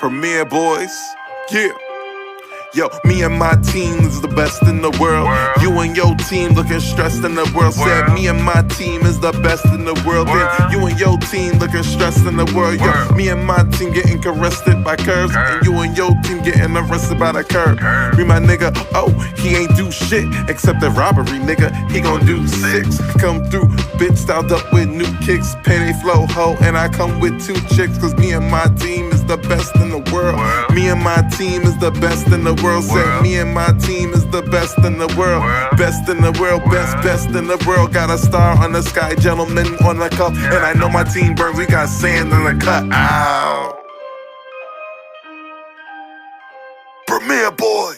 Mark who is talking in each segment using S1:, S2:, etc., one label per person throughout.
S1: Premier Boyz, yeah. Yo, me and my team is the best in the world. You and your team looking stressed in the world. Said me and my team is the best in the world. Then you and your team looking stressed in the world. Yo, me and my team getting arrested by curves, and you and your team getting arrested by the curb. Me my nigga, oh, he ain't do shit except the robbery, nigga. He gon' do 6. Come through, bitch styled up with new kicks, penny flow ho, and I come with 2 chicks. Cause me and my team is the best in the world. Me and my team is the best in the world. Said me and my team is the best in the world. Best in the world, best in the world. Got a star on the sky, gentleman on the cup. And I know my team burns, we got sand in the cut. Ow. Premier Boyz.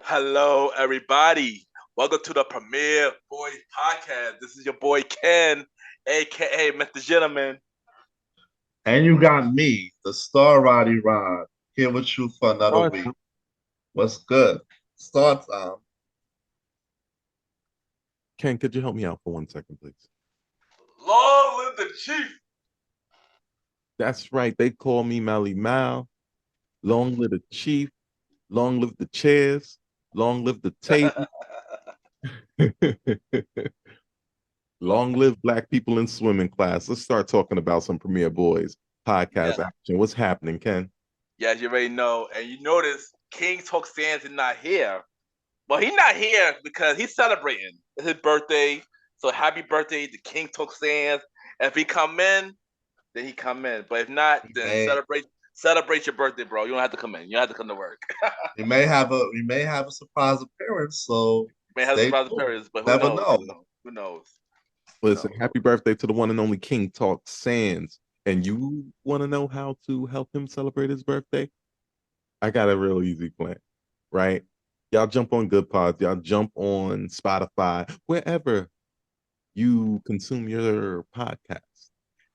S2: Hello, everybody. Welcome to the Premier Boyz Podcast. This is your boy Ken, aka MrGentleman.
S3: And you got me, the star Roddy Rod, here with you for another week. What's good? Start time.
S4: Ken, could you help me out for 1 second, please?
S2: Long live the chief.
S4: That's right. They call me Malimal. Long live the chief. Long live the chairs. Long live the table. Long live black people in swimming class. Let's start talking about some Premier Boyz podcast action. What's happening, Ken?
S2: Yeah, you already know. And you notice King Talk Sands is not here. Well, he's not here because he's celebrating. It's his birthday. So happy birthday to King Talk Sands. And if he come in, then he come in. But if not, then celebrate your birthday, bro. You don't have to come in. You don't have to come to work.
S3: we may have a surprise appearance, so
S2: may have a surprise appearance, but
S3: who knows?
S2: Who knows?
S4: Listen, happy birthday to the one and only King Talk Sands. And you want to know how to help him celebrate his birthday? I got a real easy plan, right? Y'all jump on Good Pods. Y'all jump on Spotify, wherever you consume your podcast.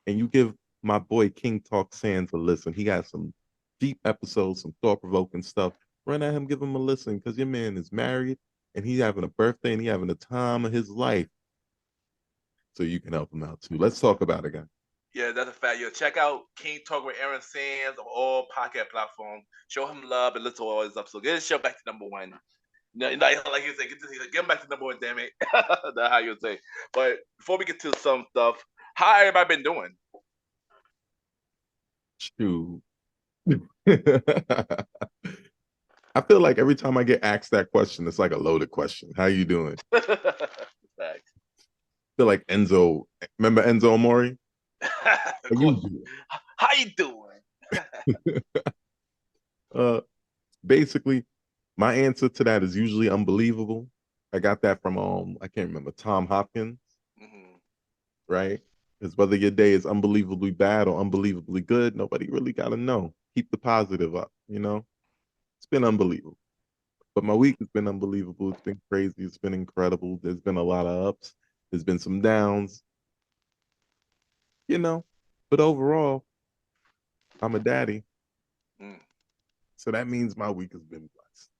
S4: And you give my boy King Talk Sands a listen. He got some deep episodes, some thought-provoking stuff. Run at him, give him a listen, because your man is married, and he's having a birthday, and he's having the time of his life. So you can help him out, too. Let's talk about it, guys.
S2: Yeah, that's a fact. Yo, check out King Talk with Aaron Sands on all podcast platforms. Show him love and listen to all his episodes. Get his show back to number 1. Like you say, get him back to number 1, damn it. That's how you would say. But before we get to some stuff, how everybody been doing?
S4: Shoot. I feel like every time I get asked that question, it's like a loaded question. How you doing?
S2: Facts.
S4: I feel like Enzo. Remember Enzo Amore?
S2: How you doing?
S4: Basically, my answer to that is usually unbelievable. I got that from I can't remember, Tom Hopkins, right? Because whether your day is unbelievably bad or unbelievably good, nobody really got to know. Keep the positive up, you know? It's been unbelievable. But my week has been unbelievable. It's been crazy. It's been incredible. There's been a lot of ups. There's been some downs, you know? But overall, I'm a daddy. So that means my week has been blessed.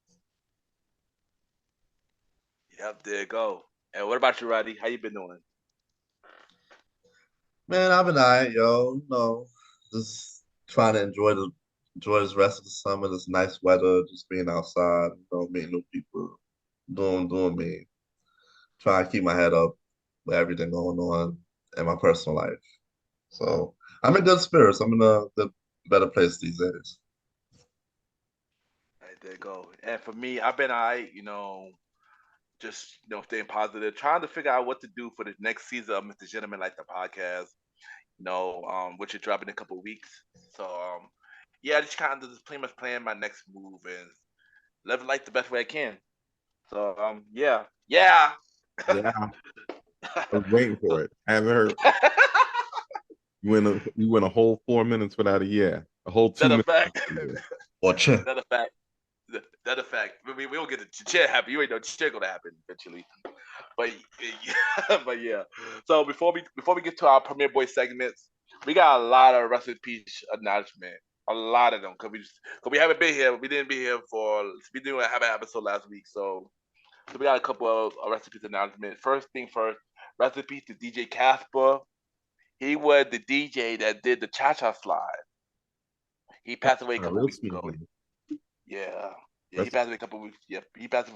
S2: Yep, there you go. And what about you, Roddy? How you been doing?
S3: Man, I've been alright, yo. You know, just trying to enjoy this rest of the summer, this nice weather, just being outside, meeting new people, doing me. Trying to keep my head up with everything going on in my personal life. So I'm in good spirits. I'm in a better place these days.
S2: Right, there you go. And for me, I've been alright, just staying positive, trying to figure out what to do for the next season of MrGentleman Like the podcast. Which is dropping in a couple of weeks. So yeah, I just kind of just pretty much planning my next move and live life the best way I can. So yeah.
S4: Yeah. I was waiting for it. I haven't heard. You went a whole 4 minutes without a yeah. A whole 2 minutes.
S3: Watch it.
S2: That a fact. That a fact. We don't get the chair happen. You ain't know chair gonna happen eventually. But yeah. So before we get to our Premier Boy segments, we got a lot of rest in peace announcement. A lot of them. Cause we haven't been here. We didn't be here we didn't have an episode last week. So So we got a couple of recipes announcements. First thing first, recipe to DJ Casper. He was the DJ that did the Cha Cha Slide. He passed away a
S4: A
S2: couple
S4: real
S2: weeks
S4: smooth
S2: ago.
S4: name.
S2: Yeah, yeah. He
S4: Rest,
S2: passed away a couple weeks. Yeah, he passed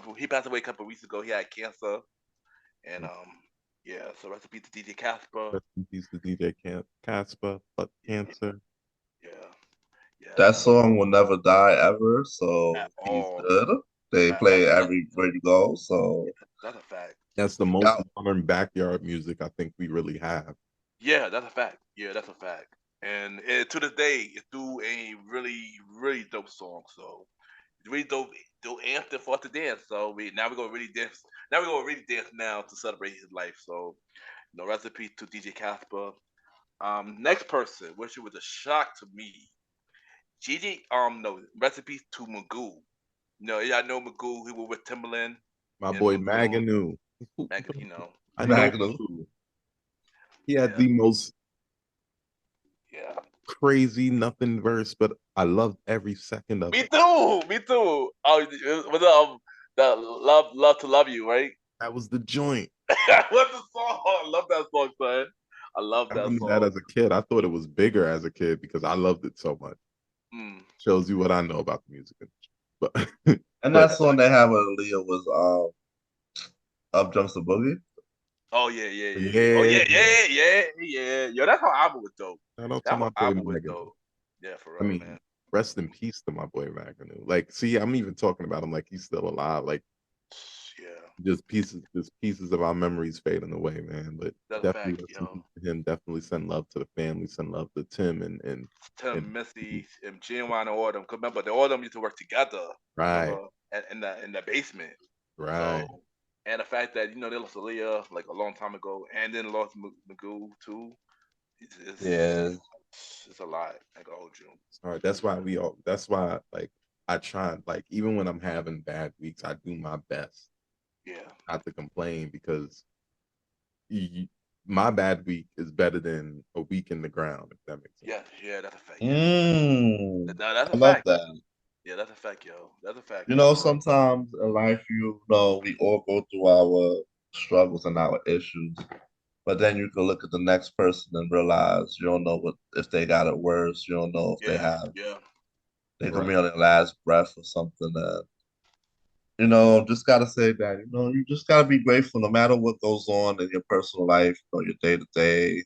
S2: away a couple weeks ago. He had cancer, and yeah. So recipe to DJ Casper.
S4: rest in peace to DJ Casper, but
S2: Yeah,
S4: cancer.
S2: yeah, yeah.
S3: That song will never die ever, so
S2: At
S3: he's
S2: all.
S3: good. They play it everywhere you go, so
S2: That's a fact.
S4: That's the most
S3: yeah.
S4: modern backyard music I think we really have.
S2: Yeah, that's a fact. Yeah, that's a fact. And to this day, it do a really, really dope song. So it's really dope anthem for us to dance. So we gonna really dance. Now we gonna really dance now to celebrate his life. So recipe to DJ Casper. Next person, which was a shock to me. Gigi, no, recipe to Magoo. No, yeah, I know Magoo. He was with Timberland
S4: My
S2: and
S4: boy
S2: Magoo.
S4: Maganu. I know
S3: Magnum.
S4: he had
S2: Yeah,
S4: the most
S2: yeah.
S4: crazy nothing verse, but I loved every second of
S2: Me
S4: it.
S2: too. Me too. Oh, was the love to love you, right?
S4: That was the joint.
S2: What's the song? I love that song, son. I love
S4: I
S2: that
S4: remember that
S2: song.
S4: as a kid. I thought it was bigger as a kid because I loved it so much.
S2: Mm.
S4: Shows you what I know about the music industry. But
S3: And
S4: but
S3: that song they had with Aaliyah was Up Jumps the Boogie.
S2: Oh yeah, yeah, yeah, yeah. Oh
S4: yeah,
S2: yeah, yeah, yeah, yeah. Yo, that's how album was dope.
S4: shout out to
S2: That
S4: my
S2: whole
S4: boy
S2: album was
S4: Maganu.
S2: dope. Yeah, for
S4: I
S2: real,
S4: mean,
S2: man.
S4: rest in peace to my boy Maganu. Like, see, I'm even talking about him like he's still alive. Like,
S2: Yeah,
S4: just pieces of our memories fading away, man. But
S2: that's a
S4: definitely
S2: fact,
S4: rest in
S2: yo.
S4: peace to him. Definitely send love to the family. Send love to Tim and
S2: Tim, Missy, and Genuine, and all of them. 'Cause remember, all of them used to work together.
S4: right,
S2: Remember, in the basement.
S4: right.
S2: So, and the fact that they lost Aaliyah like a long time ago, and then lost Magoo too.
S3: Yeah.
S2: It's a lot. I can hold you.
S4: All right. That's why we all. That's why like I try like even when I'm having bad weeks, I do my best
S2: Yeah.
S4: not to complain because you, my bad week is better than a week in the ground. If that makes sense.
S2: Yeah. Yeah. That's a fact. Yeah.
S3: Mm,
S2: No, that's a
S3: I love
S2: fact.
S3: that.
S2: Yeah, that's a fact, yo. That's a fact,
S3: You
S2: yo.
S3: know,
S2: For real.
S3: sometimes in life, we all go through our struggles and our issues, but then you can look at the next person and realize you don't know what if they got it worse. You don't know if
S2: Yeah. Yeah.
S3: they can
S4: Right.
S3: be on their last breath or something. And just gotta say that you just gotta be grateful no matter what goes on in your personal life, your day to day,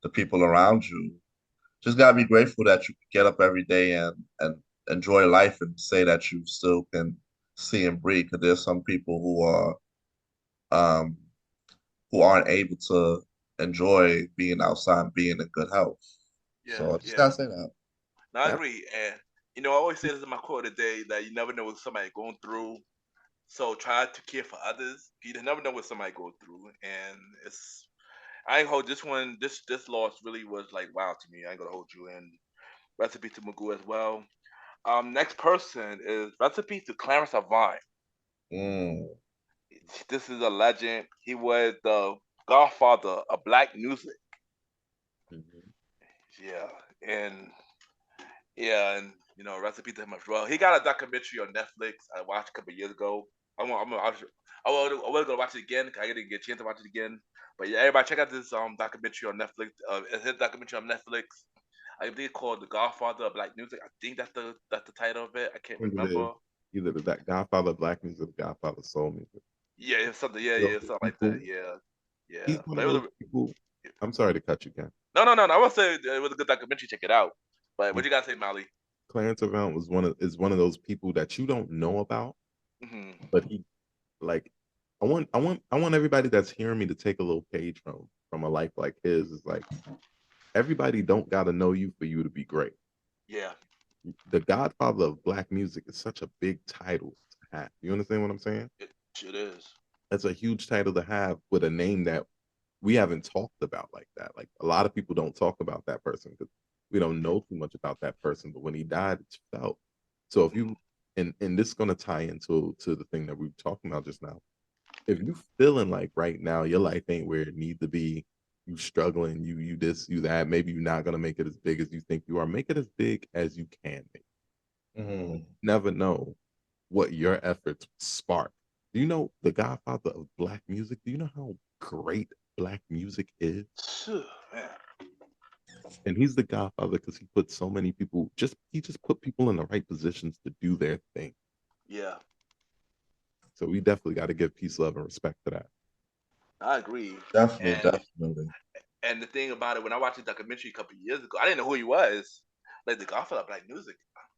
S3: the people around you. Just gotta be grateful that you can get up every day and enjoy life and say that you still can see and breathe. Because there's some people um who aren't able to enjoy being outside and being in good health.
S2: Yeah.
S3: So I just
S2: Yeah.
S3: gotta say that.
S2: No, I
S4: That,
S2: agree. And I always say this in my quote today that you never know what somebody going through. So try to care for others. You never know what somebody go through, and it's. I ain't hold this one. This loss really was like wow to me. I ain't gonna hold you in. Recipe to Magoo as well. Next person is recipe to Clarence Avant.
S3: Mm.
S2: This is a legend. He was the godfather of black music.
S4: mhm.
S2: Yeah, and yeah, and recipe to him as well. He got a documentary on Netflix I watched a couple years ago. I was gonna watch it again. 'Cause I didn't get a chance to watch it again. But yeah, everybody check out this documentary on Netflix. It's his documentary on Netflix. I think it's called The Godfather of Black Music. I think that's the title of it. I can't
S4: It is
S2: remember.
S4: either the Godfather of Black music, or Godfather of Soul music.
S2: Yeah, it's something. Yeah,
S4: Those
S2: yeah, something like
S4: people,
S2: that. Yeah, yeah.
S4: he's one
S2: But
S4: of
S2: it was
S4: those people. I'm sorry to cut you, Ken.
S2: no. I want to say it was a good documentary. Check it out. But
S4: Yeah,
S2: what you gotta say, Molly?
S4: Clarence Avant is one of those people that you don't know about,
S2: Hmm.
S4: but he like I want everybody that's hearing me to take a little page from a life like his. Is like everybody don't gotta know you for you to be great.
S2: Yeah,
S4: The Godfather of Black music is such a big title to have. You understand what I'm saying?
S2: it is.
S4: That's a huge title to have with a name that we haven't talked about like that. Like a lot of people don't talk about that person because we don't know too much about that person. But when he died, it's felt. So if you and this is gonna tie into the thing that we were talking about just now. If you feeling like right now your life ain't where it need to be, you struggling, you this, you that, maybe you're not gonna make it as big as you think you are. Make it as big as you can make.
S3: Mm.
S4: Never know what your efforts spark. Do you know the godfather of black music? Do you know how great black music is?
S2: Man.
S4: And he's the godfather because he put so many people, he just put people in the right positions to do their thing.
S2: Yeah,
S4: So we definitely got to give peace, love, and respect to that.
S2: I agree.
S3: Definitely.
S2: And the thing about it, when I watched the documentary a couple of years ago, I didn't know who he was. Like the godfather of black music.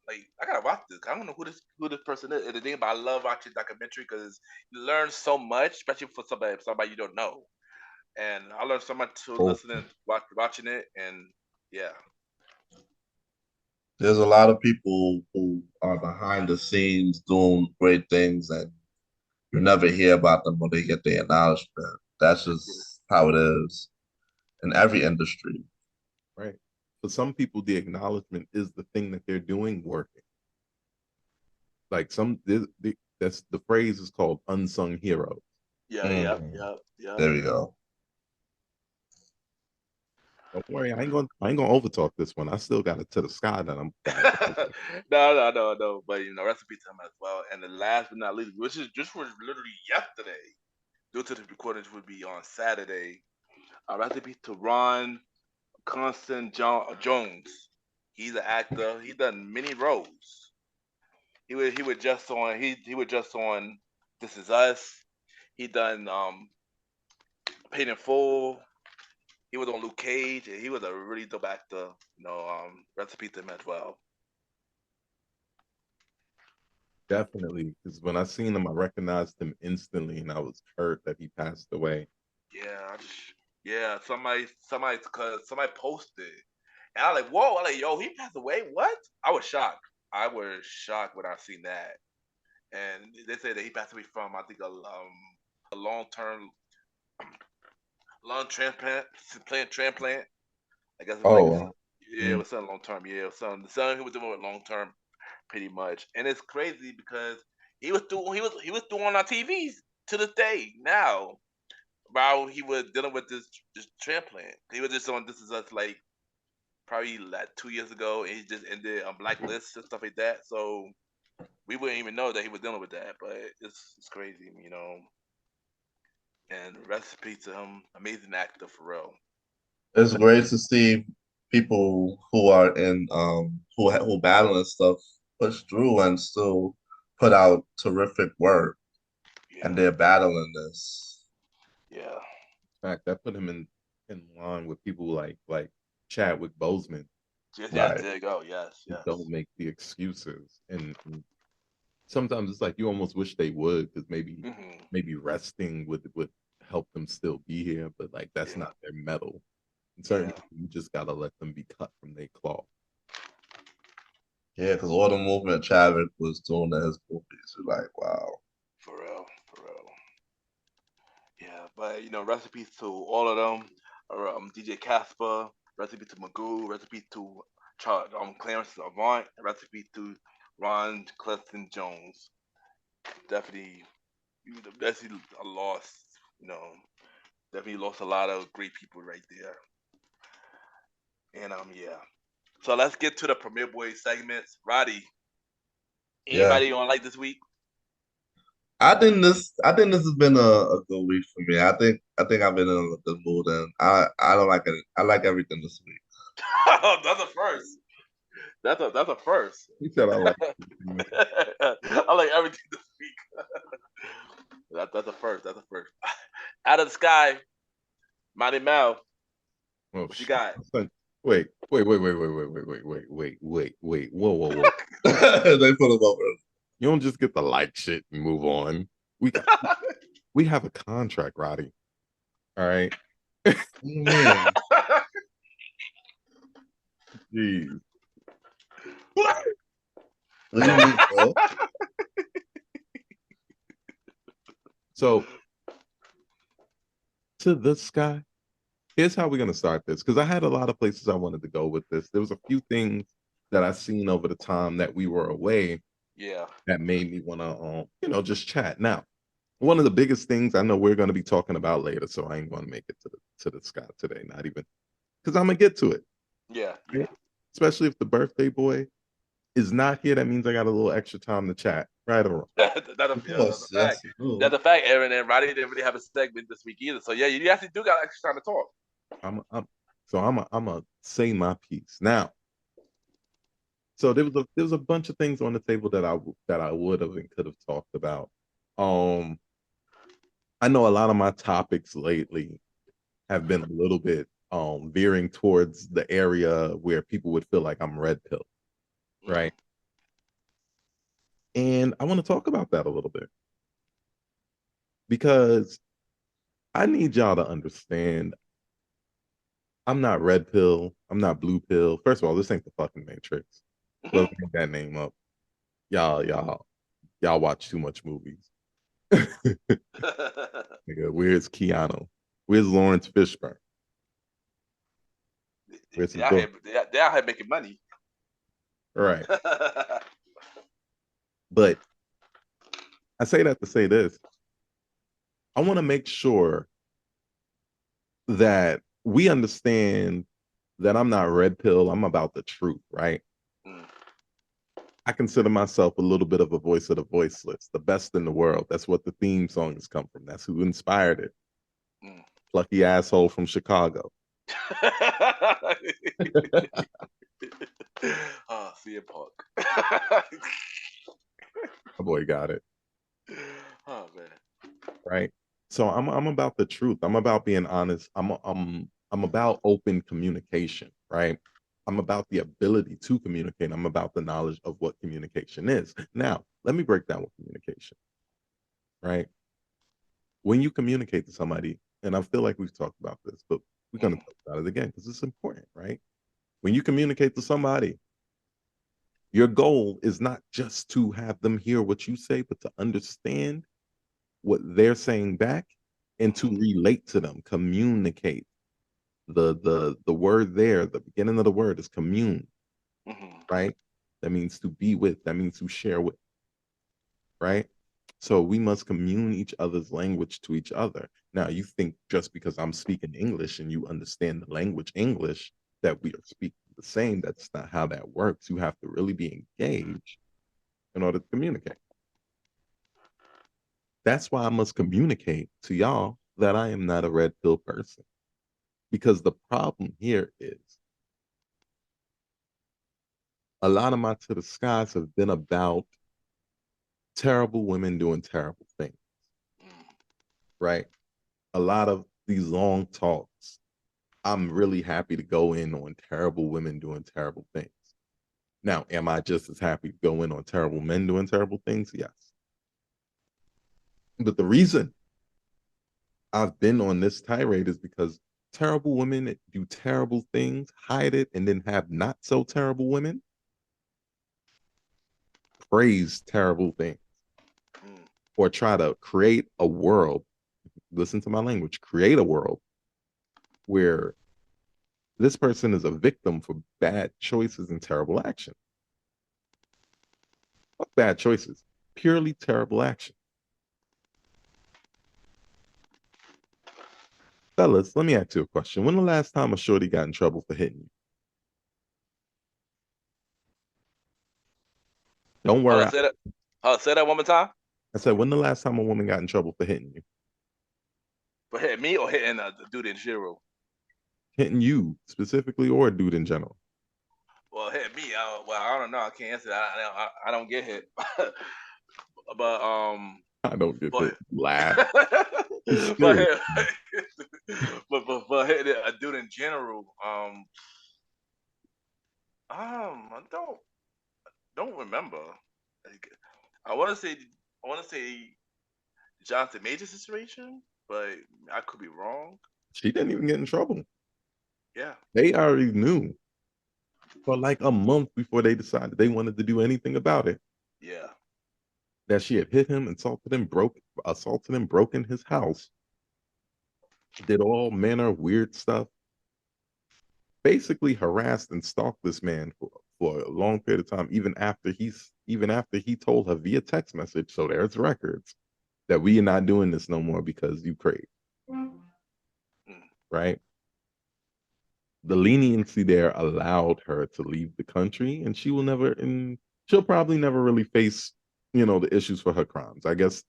S2: Like I gotta watch this. I don't know who this person is. And the thing about I love watching documentary because you learn so much, especially for somebody you don't know. And I learned so much to
S4: Oh.
S2: listening, watching it, and yeah.
S3: There's a lot of people who are behind the scenes doing great things, and you never hear about them when they get their acknowledgement. That's just how it is in every industry.
S4: Right. For some people, the acknowledgement is the thing that they're doing working. Like that's the phrase is called unsung heroes.
S2: Yeah.
S3: There we go.
S4: Don't worry, I ain't gonna overtalk this one. I still got it to the sky that I'm.
S2: No. But recipe to him as well. And the last but not least, which is just was literally yesterday, due to the recordings would be on Saturday. Recipe to Ron Jones. He's an actor. He done many roles. He was just on This Is Us. He done Paid in Full. He was on Luke Cage, and he was a really dope actor. Recipe to him as well.
S4: Definitely, because when I seen him, I recognized him instantly, and I was hurt that he passed away.
S2: Somebody posted, and I was like, whoa, yo, he passed away. What? I was shocked. When I seen that, and they said that he passed away from I think a lung transplant, transplant. I guess it was it was something long term. Yeah, it was something he was doing with long term, pretty much. And it's crazy because he was doing on TVs to this day now. While he was dealing with this transplant, he was just on This Is Us like probably like 2 years ago, and he just ended on Blacklist and stuff like that. So we wouldn't even know that he was dealing with that, but it's crazy, And recipe to him, amazing actor for real.
S3: It's great to see people who are in who battling stuff push through and still put out terrific work, and they're battling this.
S2: Yeah.
S4: In fact, that put him in line with people like Chadwick Boseman.
S2: Yes,
S3: Right.
S2: there you go. Yes.
S4: Don't make the excuses, and sometimes it's like you almost wish they would, because maybe resting would help them still be here, but like that's not their metal. And certainly, you just gotta let them be cut from their cloth.
S3: Yeah, because all the movement Chadwick was doing in his movies, you're like, wow.
S2: For real. Yeah, but recipes to all of them. DJ Casper, recipe to Magoo, recipe to Clarence Avant, recipe to Ron Clifton Jones. Definitely a loss. Definitely lost a lot of great people right there. And So let's get to the Premier Boys segments. Roddy, anybody you don't like this week?
S3: I think this has been a good week for me. I think I've been in a good mood, and I don't like it. I like everything this week.
S2: That's a first. That's a first.
S4: He said I like
S2: I like everything this week. That's a first. Out of the sky, Malimal. What you got?
S4: Wait. Whoa.
S3: They put him over.
S4: You don't just get to like shit and move on. We have a contract, Roddy. All right. Jeez.
S3: What do you mean, bro?
S4: So, to the sky. Here's how we're gonna start this, because I had a lot of places I wanted to go with this. There was a few things that I seen over the time that we were away.
S2: Yeah.
S4: That made me want to, just chat. Now, one of the biggest things I know we're going to be talking about later, so I ain't going to make it to the sky today. Not even because I'm gonna get to it.
S2: Yeah.
S4: Especially if the birthday boy is not here, that means I got a little extra time to chat, Right or wrong?
S2: That's a
S3: Of course,
S2: fact.
S3: yes, you do.
S2: That's a fact, Aaron. And Roddy didn't really have a segment this week either. So yeah, you actually do got extra time to talk.
S4: I'm say my piece now. So there was a bunch of things on the table that I would have and could have talked about. I know a lot of my topics lately have been a little bit veering towards the area where people would feel like I'm red pill, right? And I want to talk about that a little bit because I need y'all to understand I'm not red pill, I'm not blue pill. First of all, this ain't the fucking Matrix. Let's make that name up. Y'all watch too much movies. Nigga, where's Keanu? Where's Lawrence Fishburne? Where's his book?
S2: They out here making money.
S4: Right. But I say that to say this. I want to make sure that we understand that I'm not red pill. I'm about the truth, right? I consider myself a little bit of a voice of the voiceless, the best in the world. That's what the theme song has come from. That's who inspired it. Plucky asshole from Chicago.
S2: CM Punk.
S4: My boy got it.
S2: Oh man.
S4: Right. So I'm about the truth. I'm about being honest. I'm about open communication, right? I'm about the ability to communicate. I'm about the knowledge of what communication is. Now, let me break down what communication, right? When you communicate to somebody, and I feel like we've talked about this, but we're going to talk about it again because it's important, right? When you communicate to somebody, your goal is not just to have them hear what you say, but to understand what they're saying back and to relate to them, communicate. The word there, the beginning of the word is commune, right? That means to be with, that means to share with, right? So we must commune each other's language to each other. Now, you think just because I'm speaking English and you understand the language English that we are speaking the same, that's not how that works. You have to really be engaged in order to communicate. That's why I must communicate to y'all that I am not a red pill person. Because the problem here is a lot of my to the skies have been about terrible women doing terrible things, right? A lot of these long talks, I'm really happy to go in on terrible women doing terrible things. Now, am I just as happy to go in on terrible men doing terrible things? Yes. But the reason I've been on this tirade is because terrible women that do terrible things, hide it, and then have not so terrible women praise terrible things or try to create a world. Listen to my language, create a world where this person is a victim for bad choices and terrible action. Fuck bad choices, purely terrible action. Fellas, let me ask you a question. When the last time a shorty got in trouble for hitting you? Don't worry.
S2: Say that one more time.
S4: I said, when the last time a woman got in trouble for hitting you?
S2: For hitting me or hitting the dude in general?
S4: Hitting you specifically or a dude in general?
S2: Well, hitting me. Well, I don't know. I can't answer that. I don't get hit. But
S4: I don't get hit. Laugh.
S2: but hitting a dude in general. I don't remember. I want to say Jonathan Major situation, but I could be wrong.
S4: She didn't even get in trouble.
S2: Yeah.
S4: They already knew for like a month before they decided they wanted to do anything about it.
S2: Yeah.
S4: That she had hit him, assaulted him, broken his house, did all manner of weird stuff, basically harassed and stalked this man for a long period of time, even after he told her via text message. So there's records that we are not doing this no more because you crazy. Right? The leniency there allowed her to leave the country, and she'll probably never really face the issues for her crimes. I guess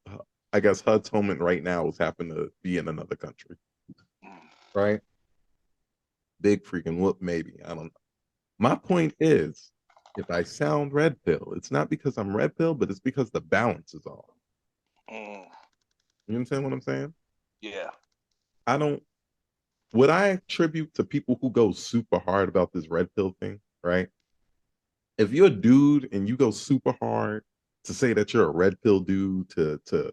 S4: her atonement right now is happen to be in another country, right? Big freaking whoop, maybe. I don't know. My point is, if I sound red pill, it's not because I'm red pill, but it's because the balance is off.
S2: Mm.
S4: You understand what I'm saying?
S2: Yeah.
S4: I don't. What I attribute to people who go super hard about this red pill thing, right? If you're a dude and you go super hard to say that you're a red pill dude to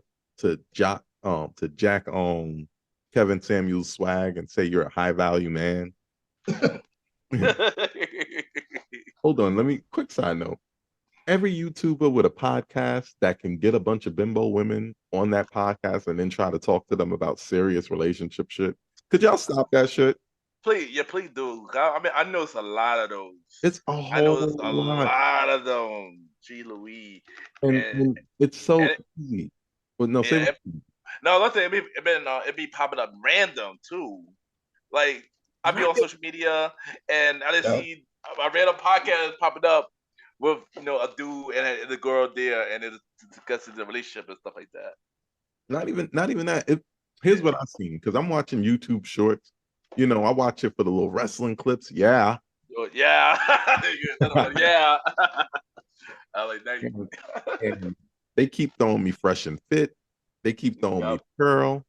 S4: jack on Kevin Samuel's swag and say you're a high value man. Hold on, let me quick side note. Every YouTuber with a podcast that can get a bunch of bimbo women on that podcast and then try to talk to them about serious relationship shit. Could y'all stop that shit?
S2: Please do. I mean, I know it's a lot of those.
S4: It's a
S2: I know
S4: whole
S2: it's a
S4: lot.
S2: lot of them. Gee Louise.
S4: And it's so
S2: and
S4: easy. But no, say
S2: yeah, no, let's say it be popping up random too. Like I be on social media and I just see a random podcast popping up with a dude and a girl there, and it's discussing the relationship and stuff like that.
S4: Not even that. Here's what I've seen, because I'm watching YouTube shorts. I watch it for the little wrestling clips. Yeah.
S2: Yeah. Yeah. I like that.
S4: And they keep throwing me Fresh and Fit. They keep throwing me Pearl.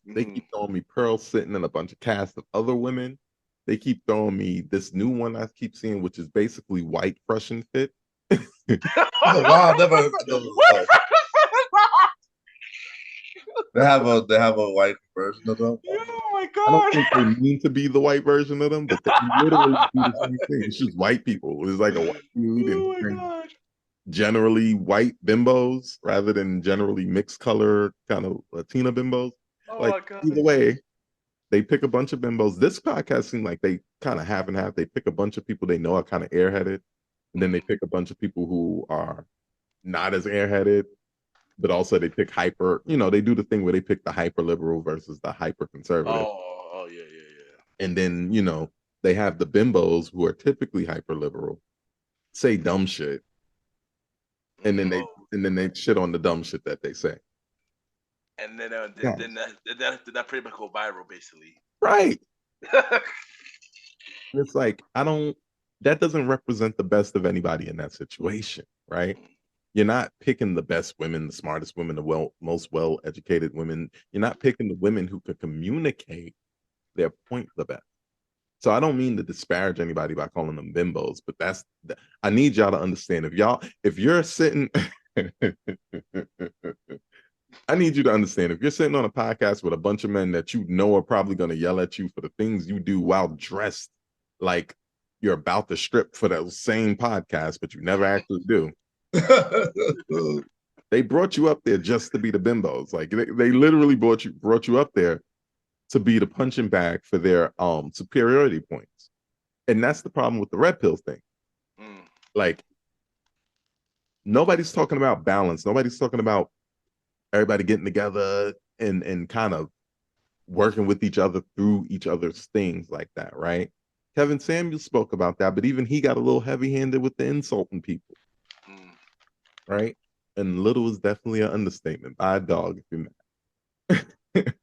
S4: They keep throwing me Pearl sitting in a bunch of cast of other women. They keep throwing me this new one I keep seeing, which is basically white Fresh and Fit.
S3: Wow, never heard of those. They have a white version of them.
S2: Oh my god!
S4: I don't think they mean to be the white version of them, but they literally do the same thing. It's just white people. It's like a white dude and generally white bimbos rather than generally mixed color kind of Latina bimbos.
S2: Oh
S4: like
S2: my god!
S4: Either way, they pick a bunch of bimbos. This podcast seemed like they kind of half and half. They pick a bunch of people they know are kind of airheaded, and then they pick a bunch of people who are not as airheaded, but also they pick hyper. They do the thing where they pick the hyper liberal versus the hyper conservative.
S2: Oh yeah.
S4: And then they have the bimbos who are typically hyper liberal say dumb shit, and then they shit on the dumb shit that they say.
S2: And then that pretty much go viral, basically.
S4: Right. It's like that doesn't represent the best of anybody in that situation, right? You're not picking the best women, the smartest women, the most well-educated women. You're not picking the women who can communicate their point the best. So I don't mean to disparage anybody by calling them bimbos, but I need y'all to understand. If you're sitting, I need you to understand, if you're sitting on a podcast with a bunch of men that are probably going to yell at you for the things you do while dressed like you're about to strip for that same podcast, but you never actually do. They brought you up there just to be the bimbos. Like they literally brought you up there to be the punching bag for their superiority points. And that's the problem with the red pill thing. Like, nobody's talking about balance. Nobody's talking about everybody getting together and kind of working with each other through each other's things like that, right? Kevin Samuels spoke about that, but even he got a little heavy-handed with the insulting people, right? And little is definitely an understatement. By a dog, if you're mad.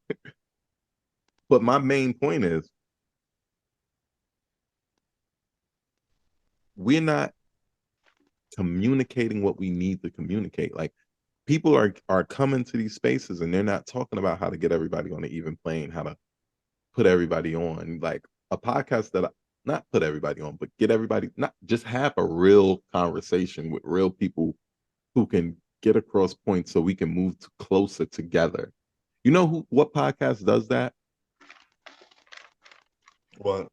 S4: But my main point is, we're not communicating what we need to communicate. Like, people are coming to these spaces and they're not talking about how to get everybody on an even plane, how to put everybody on. Like, a podcast that not put everybody on, but get everybody, not just have a real conversation with real people who can get across points so we can move closer together. You know what podcast does that?
S3: What?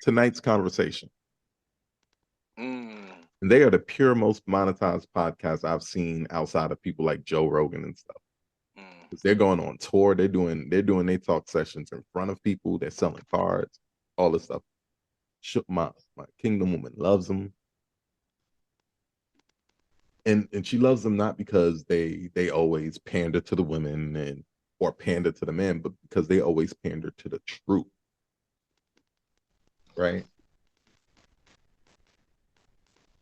S4: Tonight's Conversation. And they are the pure most monetized podcast I've seen outside of people like Joe Rogan and stuff. Because they're going on tour, they're doing their talk sessions in front of people, they're selling cards, all this stuff. My Kingdom woman loves them. And she loves them not because they always pander to the women or pander to the men, but because they always pander to the truth. Right?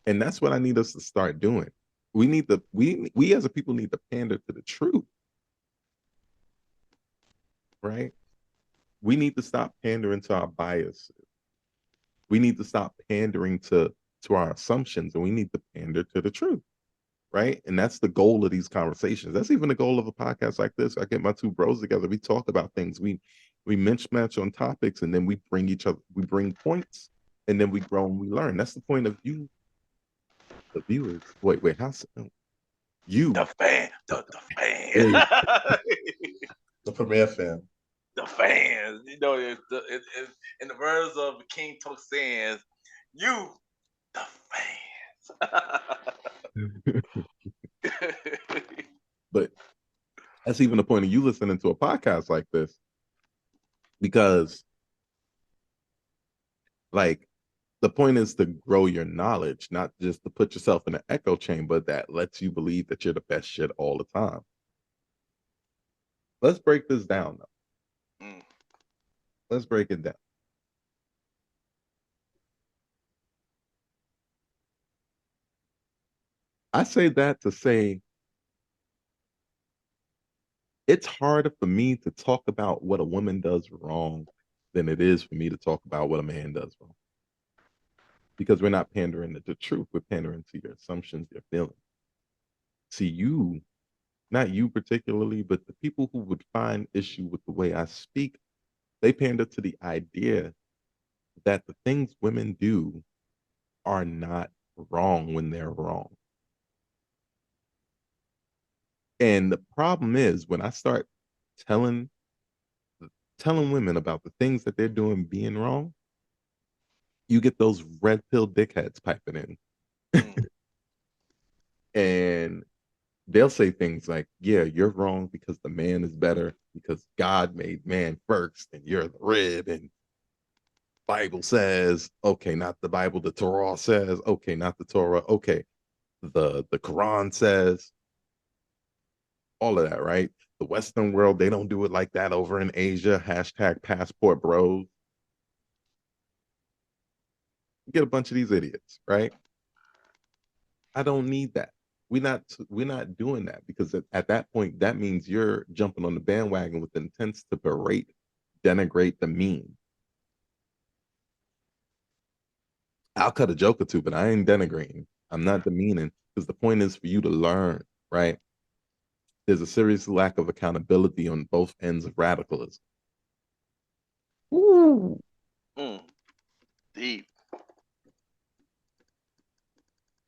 S4: And that's what I need us to start doing. we as a people need to pander to the truth, right? We need to stop pandering to our biases. We need to stop pandering to our assumptions, and we need to pander to the truth, right? And that's the goal of these conversations. That's even the goal of a podcast like this. I get my two bros together. We talk about things. We match on topics, and then we bring points, and then we grow and we learn. That's the point of you, the viewers. Wait, how's you?
S2: The fan. The
S4: Hey.
S2: fan.
S3: The premier fan.
S2: The fans. You know, it's in the words of King Talk Sands, you, the fans.
S4: But that's even the point of you listening to a podcast like this, because like the point is to grow your knowledge, not just to put yourself in an echo chamber that lets you believe that you're the best shit all the time. Let's break this down though. Let's break it down. I say that to say it's harder for me to talk about what a woman does wrong than it is for me to talk about what a man does wrong. Because we're not pandering to the truth. We're pandering to your assumptions, your feelings. See, you, not you particularly, but the people who would find issue with the way I speak, they pander to the idea that the things women do are not wrong when they're wrong. And the problem is when I start telling women about the things that they're doing being wrong, you get those red pill dickheads piping in. And they'll say things like, yeah, you're wrong because the man is better, because God made man first and you're the rib, and Bible says, okay, not the Bible, the Torah says, okay, not the Torah, okay, the Quran says, all of that, right? The Western world, they don't do it like that over in Asia, #passport bros. You get a bunch of these idiots, right? I don't need that. We're not doing that, because at that point, that means you're jumping on the bandwagon with intents to berate, denigrate the mean. I'll cut a joke or two, but I ain't denigrating. I'm not demeaning, because the point is for you to learn, right? There's a serious lack of accountability on both ends of radicalism. Ooh.
S2: Deep.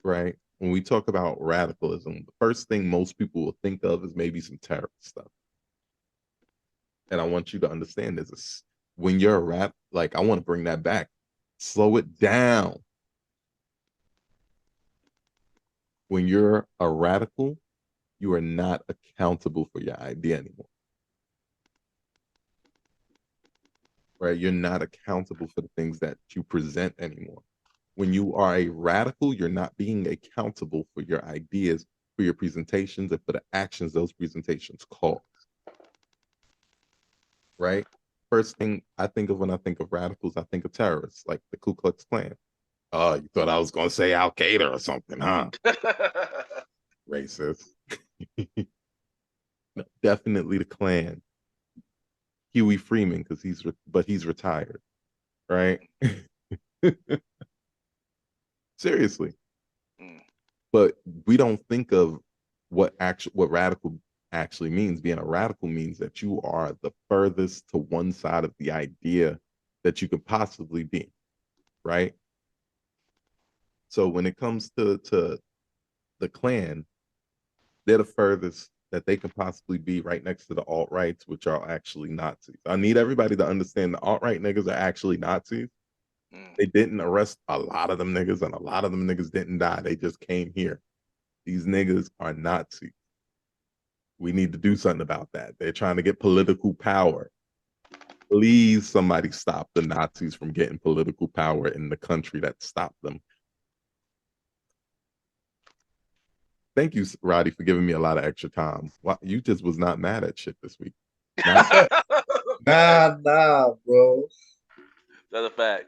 S4: Right? When we talk about radicalism, the first thing most people will think of is maybe some terrorist stuff. And I want you to understand this. When you're a I want to bring that back. Slow it down. When you're a radical, you are not accountable for your idea anymore. Right? You're not accountable for the things that you present anymore. When you are a radical, you're not being accountable for your ideas, for your presentations, and for the actions those presentations cause. Right? First thing I think of when I think of radicals, I think of terrorists, like the Ku Klux Klan. Oh, you thought I was going to say Al Qaeda or something, huh? Racist. No, definitely the Klan. Huey Freeman, because he's retired, right? Seriously. But we don't think of what radical actually means. Being a radical means that you are the furthest to one side of the idea that you could possibly be, right? So when it comes to the Klan, they're the furthest that they can possibly be, right next to the alt-rights, which are actually Nazis. I need everybody to understand the alt-right niggas are actually Nazis. They didn't arrest a lot of them niggas, and a lot of them niggas didn't die. They just came here. These niggas are Nazis. We need to do something about that. They're trying to get political power. Please, somebody stop the Nazis from getting political power in the country that stopped them. Thank you, Roddy, for giving me a lot of extra time. You just was not mad at shit this week.
S3: Nah, bro.
S2: That's a fact.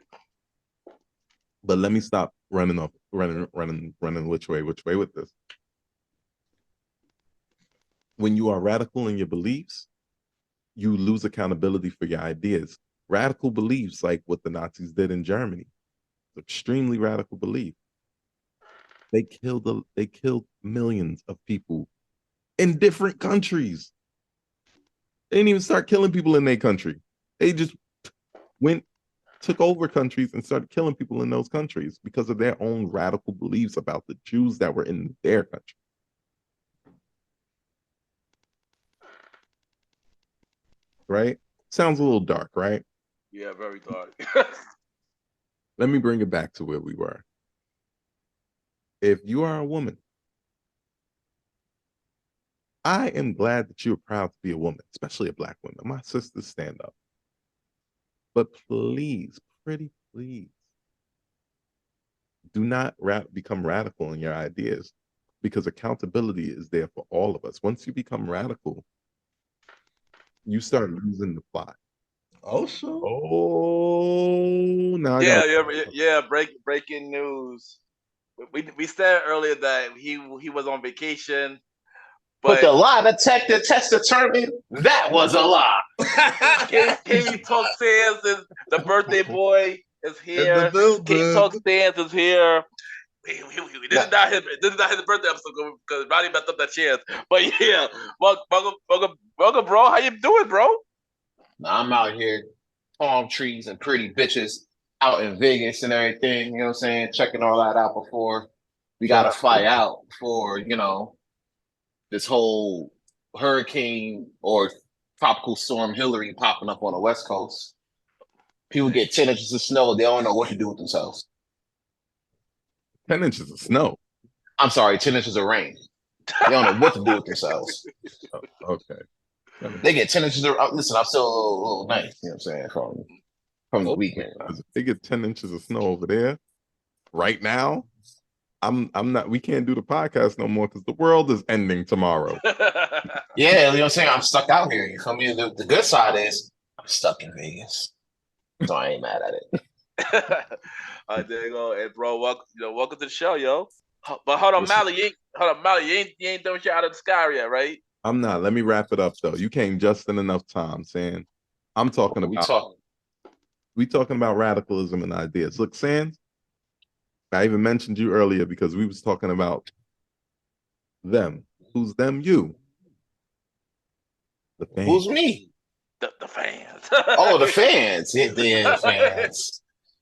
S4: But let me stop running which way with this. when you are radical in your beliefs, you lose accountability for your ideas. Radical beliefs, like what the Nazis did in Germany, extremely radical belief. They killed millions of people in different countries. They didn't even start killing people in their country. They just took over countries and started killing people in those countries because of their own radical beliefs about the Jews that were in their country. Right? Sounds a little dark, right?
S2: Yeah, very dark.
S4: Let me bring it back to where we were. If you are a woman, I am glad that you're proud to be a woman, especially a Black woman. My sisters, stand up. But please, pretty please, do not become radical in your ideas, because accountability is there for all of us. Once you become radical, you start losing the plot.
S3: Oh, sure.
S4: Oh, now I
S2: yeah. Breaking news. We said earlier that he was on vacation,
S5: but the lie detector test determined that was a lie.
S2: King Talk Sands is the birthday boy is here.
S3: In the building.
S2: King Talk Sands is here. This is not his birthday episode because Roddy messed up that chance. But yeah, welcome, bro. How you doing, bro?
S5: Now I'm out here, palm trees and pretty bitches out in Vegas and everything. You know what I'm saying? Checking all that out before we got to fly out for, you know, this whole hurricane or tropical storm Hillary popping up on the West Coast. People get 10 inches of snow. They don't know what to do with themselves.
S4: 10 inches of snow.
S5: I'm sorry, 10 inches of rain. They don't know what to do with themselves.
S4: Oh, okay.
S5: They get 10 inches of, listen, I'm still a little nice, you know what I'm saying, from the weekend.
S4: If they get 10 inches of snow over there right now, I'm not, we can't do the podcast no more because the world is ending tomorrow.
S5: Yeah, you know what I'm saying? I'm stuck out here. You feel me? The good side is I'm stuck in Vegas. So I ain't mad at it.
S2: All right, there you go. Hey, bro, welcome to the show, yo. But hold on, Mally, you ain't done shit out of the sky yet, right?
S4: I'm not. Let me wrap it up though. You came just in enough time, saying I'm talking about we talking about radicalism and ideas. Look, Sands, I even mentioned you earlier because we was talking about them. Who's them? You. The fans.
S5: Who's me?
S2: The fans.
S5: Oh, the fans. Yeah, the fans.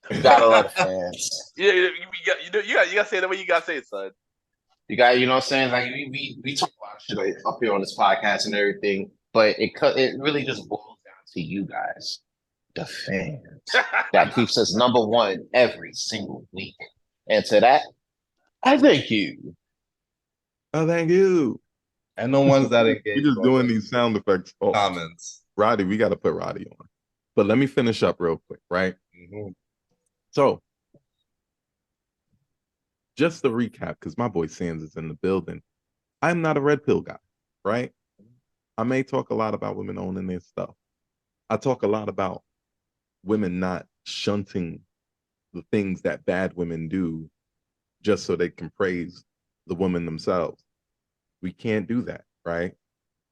S5: You gotta love the fans.
S2: Yeah, you gotta say it the way you gotta say it, son.
S5: You got, you know what I'm saying? Like we talk about shit up here on this podcast and everything, but it really just boils down to you guys, the fans, that keeps us number one every single week. And to that, I thank you.
S4: Oh, thank you.
S3: And the ones that engage.
S4: You're just doing these sound effects. Oh,
S3: comments.
S4: Roddy, we got to put Roddy on. But let me finish up real quick, right?
S3: Mm-hmm.
S4: So, just to recap, because my boy Sands is in the building, I'm not a red pill guy, right? I may talk a lot about women owning their stuff. I talk a lot about women not shunting the things that bad women do just so they can praise the women themselves. We can't do that, right?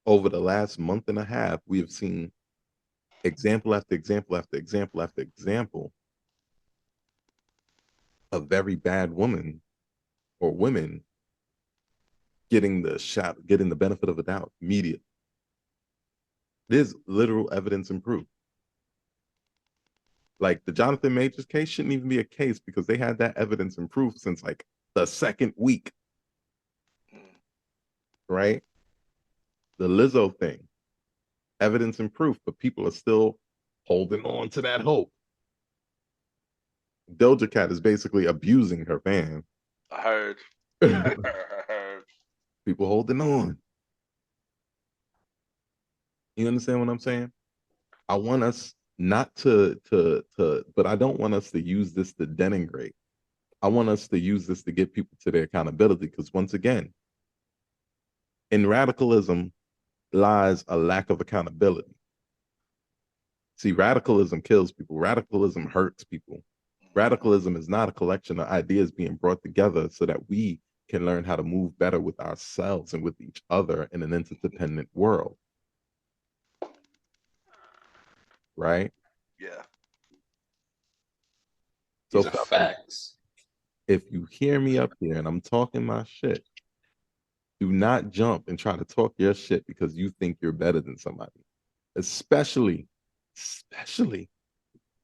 S4: Over the last month and a half, we have seen example after example after example after example of very bad women or women getting the benefit of a doubt immediately. There's literal evidence and proof. Like the Jonathan Majors case shouldn't even be a case because they had that evidence and proof since like the second week. Right? The Lizzo thing, evidence and proof, but people are still holding on to that hope. Doja Cat is basically abusing her fan.
S2: I heard.
S4: People holding on. You understand what I'm saying? I want us not to, but I don't want us to use this to denigrate. I want us to use this to get people to their accountability because once again, in radicalism lies a lack of accountability. See, radicalism kills people. Radicalism hurts people. Radicalism is not a collection of ideas being brought together so that we can learn how to move better with ourselves and with each other in an interdependent world. Right?
S2: Yeah.
S4: So
S5: These are facts.
S4: if you hear me up here and I'm talking my shit, do not jump and try to talk your shit because you think you're better than somebody. Especially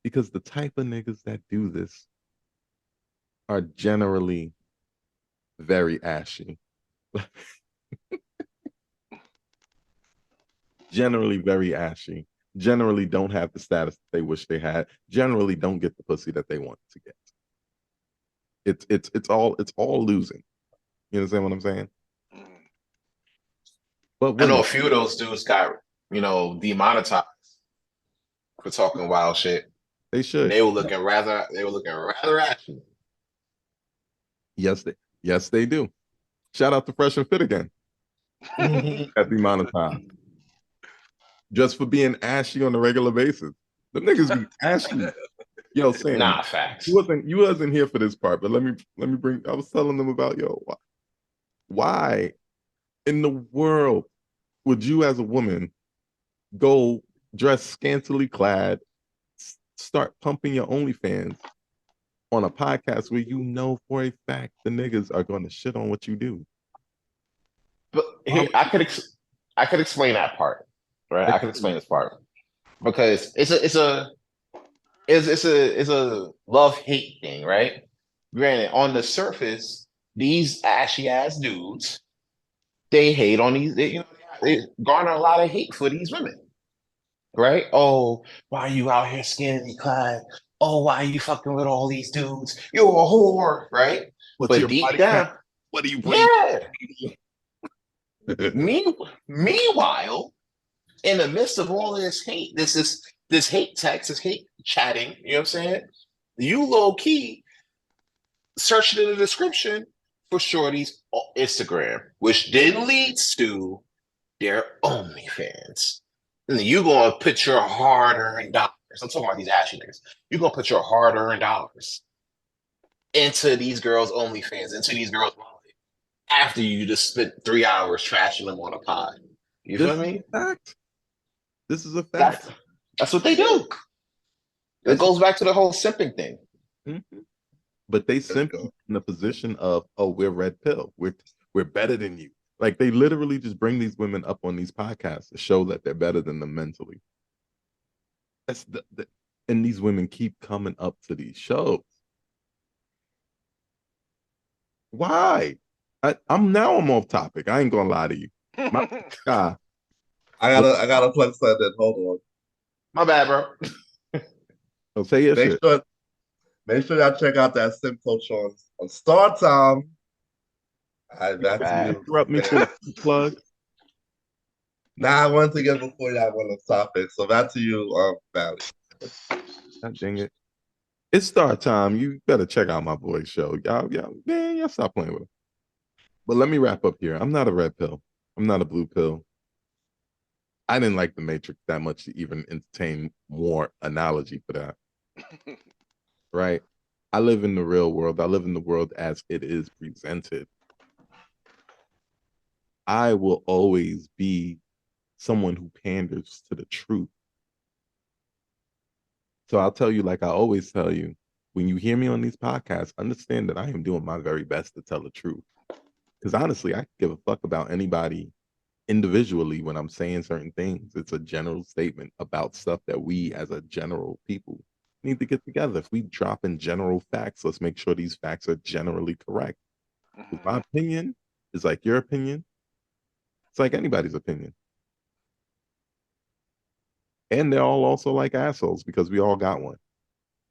S4: because the type of niggas that do this are generally very ashy. Generally very ashy. Generally don't have the status that they wish they had. Generally don't get the pussy that they want to get. It's all losing. You understand what I'm saying? But
S5: I know a
S4: women,
S5: few of those dudes got, demonetized for talking wild shit.
S4: they
S5: And
S4: should.
S5: they were looking rather ashy.
S4: Yes, they do. Shout out to Fresh and Fit again. At demonetized. Just for being ashy on a regular basis. The niggas be ashy. Yo, Sam,
S5: Nah, facts.
S4: you wasn't here for this part, but let me bring. I was telling them about why in the world would you as a woman go dress scantily clad, start pumping your OnlyFans on a podcast where you know for a fact the niggas are going to shit on what you do?
S5: But here, I could explain that part, right? I could explain this part because it's a love-hate thing, right? Granted, on the surface, these ashy ass dudes, they hate on they garner a lot of hate for these women, right? Oh, why are you out here scantily clad? Oh, why are you fucking with all these dudes? You're a whore, right?
S4: What's
S5: But
S4: your
S5: deep
S4: body
S5: down,
S4: count? What do you bring?
S5: yeah. Meanwhile, in the midst of all of this hate, this hate text, this hate chatting, you know what I'm saying? You low key searching in the description for Shorty's Instagram, which then leads to their OnlyFans. And then you gonna put your hard-earned dollars. I'm talking about these ashy niggas. You're gonna put your hard-earned dollars into these girls' OnlyFans, into these girls' wallet, after you just spent 3 hours trashing them on a pod. You feel me?
S4: Fact. This is a fact.
S5: That's what they do. It goes back to the whole simping thing.
S4: Mm-hmm. But they simply in the position of, oh, we're red pill. We're better than you. Like they literally just bring these women up on these podcasts to show that they're better than them mentally. That's and these women keep coming up to these shows. Why? I'm off topic. I ain't gonna lie to you.
S3: I gotta plug something. Hold on.
S5: My bad, bro.
S4: So say your shit.
S3: Make sure y'all check out that Sim Coach on Star Time. Back to you.
S4: Interrupt me for a plug.
S3: Nah, I wanted to get before y'all went on topic. So back to you, Valley.
S4: God dang it. It's Star Time. You better check out my boy's show. Y'all stop playing with him. But let me wrap up here. I'm not a red pill. I'm not a blue pill. I didn't like The Matrix that much to even entertain more analogy for that. Right? I live in the real world. I live in the world as it is presented. I will always be someone who panders to the truth. So I'll tell you, like I always tell you, when you hear me on these podcasts, understand that I am doing my very best to tell the truth. Because honestly, I give a fuck about anybody individually when I'm saying certain things. It's a general statement about stuff that we as a general people need to get together. If we drop in general facts, let's make sure these facts are generally correct. My opinion is like your opinion. It's like anybody's opinion. And they're all also like assholes because we all got one.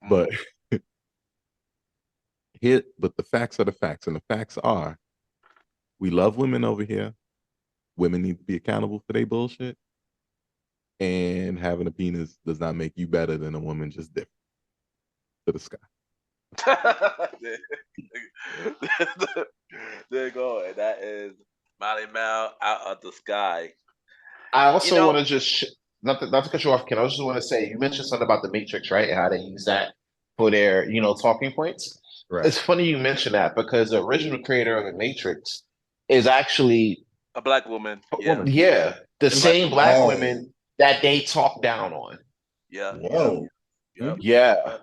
S4: But the facts are the facts. And the facts are, we love women over here. Women need to be accountable for their bullshit. And having a penis does not make you better than a woman, just different to the sky.
S2: There you go. And that is Malimal out of the sky.
S5: I also want to just not to cut you off, Ken. I just want to say you mentioned something about the Matrix, right? And how they use that for their talking points.
S4: Right.
S5: It's funny you mention that because the original creator of the Matrix is actually,
S2: A black woman. Yeah.
S5: yeah, the same black
S3: Whoa.
S5: women that they talk down on.
S2: Yeah.
S3: Whoa.
S2: Yep.
S5: Yeah,
S4: Both-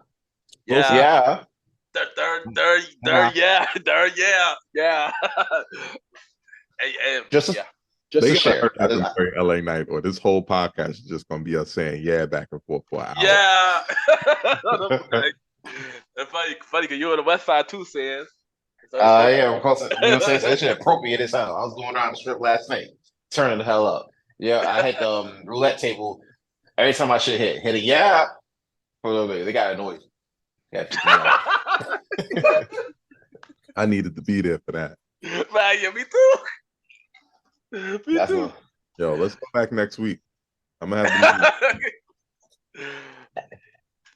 S2: Yeah.
S5: yeah.
S2: Third, yeah. Third, yeah. Yeah. Hey,
S5: Just
S2: yeah.
S5: just
S4: They
S5: to
S4: gotta
S5: share.
S4: hurt that during LA Night, or this whole podcast is just gonna be us saying yeah back and forth for an hour.
S2: Yeah. It's funny because you're on the west side too, Sans. So
S5: Yeah, of course. You know what I'm saying? So that shit appropriate as hell. I was going around the strip last night, turning the hell up. Yeah, I had the roulette table. Every time I should hit a yeah for a little bit. They got annoyed.
S4: I needed to be there for that.
S2: Man, yeah, me too. Me
S5: That's
S2: too.
S5: what,
S4: Yo, let's go back next week. I'm gonna have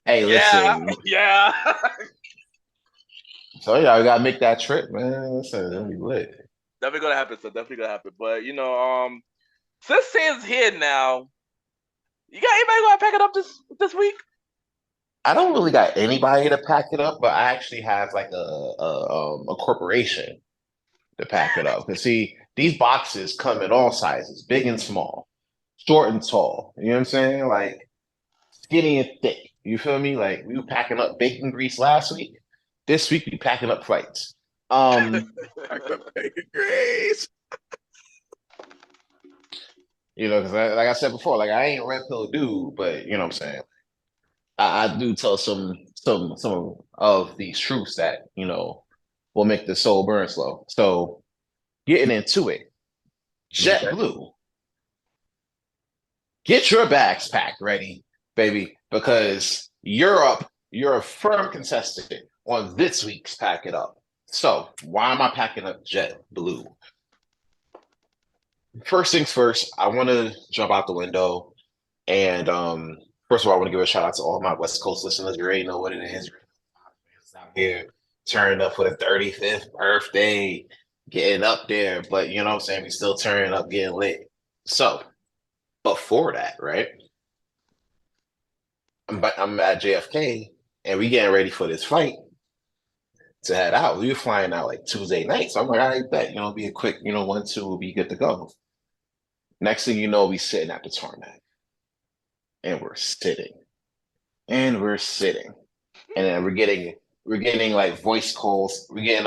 S5: hey,
S2: Yeah,
S5: listen.
S2: yeah.
S5: So yeah, we gotta make that trip, man. Listen, it'll be lit.
S2: Definitely gonna happen. So definitely gonna happen. But since Sans here now, you got anybody gonna pack it up this week?
S5: I don't really got anybody to pack it up, but I actually have like a corporation to pack it up. Cause see, these boxes come in all sizes, big and small, short and tall. You know what I'm saying? Like skinny and thick. You feel me? Like we were packing up bacon grease last week. This week we packing up flights.
S4: bacon grease.
S5: You know, because like I said before, like I ain't a red pill dude, but you know what I'm saying. I do tell some of these truths that will make the soul burn slow. So getting into it, JetBlue, get your bags packed ready, baby, because Europe, you're a firm contestant on this week's Pack It Up. So why am I packing up JetBlue? First things first, I want to jump out the window and first of all, I want to give a shout out to all my West Coast listeners. You already know what it is. Out here turning up for the 35th birthday, getting up there, but you know what I'm saying? We still turning up, getting lit. So before that, right? I'm at JFK and we getting ready for this flight to head out. We were flying out like Tuesday night. So I'm like, all right, bet, be a quick, 1-2, we'll be good to go. Next thing you know, we sitting at the tarmac. And we're sitting. And then we're getting like voice calls. We're getting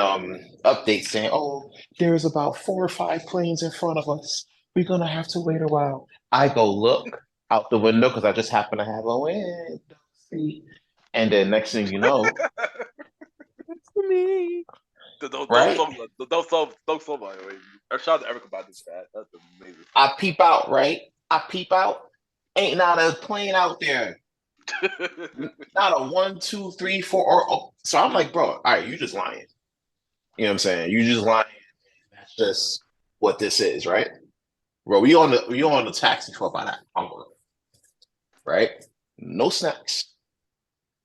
S5: updates saying, oh, there's about 4 or 5 planes in front of us. We're gonna have to wait a while. I go look out the window because I just happen to have a window seat. And then next thing you know,
S4: It's for me.
S5: Right?
S2: Don't so much. Shout out to Eric about this, man. That's amazing.
S5: I peep out, right? Ain't not a plane out there. Not a 1, 2, 3, 4. So I'm like, bro, all right, you just lying. You know what I'm saying? You just lying. That's just what this is, right? Bro, we on the taxi for about an hour, right? No snacks,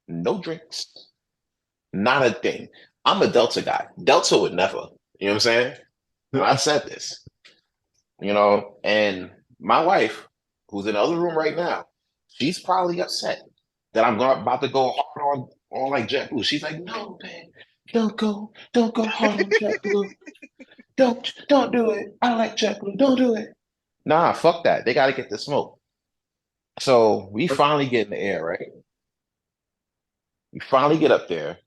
S5: no drinks, not a thing. I'm a Delta guy. Delta would never. You know what I'm saying? I said this. And my wife, who's in the other room right now, she's probably upset that I'm about to go hard on like JetBlue. She's like, no, man, don't go hard on JetBlue. Don't do it. I like JetBlue. Don't do it. Nah, fuck that. They got to get the smoke. So we finally get in the air, right? We finally get up there,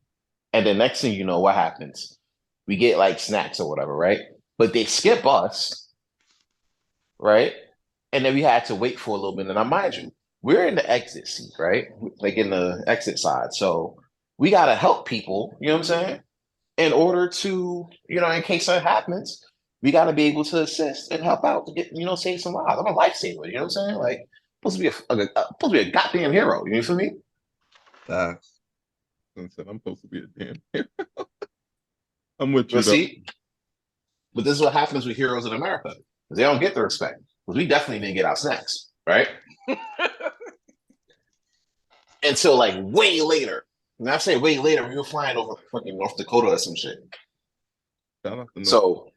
S5: and the next thing you know, what happens? We get like snacks or whatever, right? But they skip us, right? And then we had to wait for a little bit. And now, mind you, we're in the exit seat, right? Like in the exit side. So we got to help people, you know what I'm saying? In order to, in case something happens, we got to be able to assist and help out to get, save some lives. I'm a lifesaver, you know what I'm saying? Like, supposed to be a goddamn hero, you feel me?
S3: Facts.
S4: I'm supposed to be a damn hero. I'm with you.
S5: But see, but this is what happens with heroes in America. They don't get the respect. Because we definitely didn't get our snacks, right? Until like way later. And I say way later, we were flying over fucking North Dakota or some shit.
S4: Shout out to North.
S5: So,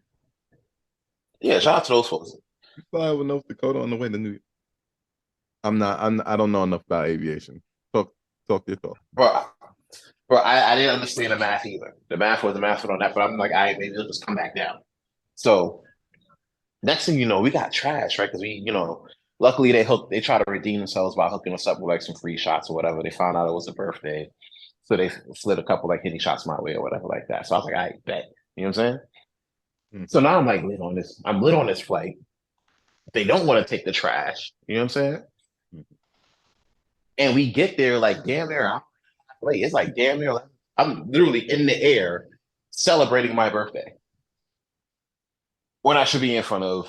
S5: yeah, shout out to those folks.
S4: You fly over North Dakota on the way to New York. I don't know enough about aviation. Talk your talk.
S5: Bro, Bro, I didn't understand the math either. The math was the math on that, but I'm like, all right, maybe it'll just come back down. So next thing you know, we got trash, right? Because luckily they try to redeem themselves by hooking us up with like some free shots or whatever. They found out it was a birthday. So they slid a couple like hitting shots my way or whatever like that. So I was like, I bet. You know what I'm saying?
S4: Mm.
S5: So now I'm like lit on this. I'm lit on this flight. They don't want to take the trash. You know what I'm saying?
S4: Mhm.
S5: And we get there like damn near. Wait, it's like damn near. I'm literally in the air celebrating my birthday when I should be in front of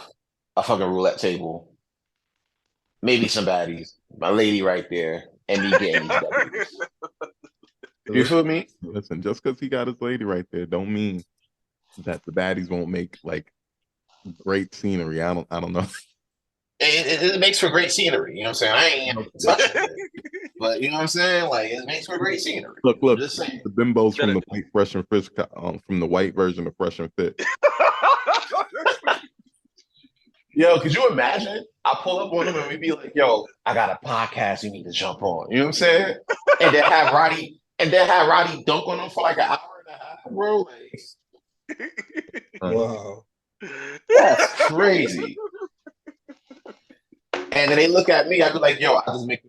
S5: a fucking roulette table, maybe some baddies, my lady right there, and me getting these W's. You feel me?
S4: Listen, just because he got his lady right there, don't mean that the baddies won't make like great scenery. I don't know.
S5: It makes for great scenery. You know what I'm saying? I ain't touching it, but you know what I'm saying? Like it makes for great scenery.
S4: Look,
S5: I'm just saying.
S4: the bimbos from the white Fresh and Fit, from the white version of Fresh and Fit.
S5: Yo, could you imagine? I pull up on them and we be like, "Yo, I got a podcast you need to jump on." You know what I'm saying? And then have Roddy dunk on them for like an hour and a half, bro. Like,
S3: Wow.
S5: that's crazy. And then they look at me, I be like, "Yo, I don't make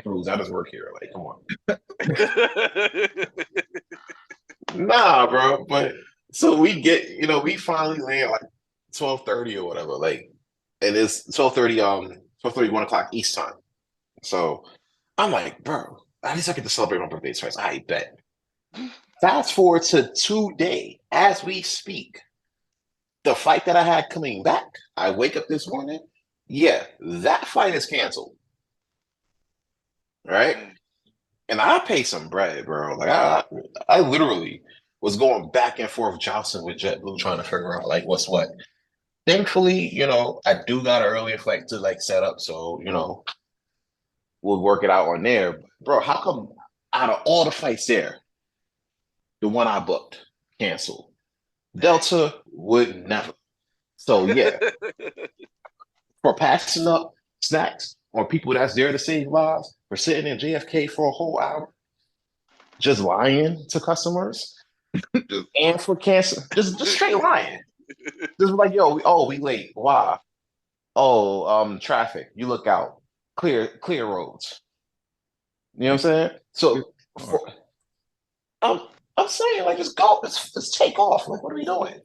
S5: the rules. I just work here. Like, come on." Nah, bro. But so we get, we finally land like 12:30 or whatever. Like, and it's 12:30, 1 o'clock East time. So I'm like, bro, at least I get to celebrate my birthday twice. I bet. Fast forward to today, as we speak, the flight that I had coming back, I wake up this morning. Yeah, that flight is canceled. Right? And I pay some bread, bro. Like I literally was going back and forth jousting with JetBlue trying to figure out like what's what. Thankfully, I do got an earlier flight to like set up, so we'll work it out on there. Bro, how come out of all the flights there, the one I booked canceled? Delta would never. So yeah, for passing up snacks or people that's there to save lives, for sitting in JFK for a whole hour, just lying to customers, and for cancel, just straight lying. Just like, yo, we late. Why? Oh, traffic. You look out. Clear roads. You know what I'm saying? So I'm saying, like, just go, let's take off. Like, what are we doing?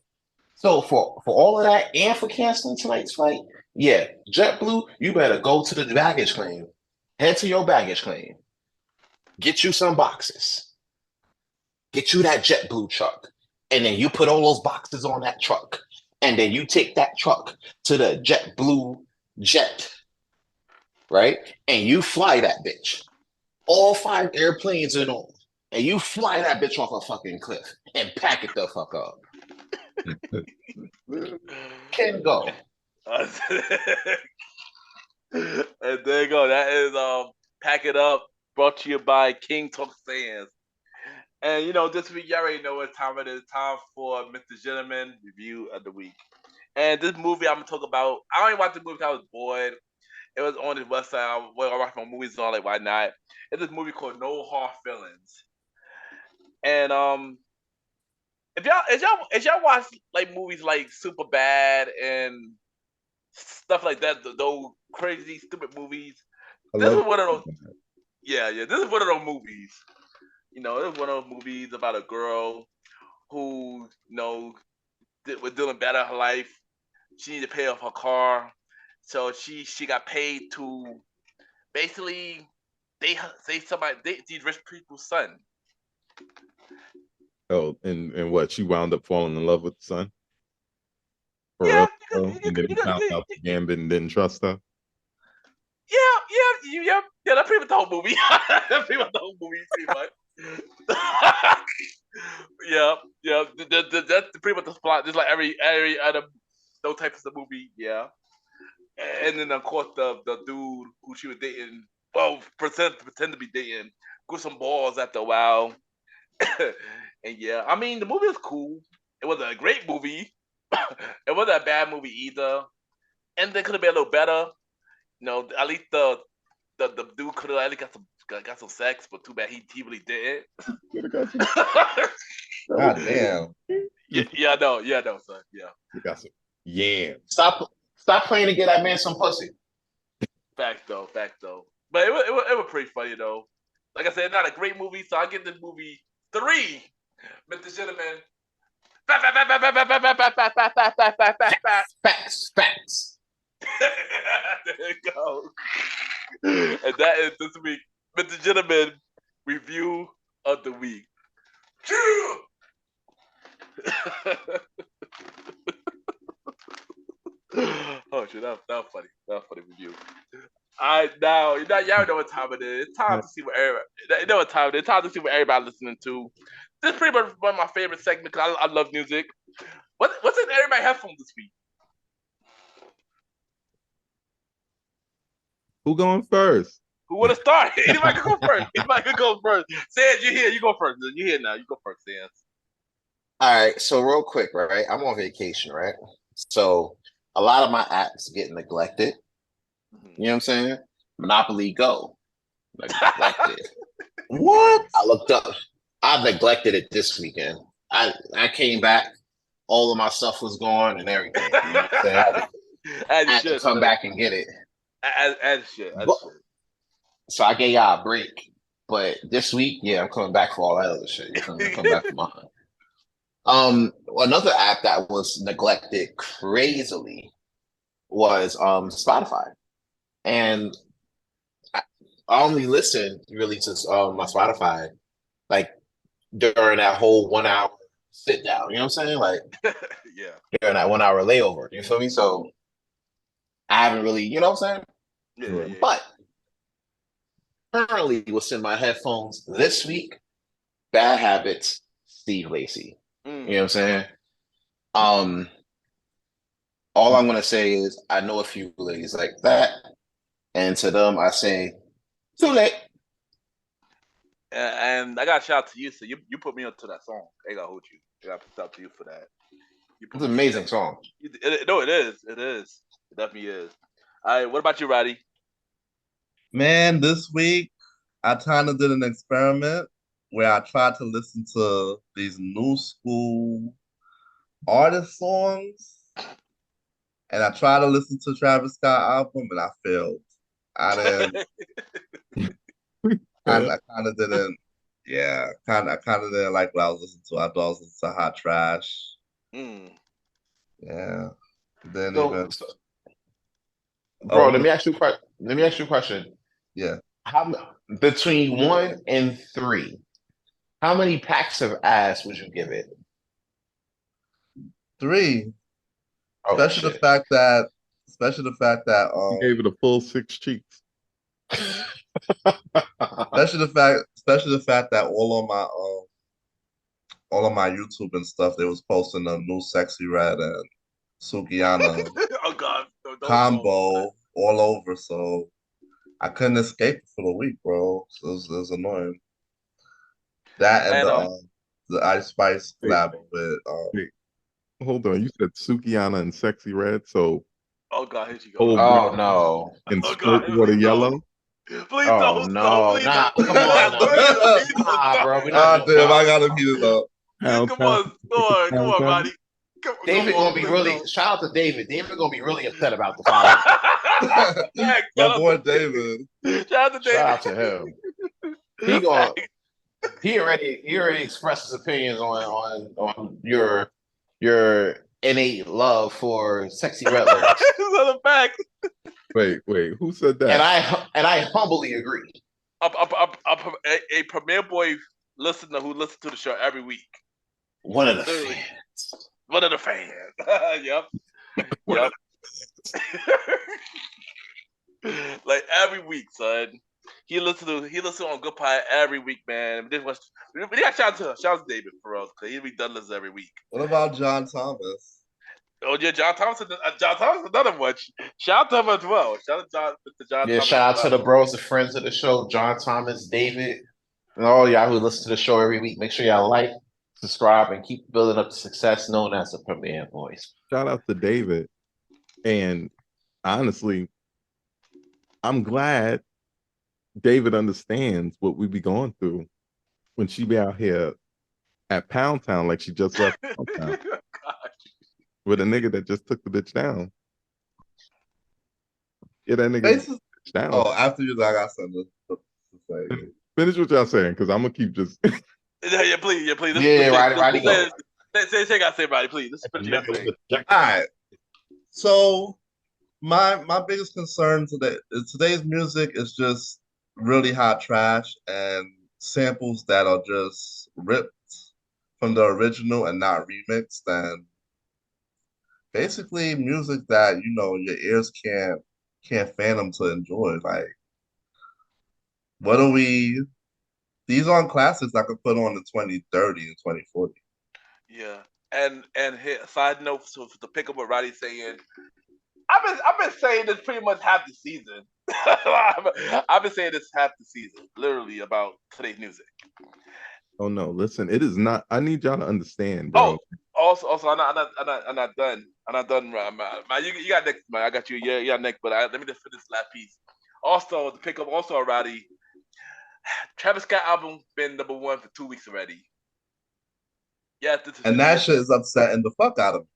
S5: So for all of that and for canceling tonight's flight, yeah, JetBlue, you better go to the baggage claim. Head to your baggage claim. Get you some boxes. Get you that JetBlue truck. And then you put all those boxes on that truck. And then you take that truck to the JetBlue jet. Right? And you fly that bitch. All 5 airplanes in all. And you fly that bitch off a fucking cliff and pack it the fuck up. Can go.
S2: And there you go. That is Pack It Up, brought to you by King Talk Sands. And this week you already know what time it is. Time for Mr. Gentleman Review of the Week. And this movie I'm gonna talk about, I only watched the movie because I was bored. It was on this website. I watch my movies on, like, why not? It's this movie called No Hard Feelings. And if y'all watch like movies like Super Bad and stuff like that, those crazy stupid movies, this is one of those. Yeah, this is one of those movies. This is one of those movies about a girl who was dealing bad in her life. She needed to pay off her car, so she got paid to basically date these rich people's son.
S4: Oh, and what? She wound up falling in love with the son? For
S2: Yeah,
S4: real? And then found out the Gambit and didn't trust her?
S2: Yeah. That's pretty much the whole movie. That's pretty much the whole movie, pretty much. Yeah. That's pretty much the plot. Just like every other those types of movie, yeah. And then of course the dude who she was dating, pretend to be dating, grew some balls after a while. And yeah, I mean the movie was cool. It was a great movie. It wasn't a bad movie either. And they could have been a little better. At least the the dude could have at least got some sex, but too bad he really didn't.
S3: God damn.
S2: Yeah, I know, son. Yeah,
S4: We got some. Yeah.
S5: Stop playing to get that man some pussy.
S2: fact though. But it was pretty funny though. Like I said, not a great movie, so I give this movie 3. Mr. Gentleman.
S5: Facts.
S2: There you go. And that is this week, Mr. Gentleman review of the week. Oh shit, that was funny. That was funny review. Now y'all know what time it is. It's time to see what everybody. You know what time it is. It's time to see what everybody listening to. This is pretty much one of my favorite segments because I love music. What's in everybody's headphones this week?
S4: Who going first?
S2: Who would have started? Anybody can go first. Sans, you here? You go first. You here now? You go first, Sans.
S5: All right, so real quick, right? I'm on vacation, right? So a lot of my apps get neglected. You know what I'm saying? Monopoly Go. Neglected.
S3: What?
S5: I looked up. I neglected it this weekend. I came back. All of my stuff was gone and everything. You know what I'm saying? I had to come back and get it.
S2: As shit.
S5: So I gave y'all a break. But this week, yeah, I'm coming back for all that other shit. I'm coming back for mine. Another app that was neglected crazily was Spotify. And I only listened really to my Spotify like during that whole 1 hour sit down. You know what I'm saying? Like
S2: yeah.
S5: During that 1 hour layover. You feel me? So I haven't really, you know what I'm saying?
S2: Yeah.
S5: But currently what's in my headphones this week, Bad Habits, Steve Lacy. You know what I'm saying? All I'm gonna say is I know a few ladies like that. And to them I say, too late.
S2: And I got to shout out to you. So you put me onto that song. I gotta hold you. I got to shout out to you for that.
S5: It's an amazing song.
S2: No, it is. It definitely is. All right, what about you, Roddy?
S3: Man, this week I kind of did an experiment where I tried to listen to these new school artist songs, and I tried to listen to Travis Scott album, and I failed. I didn't. I kind of didn't. Yeah, I kind of didn't like what I was listening to. I thought I was listening to Hot Trash. Yeah, then even.
S5: Bro, let me ask you a question.
S3: Yeah.
S5: Between 1 and 3, how many packs of ass would you give it?
S3: 3.
S5: Oh,
S3: Especially the fact that
S4: You gave it a full 6 cheeks.
S3: especially the fact that all of my YouTube and stuff, they was posting a new Sexy Red and Sukiyana
S2: Oh God,
S3: combo all over, so I couldn't escape it for the week, bro. So it was annoying. That and the Ice Spice collab with
S4: Wait, hold on. You said Sukiyana and Sexy Red, so
S2: oh God, here she goes.
S5: Oh no.
S4: And
S2: Oh,
S4: Skirt
S2: God,
S4: Water Yellow.
S2: Please
S5: Oh
S2: don't.
S5: no.
S2: Please
S5: Nah,
S2: don't.
S5: come on. Nah, bro.
S3: damn, I gotta beat it up.
S2: Come on, Roddy.
S5: David gonna be really shout out to David. David gonna be really upset about the follow.
S3: My boy David.
S2: Shout out to David.
S5: Shout out to him. He already expressed his opinions on your innate love for Sexy Red lyrics.
S2: That's a fact.
S4: Wait, who said that?
S5: And I humbly agree.
S2: A Premier Boy listener who listens to the show every week.
S5: One of the fans.
S2: One of the fans. Yep. Like every week, son. He listens on Good Pie every week, man. We got shout out to David for us because he done this every week.
S3: What about John Thomas?
S2: Oh yeah, John Thomas is another one. Shout out to him as well. Shout out to John.
S5: Yeah,
S2: Thomas
S5: shout out to the bros, the friends of the show, John Thomas, David, and all y'all who listen to the show every week. Make sure y'all like, subscribe, and keep building up the success known as the Premier Boys.
S4: Shout out to David. And honestly, I'm glad David understands what we be going through when she be out here at Pound Town like she just left Pound Town with a nigga that just took the bitch down. Yeah, that nigga
S3: Basically,
S4: bitch down.
S3: oh, after you, I got something to say.
S4: Finish what y'all saying, because I'm gonna keep just.
S2: Yeah, please.
S5: Yeah, Roddy, go.
S2: Say, gotta say, Roddy, please. This is
S3: All right. So my biggest concern today's music is just really hot trash and samples that are just ripped from the original and not remixed, and basically music that your ears can't fathom to enjoy. Like, what are we? These aren't classics I could put on in 2030 and 2040.
S2: Yeah, and side note, so to pick up what Roddy's saying, I've been saying this pretty much half the season. I've been saying this half the season, literally, about today's music.
S4: Oh no, listen, it is not. I need y'all to understand, bro.
S2: Oh, also, I'm not done. I'm not done. Man, you got next, man. I got you. Yeah, you got next. But let me just finish this last piece. Also, to pick up, also, Roddy, Travis Scott album been number 1 for 2 weeks already. Yeah,
S3: And that shit is upsetting the fuck out of me.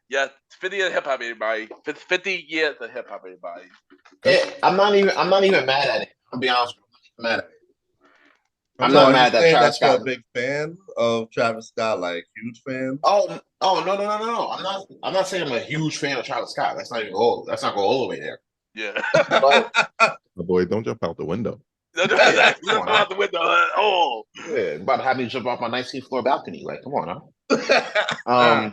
S2: Yeah, 50 years of hip hop, everybody. 50 years of hip hop, everybody.
S5: I'm not even mad at it. I'll be honest with you. I'm not mad at it. I'm
S3: So
S5: not
S3: are
S5: mad
S3: you
S5: that
S3: saying
S5: Travis
S3: that you're
S5: Scott.
S3: a big fan of Travis Scott, like huge fan?
S5: Oh no. I'm not saying I'm a huge fan of Travis Scott. That's not going all the way there.
S2: Yeah.
S5: But
S4: Oh, boy, don't jump out the window.
S2: That's out the window. Oh.
S5: Yeah, about to have me jump off my 19th floor balcony. Like, come on, huh?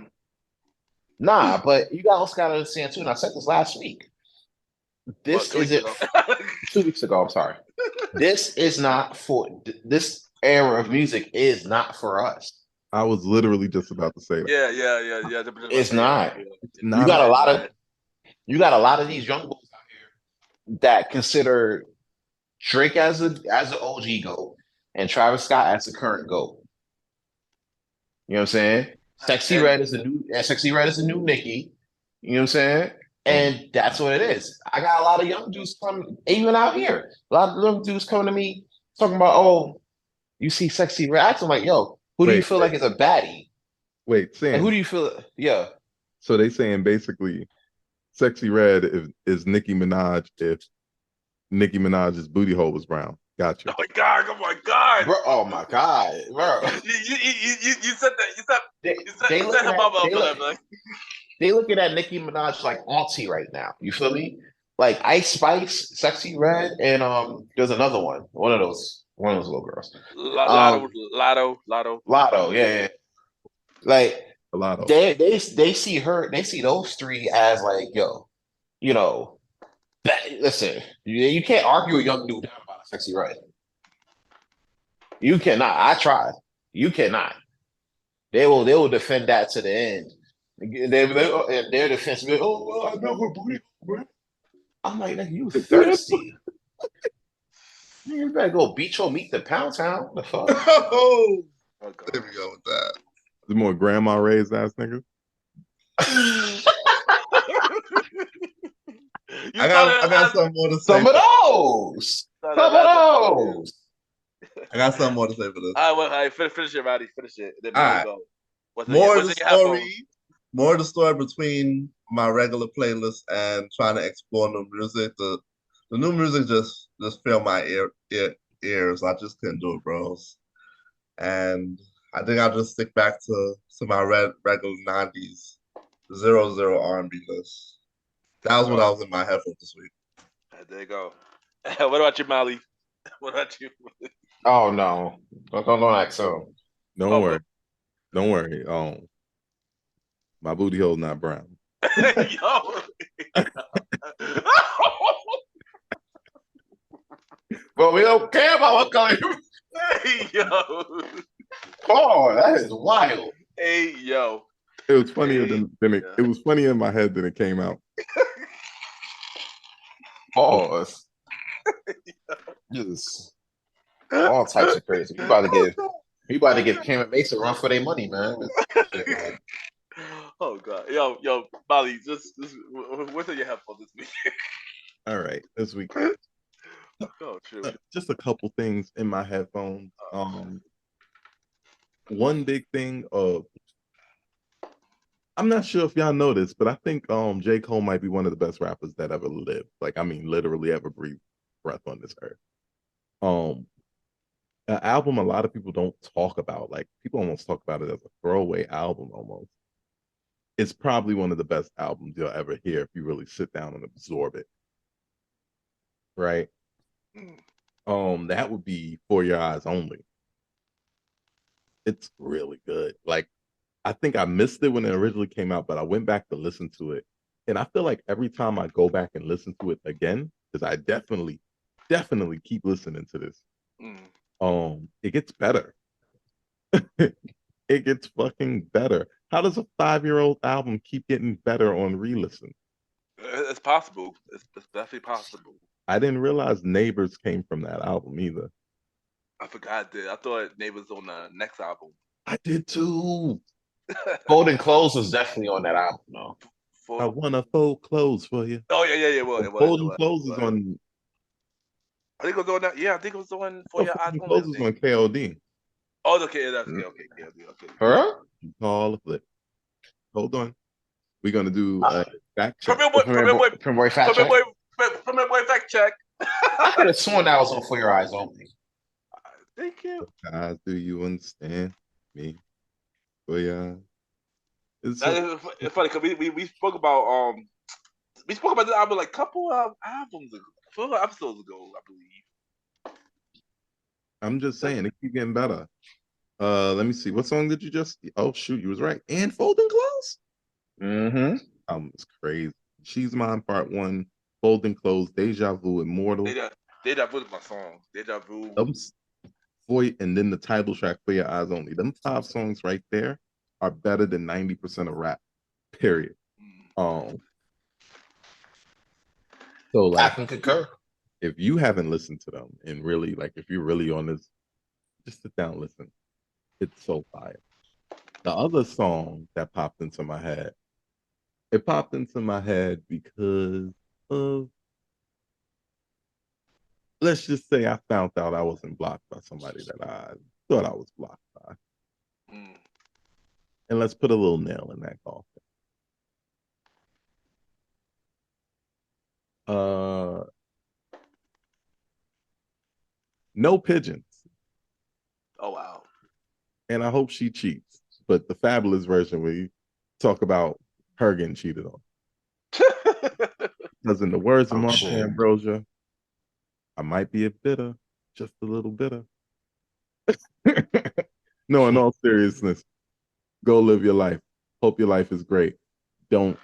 S5: Nah, but you guys got to understand too, and I said this last week. This isn't 2 weeks ago. I'm sorry. This is not for this era of music is not for us.
S4: I was literally just about to say that.
S2: Yeah.
S5: It's not.
S4: It's not.
S5: You got a lot of these young boys out here that consider Drake as an OG GOAT and Travis Scott as the current GOAT. You know what I'm saying? Sexy Red is the new Nicki. You know what I'm saying? And that's what it is. I got a lot of young dudes coming, even out here. A lot of young dudes coming to me talking about, oh, you see Sexy Red. I'm like, yo, who do you feel like is a baddie?
S4: Wait, Sam.
S5: And who do you feel? Yeah.
S4: So they saying basically, Sexy Red is Nicki Minaj if Nicki Minaj's booty hole was brown. Gotcha.
S2: Oh my god!
S5: Bro, oh my god, bro.
S2: You said that.
S5: They looking at Nicki Minaj like auntie right now. You feel me? Like Ice Spice, Sexy Red, and there's another one. One of those little girls. Lotto, yeah. Like
S4: Lotto.
S5: They see her. They see those three as like, yo, listen, you can't argue a young dude down about a Sexy Red. You cannot. I tried. You cannot. They will defend that to the end. Their defense will be, oh, well, I know her booty. I'm like, nigga, you thirsty. You better go beat your meat to Pound Town. The fuck?
S3: Oh, there we go with that.
S4: The more grandma raised ass niggas.
S3: I got some more to say.
S5: Some of those.
S3: I got something more to say for this.
S2: All right, finish it, Roddy. Finish it. Then
S3: all right.
S2: Go.
S3: More of the story between my regular playlist and trying to explore new music. The new music just filled my ears. I just couldn't do it, bros. And I think I'll just stick back to my regular 90s 00 R&B list. That was what I was in my head for this week.
S2: There you go. What about you, Molly? What about you?
S5: Oh no. Don't act so.
S4: Don't worry. My booty hole's not brown.
S2: Yo.
S5: Well, we don't care about what color.
S2: Hey, yo.
S5: Oh, that is wild.
S2: Hey, yo.
S4: It was funnier than it was funnier in my head than it came out.
S5: Pause. Just all types of crazy. We about to give Cam and Mace a run for their money, man.
S2: Oh god, yo, Molly, just what's in your headphones this week?
S4: All right, this week
S2: Oh, true.
S4: Just a couple things in my headphones. One big thing. I'm not sure if y'all know this, but I think J. Cole might be one of the best rappers that ever lived. Like, I mean, literally ever breathed breath on this earth. An album a lot of people don't talk about. Like, people almost talk about it as a throwaway album almost. It's probably one of the best albums you'll ever hear if you really sit down and absorb it. Right? That would be For Your Eyes Only. It's really good. Like, I think I missed it when it originally came out, but I went back to listen to it. And I feel like every time I go back and listen to it again, because I definitely keep listening to this, it gets better. It gets fucking better. How does a 5-year-old album keep getting better on re-listen?
S2: It's possible. It's definitely possible.
S4: I didn't realize Neighbors came from that album either.
S2: I forgot that. I thought Neighbors on the next album.
S4: I did too.
S5: Folding Clothes was definitely on that album, though.
S4: I wanna fold clothes for you.
S2: Oh yeah. Well, it was.
S4: Folding Clothes is on.
S2: I think it was on that. Yeah, I think it was on For Your Eyes
S4: Folding
S2: Only.
S4: Clothes is on KOD.
S2: Oh, okay, that's okay.
S5: Huh?
S4: Call a flip. Hold on. We're gonna do a fact check.
S5: Premier fact check.
S2: Premier Boy fact check.
S5: I could have sworn that was on For Your Eyes Only.
S2: Thank you.
S4: Guys, do you understand me? For yeah.
S2: It's funny because we spoke about this album like a couple of albums ago, 4 episodes ago, I believe.
S4: I'm just saying it keeps getting better. Let me see. What song did you just? Oh shoot, you was right. And Folding Clothes. It's crazy. She's Mine Part 1, Folding Clothes, Deja Vu, Immortal.
S2: Deja Vu is my song. Deja Vu.
S4: And then the title track, For Your Eyes Only. Them 5 songs right there are better than 90% of rap. Period. So like,
S5: I can concur.
S4: If you haven't listened to them and really like, if you're really on this, just sit down and listen. It's so fire. The other song that popped into my head, it popped into my head because of, let's just say I found out I wasn't blocked by somebody that I thought I was blocked by. And let's put a little nail in that coffin. No Pigeons.
S2: Oh wow.
S4: And I hope she cheats. But the fabulous version where you talk about her getting cheated on. Because in the words of Mark Ambrosia, I might be a bitter, just a little bitter. No, in all seriousness, go live your life. Hope your life is great. Don't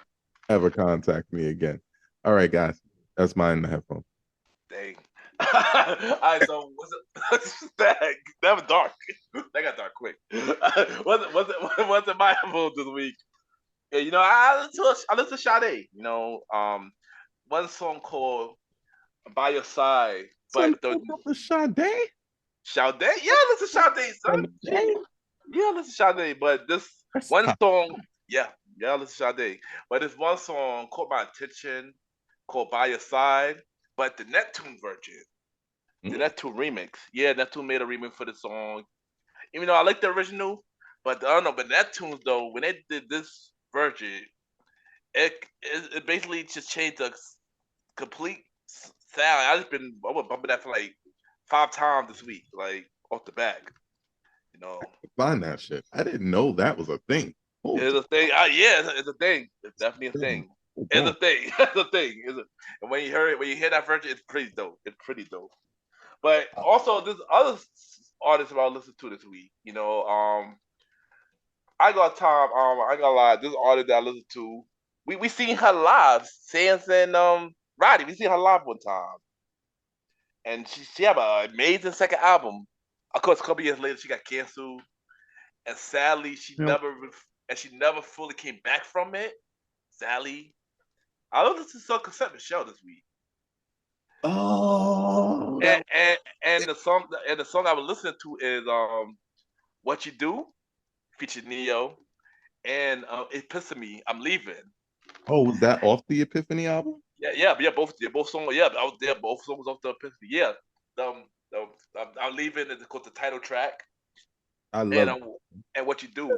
S4: ever contact me again. All right, guys. That's mine in the headphone.
S2: Dang. All right, so that was dark. That got dark quick. What's in my headphones this week? Yeah, you know, I listen to Sade. You know, one song called "By Your Side." But the
S4: Sade?
S2: Sade? Yeah, listen to Sade, son. Yeah, listen to Sade. But this one song, yeah, listen to Sade. But this one song caught my attention, called "By Your Side." But the Neptune version, the Neptune remix. Yeah, Neptune made a remix for the song. Even though I like the original, but I don't know. But Neptunes though, when they did this version, it basically just changed the complete sound. I've been bumping that for like 5 times this week, like off the back. You know,
S4: find that shit. I didn't know that was a thing.
S2: It's a thing. Yeah, it's a thing. It's definitely a thing. It's a thing. It's a thing. And when you hear that version, it's pretty dope. It's pretty dope. But also, there's other artists that I listened to this week. You know, I got time. I ain't gonna lie. This artist that I listened to, we seen her live. Sans and Roddy. We seen her live one time, and she have an amazing second album. Of course, a couple years later, she got canceled, and sadly, she never fully came back from it. Sadly, I listened to some cassette Michelle this week.
S4: Oh,
S2: and the song I was listening to is "What You Do" featured Neo and Epiphany. I'm leaving.
S4: Oh, was that off the Epiphany album?
S2: both songs. Yeah, both songs off the Epiphany. Yeah, I'm leaving. It's called the title track,
S4: I
S2: and
S4: love
S2: and what you do.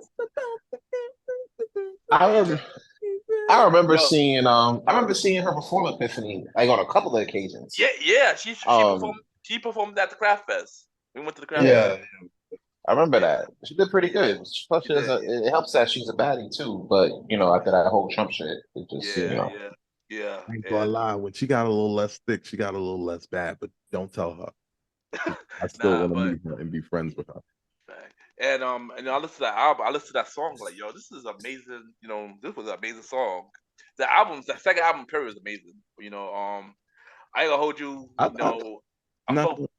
S5: I remember, I remember
S2: Yo,
S5: seeing I remember seeing her perform Epiphany like on a couple of occasions.
S2: yeah. She
S5: Um,
S2: performed. She performed at the Craft Fest. We went to the Craft
S5: yeah,
S2: Fest.
S3: Yeah,
S5: I remember
S2: Yeah,
S5: that. She did pretty good. Plus,
S2: she
S5: she
S2: did.
S5: doesn't. It helps that she's a baddie too. But after that whole Trump shit, it just
S2: Yeah, yeah.
S4: I ain't gonna
S2: And
S4: lie. When she got a little less thick, she got a little less bad. But don't tell her. I still
S2: nah,
S4: want to
S2: but
S4: meet her and be friends with her.
S2: and I listened to that album. I listened to that song. Like, yo, this is amazing. This was an amazing song. The second album period was amazing. I ain't gonna hold you. I
S4: Not
S2: felt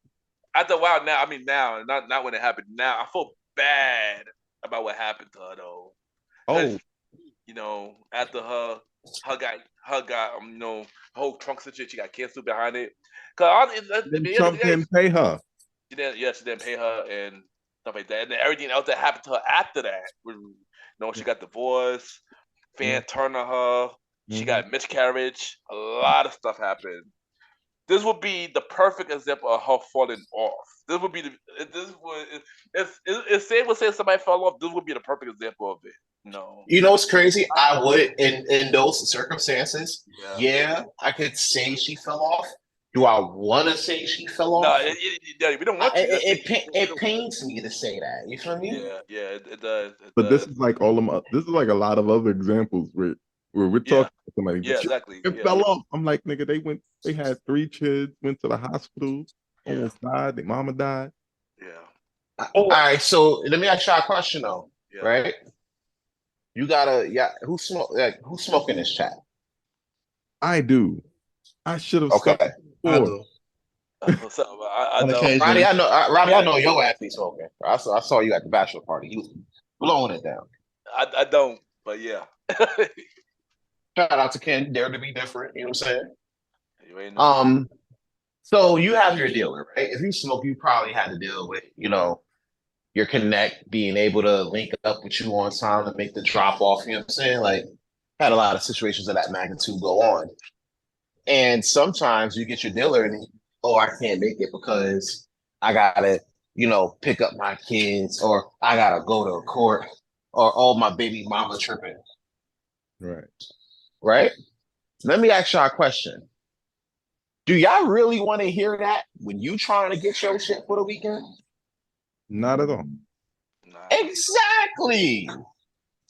S2: after a while now. I mean, now, not when it happened. Now I feel bad about what happened to her though, because
S4: oh,
S2: after her got whole trunk situation, she got canceled behind it. Cause
S4: then Trump didn't pay her.
S2: she didn't pay her and stuff like that, and then everything else that happened to her after that. She got divorced, fan turned on her, she got miscarriage, a lot of stuff happened. This would be the perfect example of her falling off. This would be this would if say would say somebody fell off, this would be the perfect example of it. No.
S5: You know what's crazy? I would in those circumstances.
S2: Yeah.
S5: Yeah, I could say she fell off. Do I want to say she fell
S2: No,
S5: off?
S2: we don't want to.
S5: It pains me to say that. You feel me?
S2: Yeah, it does.
S4: But this is like this is like a lot of other examples where we're talking to somebody.
S2: Yeah, exactly.
S4: It fell off. I'm like, nigga, they had 3 kids, went to the hospital, almost died. Their mama died.
S2: Yeah.
S5: All right, so let me ask you a question though.
S2: Yeah.
S5: Right? You gotta, who's smoking this chat?
S4: I do. I should have
S5: Okay.
S4: stopped
S3: I
S4: before.
S3: do.
S2: I
S3: On
S2: know.
S3: occasion.
S5: Roddy, I know your ass be smoking. I saw you at the bachelor party. You was blowing it down.
S2: I don't, but yeah.
S5: Shout out to Ken, dare to be different. You know what I'm saying?
S2: You ain't know.
S5: So you have your dealer, right? If you smoke, you probably had to deal with, your connect being able to link up with you on time to make the drop off. You know what I'm saying? Like, had a lot of situations of that magnitude go on. And sometimes you get your dealer and I can't make it because I gotta, pick up my kids, or I gotta go to court, or my baby mama tripping.
S4: Right.
S5: Right? Let me ask y'all a question. Do y'all really want to hear that when you trying to get your shit for the weekend?
S4: Not at all.
S2: Nah.
S5: Exactly.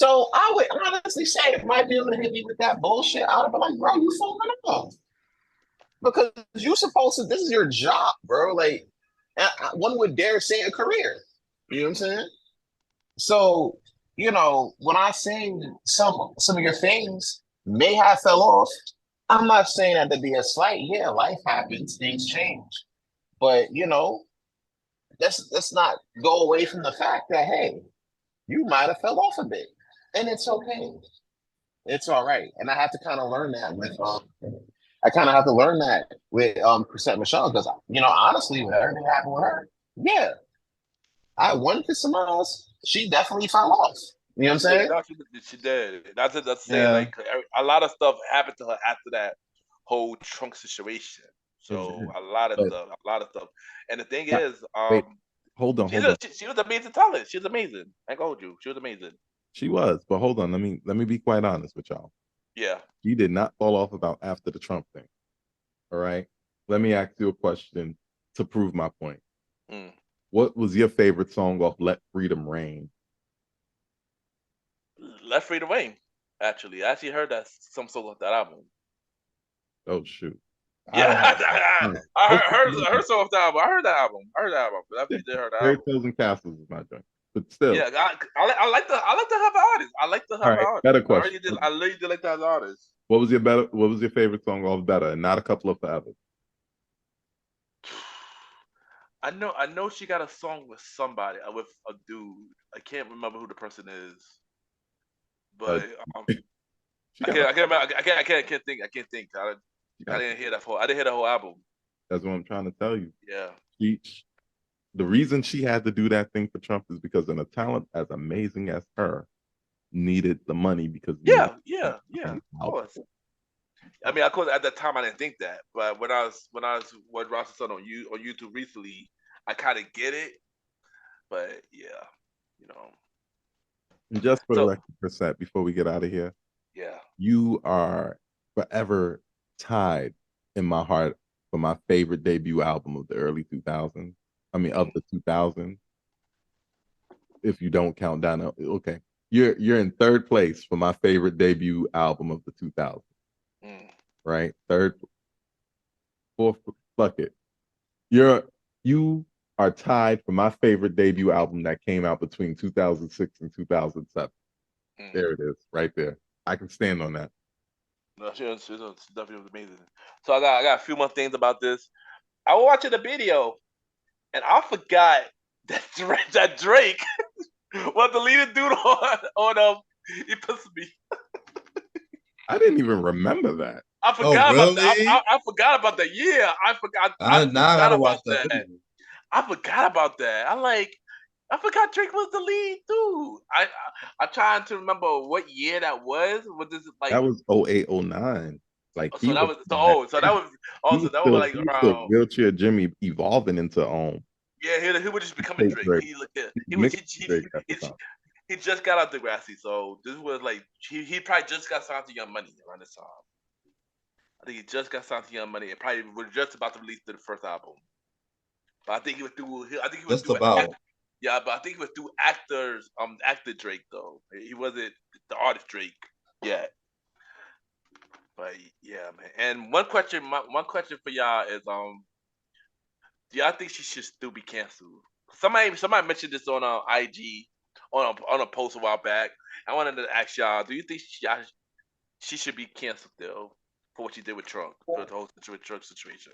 S5: So I would honestly say if my dealer hit me with that bullshit, I would be like, bro, you fucking up. Because you supposed to, this is your job, bro. Like, one would dare say a career. You know what I'm saying? So, when I say some of your things may have fell off, I'm not saying that to be a slight. Yeah, life happens, things change. But, let's not go away from the fact that, hey, you might have fell off a bit. And it's okay. It's all right. And I have to kind of learn that with Percent Michelle, because honestly, with everything that happened with her, yeah. I wanted to surmise she definitely fell off. You know what I'm saying?
S2: No, she did. That's saying like a lot of stuff happened to her after that whole trunk situation. So a lot of stuff. And the thing is,
S4: Wait, hold on.
S2: she was amazing talent. She was amazing. I told you, she was amazing.
S4: She was, but hold on. Let me be quite honest with y'all.
S2: Yeah.
S4: She did not fall off about after the Trump thing. All right. Let me ask you a question to prove my point. What was your favorite song off Let Freedom Reign?
S2: Let Freedom Reign. Actually, I actually heard that some song of that album.
S4: Oh shoot.
S2: Yeah, I heard some of that album. I heard that album. I did heard that
S4: Fairy
S2: album.
S4: Tales and Castles is my joint, but still.
S2: Yeah, I like to have an artist. I like to have an artist.
S4: Better question.
S2: I really did like to have an artist.
S4: What was your favorite song off Better, and not a couple of forever?
S2: I know she got a song with somebody, with a dude. I can't remember who the person is, but I can't think. I didn't hear that whole. I didn't hear the whole album.
S4: That's what I'm trying to tell you.
S2: Yeah.
S4: The reason she had to do that thing for Trump is because a talent as amazing as her needed the money because
S2: Yeah, of course. I mean, of course, at that time I didn't think that, but when I was watching Ross son on YouTube recently, I kind of get it. But yeah, you know.
S4: And just for the
S2: So
S4: record, percent before we get out of here,
S2: yeah,
S4: you are forever tied in my heart for my favorite debut album of the early 2000s. I mean, of the 2000s. If you don't count down, okay, you're in third place for my favorite debut album of the 2000s. Right, third, fourth, fuck it. You are tied for my favorite debut album that came out between 2006 and 2007. There it is, right there. I can stand on that.
S2: No, it's definitely amazing. So I got a few more things about this. I was watching the video, and I forgot that Drake was the leading dude on He Puts Me.
S3: I didn't even remember that.
S2: I forgot
S3: about
S2: that. I forgot about that. Yeah, I forgot. I gotta watch that. I forgot about that. I forgot Drake was the lead dude. I'm trying to remember what year that was. Was this like
S3: that was 08, 09. Like
S2: so that was like around
S3: Wheelchair Jimmy evolving into
S2: Yeah, he was just becoming Drake. He just got out the Degrassi, so this was like he probably just got signed to Young Money around this time. I think he just got signed to Young Money and probably was just about to release the first album. But I think he was through. I think he was through. Yeah, but I think he was through actor Drake though. He wasn't the artist Drake yet. But yeah, man. And one question for y'all is do y'all think she should still be canceled? Somebody mentioned this on IG on a post a while back. I wanted to ask y'all: do you think she should be canceled still for what she did with Trump, for the whole Trump situation?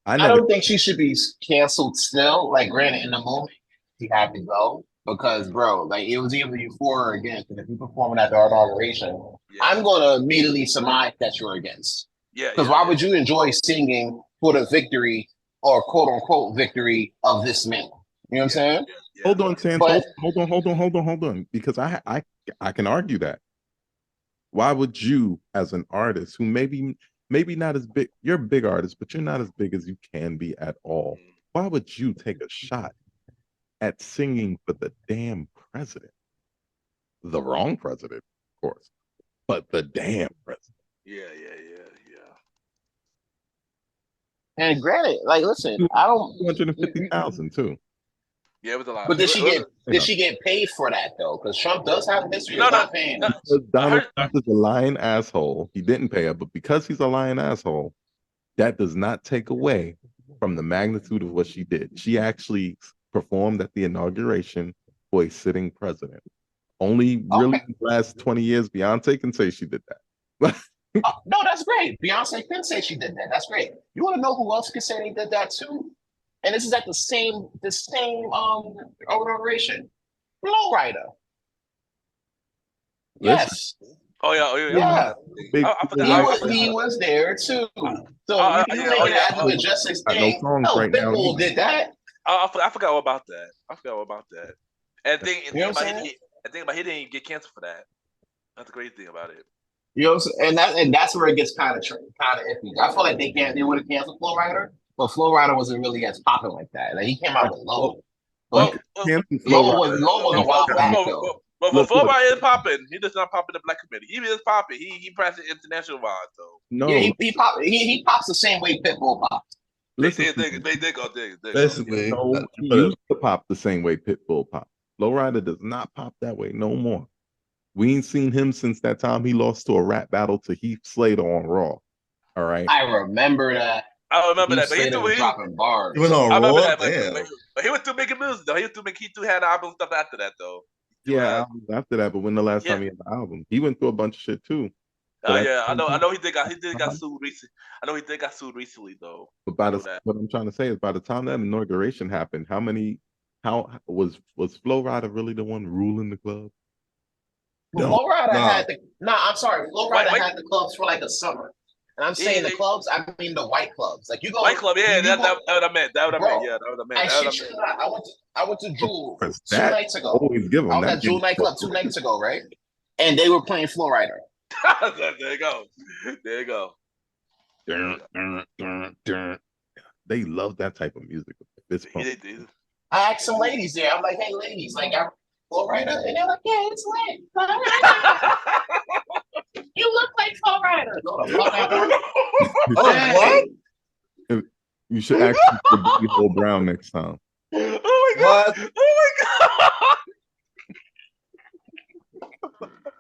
S5: I don't think she should be canceled still. Like, granted, in the moment, she had to go because, bro, like it was either you for or against. And if you're performing at the inauguration, I'm going to immediately surmise that you're against.
S2: Yeah.
S5: Because why would you enjoy singing for the victory or quote unquote victory of this man? You know what I'm saying?
S3: Yeah. Hold on, Sans. Hold on. Because I can argue that. Why would you, as an artist who maybe not as big, you're a big artist, but you're not as big as you can be at all. Why would you take a shot at singing for the damn president? The wrong president, of course, but the damn president.
S2: Yeah.
S5: And granted, like, listen, I don't
S3: 250,000 too.
S2: Yeah, it was a lot.
S5: But did she get paid for that though? Because Trump does have a history of not paying.
S3: Donald Trump is a lying asshole. He didn't pay her, but because he's a lying asshole, that does not take away from the magnitude of what she did. She actually performed at the inauguration for a sitting president. Only really in the last 20 years, Beyonce can say she did that.
S5: No, that's great. Beyonce can say she did that. That's great. You want to know who else can say they did that too? And this is at the same inauguration. Flow Rider. Yes.
S2: Oh yeah.
S5: I forgot. He was there too. So you make it as a justice thing. Pitbull did that.
S2: I forgot all about that. And the thing about he didn't even get canceled for that. That's the great thing about it.
S5: You know what I'm saying? And that's where it gets kind of iffy. I feel like they would have canceled Flow Rider, but Flow Rider wasn't really as popping like that. Like he came out with Low. Low was a while back though.
S2: But Flow Rider is popping. He does not pop in the Black community. He is popping. He practices international wise though.
S3: No,
S5: yeah, he pops the same way Pitbull pops.
S3: Listen,
S2: they go.
S3: Basically, he used to pop the same way Pitbull popped. Flow Rider does not pop that way no more. We ain't seen him since that time he lost to a rap battle to Heath Slater on Raw. All right.
S5: I remember that.
S2: But he was
S5: dropping bars.
S3: He went on Raw.
S2: But he was still making music though. He still had album stuff after that though.
S3: Yeah, after that. But when the last time he had the album, he went through a bunch of shit too.
S2: I know he did got sued recently. I know he did got sued recently though.
S3: But what I'm trying to say is, by the time that inauguration happened, how was Flow Rider really the one ruling the club?
S5: Flow Rider had Flow Rider had the clubs for like a summer. And I'm saying the clubs, I mean the white clubs. Like you go
S2: white club, that's what I meant. That what I meant.
S5: I went to Jewel 2 nights ago.
S3: Always give them
S5: I was at Jewel nightclub 2 nights ago, right? And they were playing Flow Rider.
S2: There you go.
S4: They love that type of music. Fist pump.
S2: They do.
S5: I asked some ladies there. I'm like, hey, ladies, like, y'all Flow Rider? And they're like, yeah, it's lit. You look like Flow Rider. Go the fuck out.
S3: Oh, what?
S4: You should actually be Whole Brown next time.
S2: Oh my god!
S3: What?
S2: Oh my god!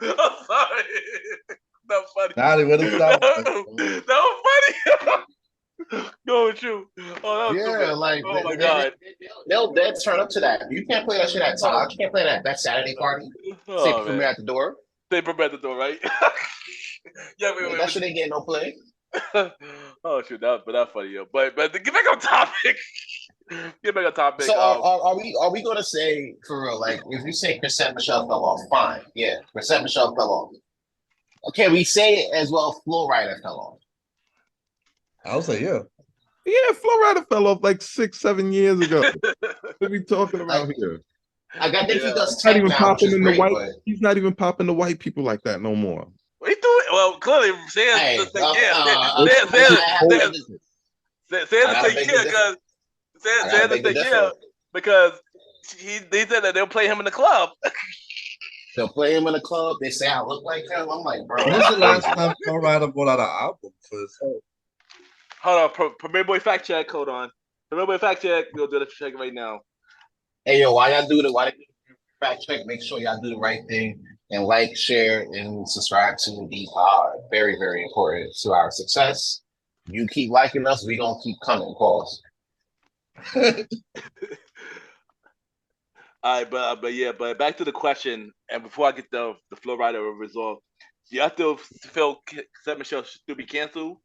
S2: I'm sorry. That was funny.
S3: Not even a sound.
S2: That was funny. Go true. Oh, that was
S5: Yeah,
S2: stupid.
S5: like,
S2: Oh my god.
S5: they'll turn up to that. You can't play that shit at Todd. You can't play that Saturday party. Say
S2: Oh,
S5: for me
S2: man.
S5: at the door.
S2: They prepared the door, right? Yeah, wait.
S5: That shit ain't getting no play.
S2: Oh shoot, that's funny, yo. But get back on topic. Get back on topic.
S5: So are we gonna say for real? Like, if you say Chrisette Michelle fell off, fine. Yeah, Chrisette Michelle fell off. Okay, we say it as well. Flow Rider fell off.
S3: I would say, yeah.
S4: Yeah, Flow Rider fell off like 6-7 years ago. What are we talking about here?
S5: Like, I think he does
S4: He's not
S5: tech
S4: even
S5: now, which
S4: popping
S5: is
S4: in the
S5: great,
S4: white.
S5: but
S4: He's not even popping the white people like that no more.
S2: What are you doing? Well, clearly, say
S5: Hey,
S2: it. Say because they said that they'll play him in the club.
S5: they'll play him in a club. They say I look like him. I'm like, bro.
S3: When's the last time Flow Rider brought out an album for himself?
S2: Hold on, Premier Boy fact check. Hold on, Premier Boy fact check. We'll do the check right now.
S5: Hey, yo, why they do the fact check? Make sure y'all do the right thing and like, share, and subscribe to the pod. Very, very important to our success. You keep liking us, we gonna keep coming. Pause.
S2: All right, but back to the question. And before I get the Flow Rider result, do y'all still feel Chrisette Michelle should still be canceled?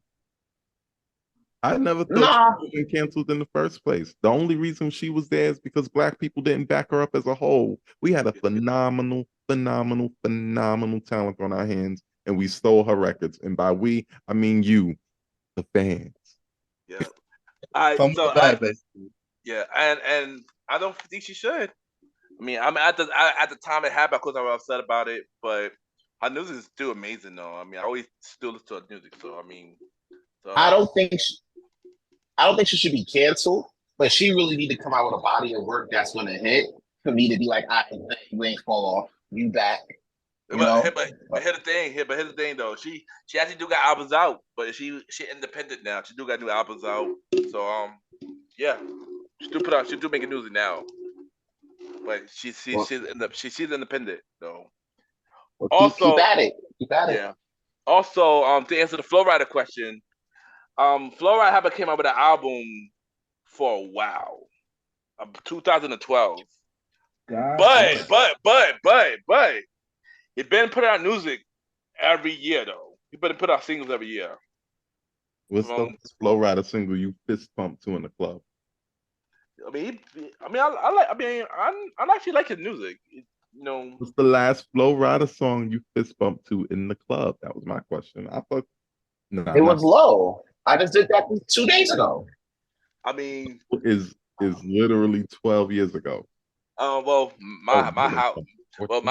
S4: I never thought
S5: Nah.
S4: she was been canceled in the first place. The only reason she was there is because Black people didn't back her up as a whole. We had a phenomenal talent on our hands, and we stole her records. And by we, I mean you, the fans.
S2: Yeah. I
S3: From
S2: so
S3: the back, basically.
S2: yeah, and I don't think she should. I mean, at the time it happened, of course I was upset about it, but her music is still amazing though. I mean, I always still listen to her music, so I mean,
S5: I don't think she should be canceled, but she really need to come out with a body of work that's gonna hit for me to be like, you ain't fall off, you back.
S2: But here's the thing though. She actually do got albums out, but she independent now. She do got new albums out. So yeah. She do making music now. But she's independent though.
S5: Well,
S2: Also
S5: keep at it.
S2: Yeah. Also, to answer the Flow Rider question, Flow Rider haven't came out with an album for a while. 2012.
S3: God,
S2: But he been putting out music every year though. He been put out singles every year.
S4: What's the Flow Rider single you fist pumped to in the club?
S2: I actually like his music. You know,
S4: What's the last Flow Rider song you fist bumped to in the club? That was my question. I thought
S5: It was low. I just did that 2 days ago.
S2: I mean,
S4: is literally 12 years ago.
S2: Well, my house, but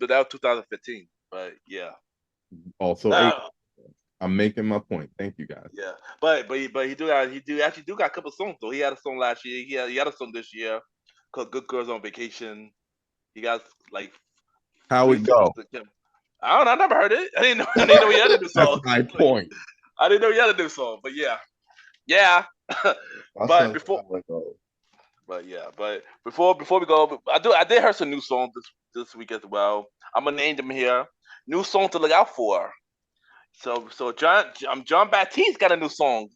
S2: that was 2015. But yeah.
S4: Also, I'm making my point. Thank you guys.
S2: Yeah, but he actually got a couple songs though. He had a song last year. He had a song this year called "Good Girls on Vacation." He got like
S4: how it go?
S2: I don't know. I never heard it. I didn't know he had a new song.
S4: That's my point.
S2: I didn't know he had a new song, but yeah. But before we go, I did hear some new songs this week as well. I'm gonna name them here. New song to look out for. So John Baptiste got a new song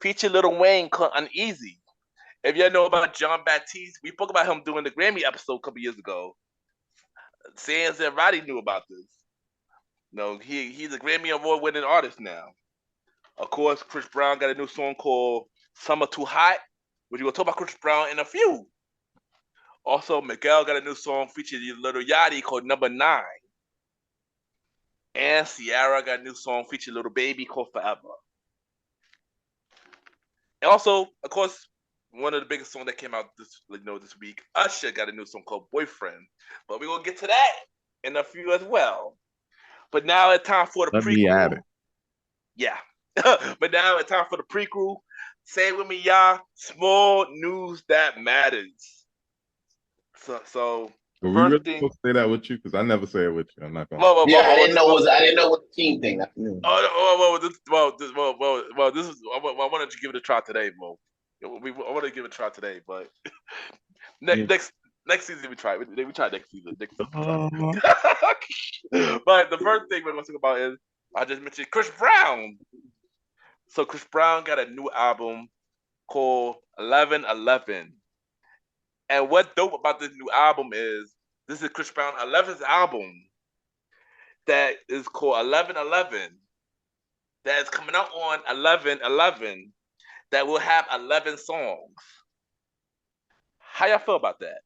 S2: featuring Lil Wayne called "Uneasy." If y'all know about John Baptiste, we spoke about him doing the Grammy episode a couple years ago. Sands and Roddy knew about this. No, he's a Grammy Award winning artist now. Of course, Chris Brown got a new song called "Summer Too Hot," which we'll talk about Chris Brown in a few. Also, Miguel got a new song featuring Lil Yachty called "Number 9." And Ciara got a new song featuring Lil Baby called "Forever." And also, of course, one of the biggest songs that came out this week, Usher got a new song called "Boyfriend." But we're gonna get to that in a few as well. But now it's time for the prequel.
S4: Let me add it.
S2: Yeah. But now it's time for the prequel. Say it with me, y'all. Small news that matters. So
S4: Are we
S2: first
S4: really
S2: thing.
S4: supposed to say that with you? Because I never say it with you. I'm not gonna.
S5: Yeah, I didn't know what the team thing.
S2: This is. I wanted to give it a try today, Mo. I wanted to give it a try today, but next season we try. We try next season. Next season we try. But the first thing we're going to talk about is I just mentioned Chris Brown. So Chris Brown got a new album called 1111. And what dope about this new album is this is Chris Brown 11th album that is called 1111 that is coming out on 11/11 that will have 11 songs. How y'all feel about that?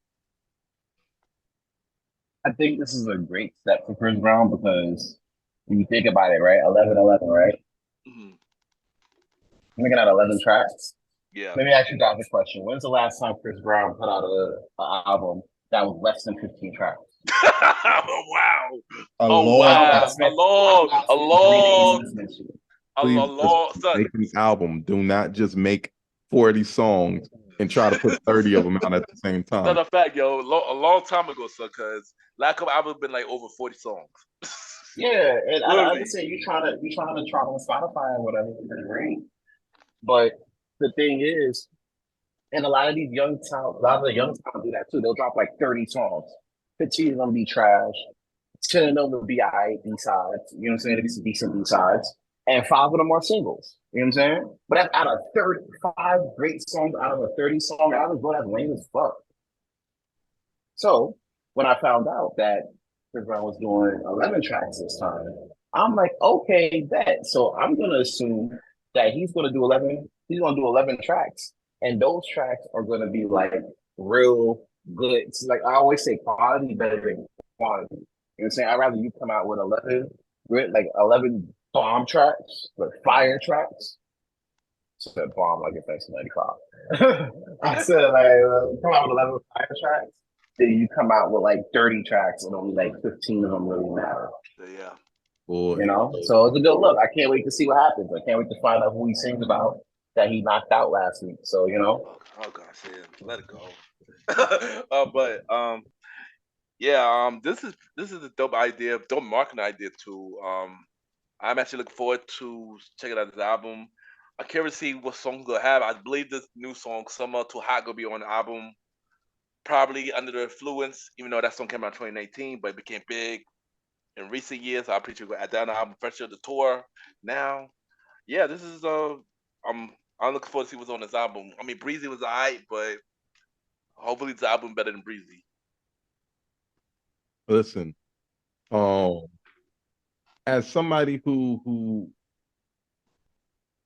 S6: I think this is a great step for Chris Brown because when you think about it, right? 11/11, right?
S2: Mm-hmm.
S6: I'm looking at 11 tracks.
S2: Yeah.
S6: Let me ask you guys a question. When's the last time Chris Brown put out an album that was less than 15 tracks?
S2: Wow.
S3: A
S2: long
S4: Make an album. Do not just make 40 songs and try to put 30 of them out at the same time.
S2: That's a fact, yo. A long time ago, son, because last couple albums been like over 40 songs.
S6: Yeah, and I understand you trying to try on Spotify or whatever, it's great. But the thing is, and a lot of the young talent do that too. They'll drop like 30 songs. 15 of them be trash. 10 of them will be alright B-sides. You know what I'm saying? It'll be some decent B-sides. And 5 of them are singles. You know what I'm saying? But that's out of 35 great songs out of a 30-song album, bro, that's lame as fuck. So when I found out that Chris Brown was doing 11 tracks this time, I'm like, okay, bet. So I'm gonna assume that he's gonna do 11 tracks. And those tracks are gonna be like real good. It's like I always say, quality better than quantity. You know what I'm saying? I'd rather you come out with 11 bomb tracks, but fire tracks. I said bomb like it's 1995. I said come out with 11 fire tracks. Then you come out with like 30 tracks and only like 15 of them really matter.
S2: Yeah.
S4: Boy.
S6: You know? So it's a good look. I can't wait to see what happens. I can't wait to find out who he sings about that he knocked out last week. So, you know.
S2: Oh gosh, yeah. Let it go. This is a dope idea, dope marketing idea too. I'm actually looking forward to checking out this album. I can't see what songs gonna have. I believe this new song, Summer Too Hot, gonna be on the album. Probably Under the Influence, even though that song came out in 2019, but it became big in recent years. I'm pretty sure we're gonna add that on the album. Fresh to the tour. Now, yeah, this is I'm looking forward to see what's on this album. I mean, Breezy was alright, but hopefully this album better than Breezy.
S4: Listen, as somebody who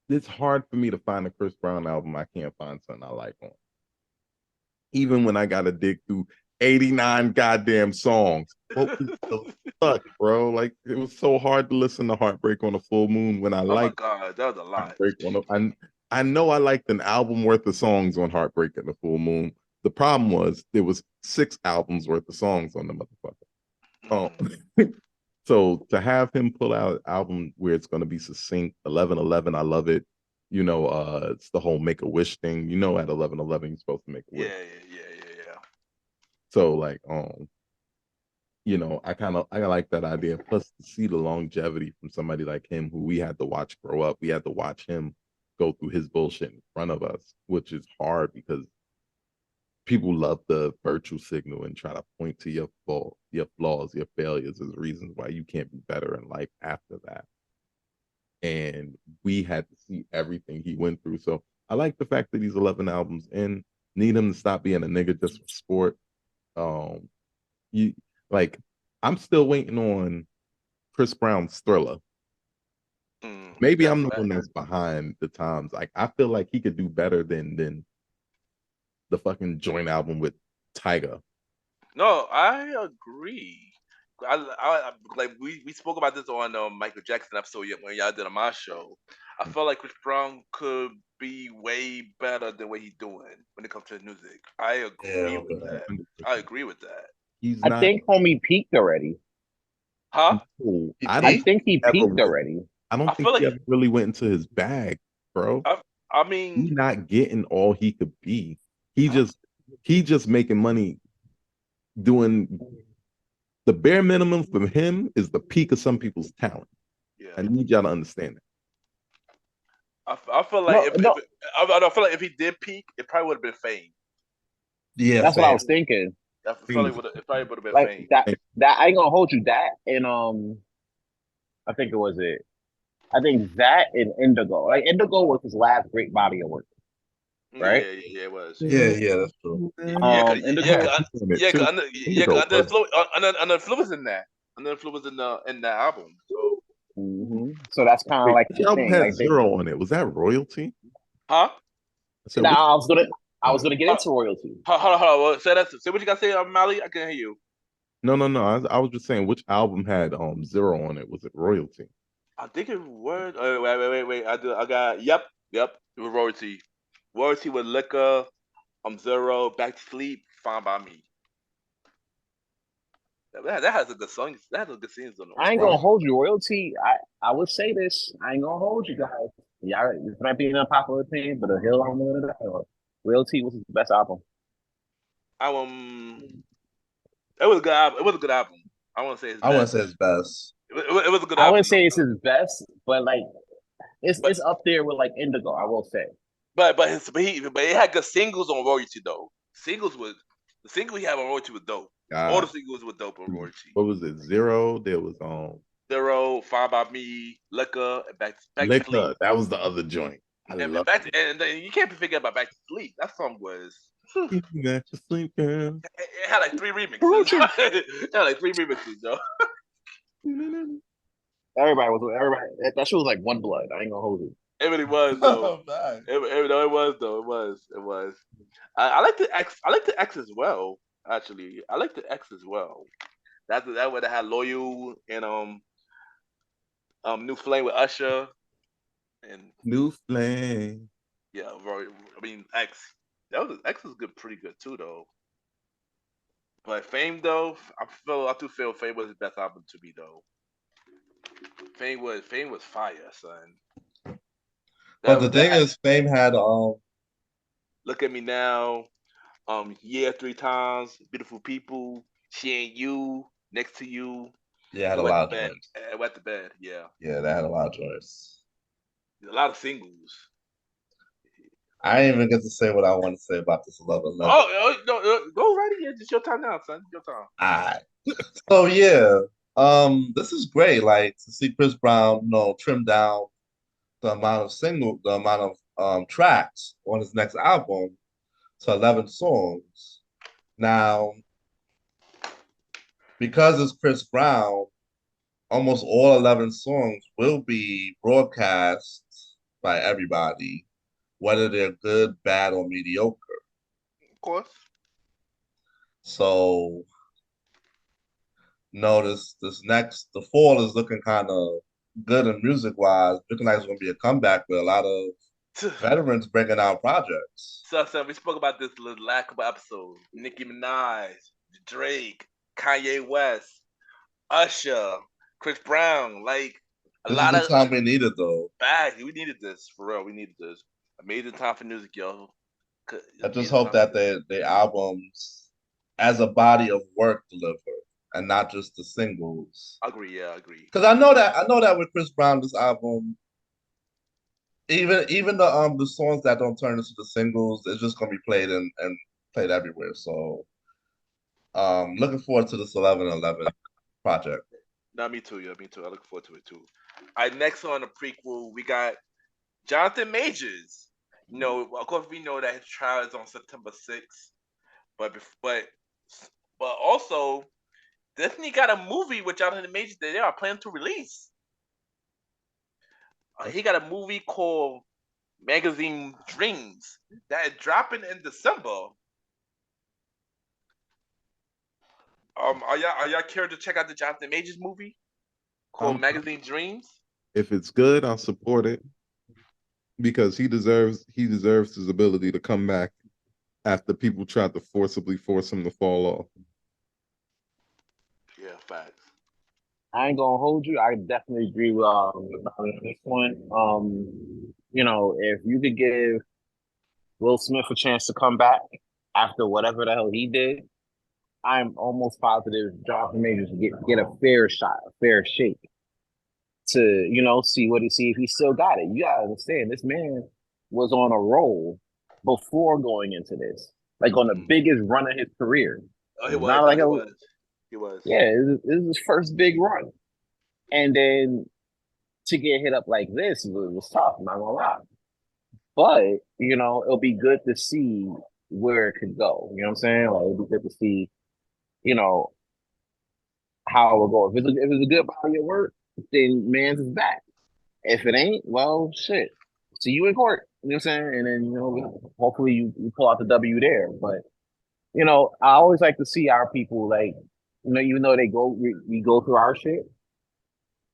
S4: it's hard for me to find a Chris Brown album I can't find something I like on. Even when I gotta dig through 89 goddamn songs. What the fuck, bro? Like it was so hard to listen to Heartbreak on a Full Moon when I liked.
S2: Oh my god, that was a lot.
S4: I know I liked an album worth of songs on Heartbreak and the Full Moon. The problem was there was 6 albums worth of songs on the motherfucker. So to have him pull out an album where it's going to be succinct, 11/11, I love it. You know, it's the whole Make a Wish thing. You know, at 11/11, you're supposed to make a wish.
S2: Yeah.
S4: So like, you know, I like that idea. Plus, to see the longevity from somebody like him, who we had to watch grow up, we had to watch him go through his bullshit in front of us, which is hard because people love the virtue signal and try to point to your flaws, your failures as reasons why you can't be better in life after that. And we had to see everything he went through. So I like the fact that he's 11 albums in. Need him to stop being a nigga just for sport. I'm still waiting on Chris Brown's Thriller. Maybe I'm the one that's behind the times. Like I feel like he could do better than the fucking joint album with Tyga.
S2: No, I agree. I like we spoke about this on Michael Jackson episode when y'all did on my show. I felt like Chris Brown could be way better than what he's doing when it comes to his music. I agree with that. I agree with that.
S6: I think homie peaked already.
S2: Huh?
S6: I think he peaked already.
S4: I don't
S2: I
S4: think
S2: feel
S4: he
S2: like
S4: ever really went into his bag, bro.
S2: I
S4: He's
S2: mean,
S4: not getting all he could be. He
S2: I-
S4: just making money doing the bare minimum for him is the peak of some people's talent.
S2: yeah.
S4: I need y'all to understand that.
S2: I feel like
S6: No, no,
S2: I feel like if he did peak, it probably would have been Fame.
S3: Yeah,
S6: that's what I
S3: fame.
S6: was thinking.
S2: I feel like it probably would have been
S6: Like
S2: Fame.
S6: that I ain't gonna hold you that and I think it was it. I think that and Indigo. Like Indigo was his last great body of work, right?
S2: Yeah, it was.
S3: Yeah, that's true.
S6: Indigo.
S2: Under influence in that, under influence in that album. So,
S6: So that's kind of
S4: Wait,
S6: like
S4: which
S6: the
S4: album
S6: thing.
S4: had
S6: Like they,
S4: zero on it? Was that royalty?
S2: huh?
S4: I said, which
S6: now I
S4: on
S6: was
S4: it?
S6: gonna get into royalty.
S2: Hold on. Say what you got to say, Mally. I can hear you.
S4: No. I was just saying which album had zero on it. Was it royalty?
S2: I think it was. Wait. I got. Yep. It was Royalty. Royalty with Liquor. Zero. Back to Sleep. Fine by Me. That has a good song. That has a good scenes on it.
S6: I ain't gonna hold you royalty. I would say this. I ain't gonna hold you guys. Yeah, this might be an unpopular opinion, but a hill on the hill. Royalty was his best album.
S2: It was a good album. It was a good album. I want to say his
S3: I wouldn't
S2: best.
S3: say his best.
S2: It was a good
S6: I
S2: album.
S6: wouldn't say
S2: Though.
S6: it's his best, but like
S2: But
S6: it's up there with like Indigo. I will say.
S2: but it had good singles on Royalty though. The single he had on Royalty was dope. All the singles were dope on Royalty.
S4: What was it? Zero. There was
S2: Zero, Fine by Me, Liquor, and Back to Sleep.
S4: Liquor. That was the other joint.
S2: And then you can't forget about Back to Sleep. That song was.
S4: Back to sleep, girl.
S2: It had like 3 remixes. It had like 3 remixes, yo.
S6: Everybody. That shit was like One Blood. I ain't gonna hold you.
S2: It really was though.
S3: Man.
S2: It was. I like the X. I like the X as well. Actually, I like the X as well. That would have had Loyal and New Flame with Usher and
S4: New flame.
S2: yeah, Roy. I mean X. X was good, pretty good too though. But Fame though, I do feel Fame was his best album to me though. Fame was fire, son.
S3: But the thing is, Fame had
S2: Look at Me Now, Yeah 3 Times, Beautiful People, She Ain't You, Next to You,
S3: had a lot of joints.
S2: Wet the Bed, yeah.
S3: Yeah, that had a lot of joints.
S2: A lot of singles.
S3: I didn't even get to say what I want to say about this 11-11.
S2: No, go right ahead. It's your time now, son. Your time.
S3: Alright. So yeah, this is great. Like to see Chris Brown, trim down the amount of tracks on his next album to 11 songs. Now, because it's Chris Brown, almost all 11 songs will be broadcast by everybody, whether they're good, bad, or mediocre.
S2: Of course.
S3: So, the fall is looking kind of good and music-wise. Looking like it's going to be a comeback with a lot of veterans bringing out projects.
S2: So we spoke about this last couple episodes. Nicki Minaj, Drake, Kanye West, Usher, Chris Brown. Like a
S3: This
S2: lot
S3: is
S2: of
S3: the time we needed, though.
S2: bad. We needed this for real. We needed this. Amazing time for music, yo.
S3: I just hope that the albums, as a body of work, deliver and not just the singles.
S2: I agree. Yeah, I agree.
S3: Because I know that with Chris Brown, this album, even the songs that don't turn into the singles, it's just gonna be played and played everywhere. So, looking forward to this 11-11 project.
S2: No, me too. Yeah, me too. I look forward to it too. All right, next on the prequel, we got Jonathan Majors. Of course, we know that his trial is on September 6th, but also Disney got a movie with Jonathan Majors that they are planning to release. He got a movie called Magazine Dreams that is dropping in December. Are y'all curious to check out the Jonathan Majors movie called Magazine Dreams?
S4: If it's good, I'll support it because he deserves his ability to come back after people tried to forcibly force him to fall off.
S2: Yeah, facts.
S6: I ain't gonna hold you. I definitely agree with Bobby on this one. If you could give Will Smith a chance to come back after whatever the hell he did, I'm almost positive Jonathan Majors would get a fair shot, a fair shake to see if he still got it. You gotta understand, this man was on a roll before going into this, like on the biggest run of his career.
S2: Oh, he
S6: It's
S2: was.
S6: not
S2: No,
S6: like
S2: he
S6: a
S2: was. He was.
S6: yeah, this is his first big run, and then to get hit up like this was tough. I'm not gonna lie, but it'll be good to see where it could go. You know what I'm saying? Like it'll be good to see, you know, how it will go. If it's a good body of work, then man's is back. If it ain't, well, shit. See you in court. You know what I'm saying? And then hopefully you pull out the W there. But I always like to see our people like, even though we go through our shit,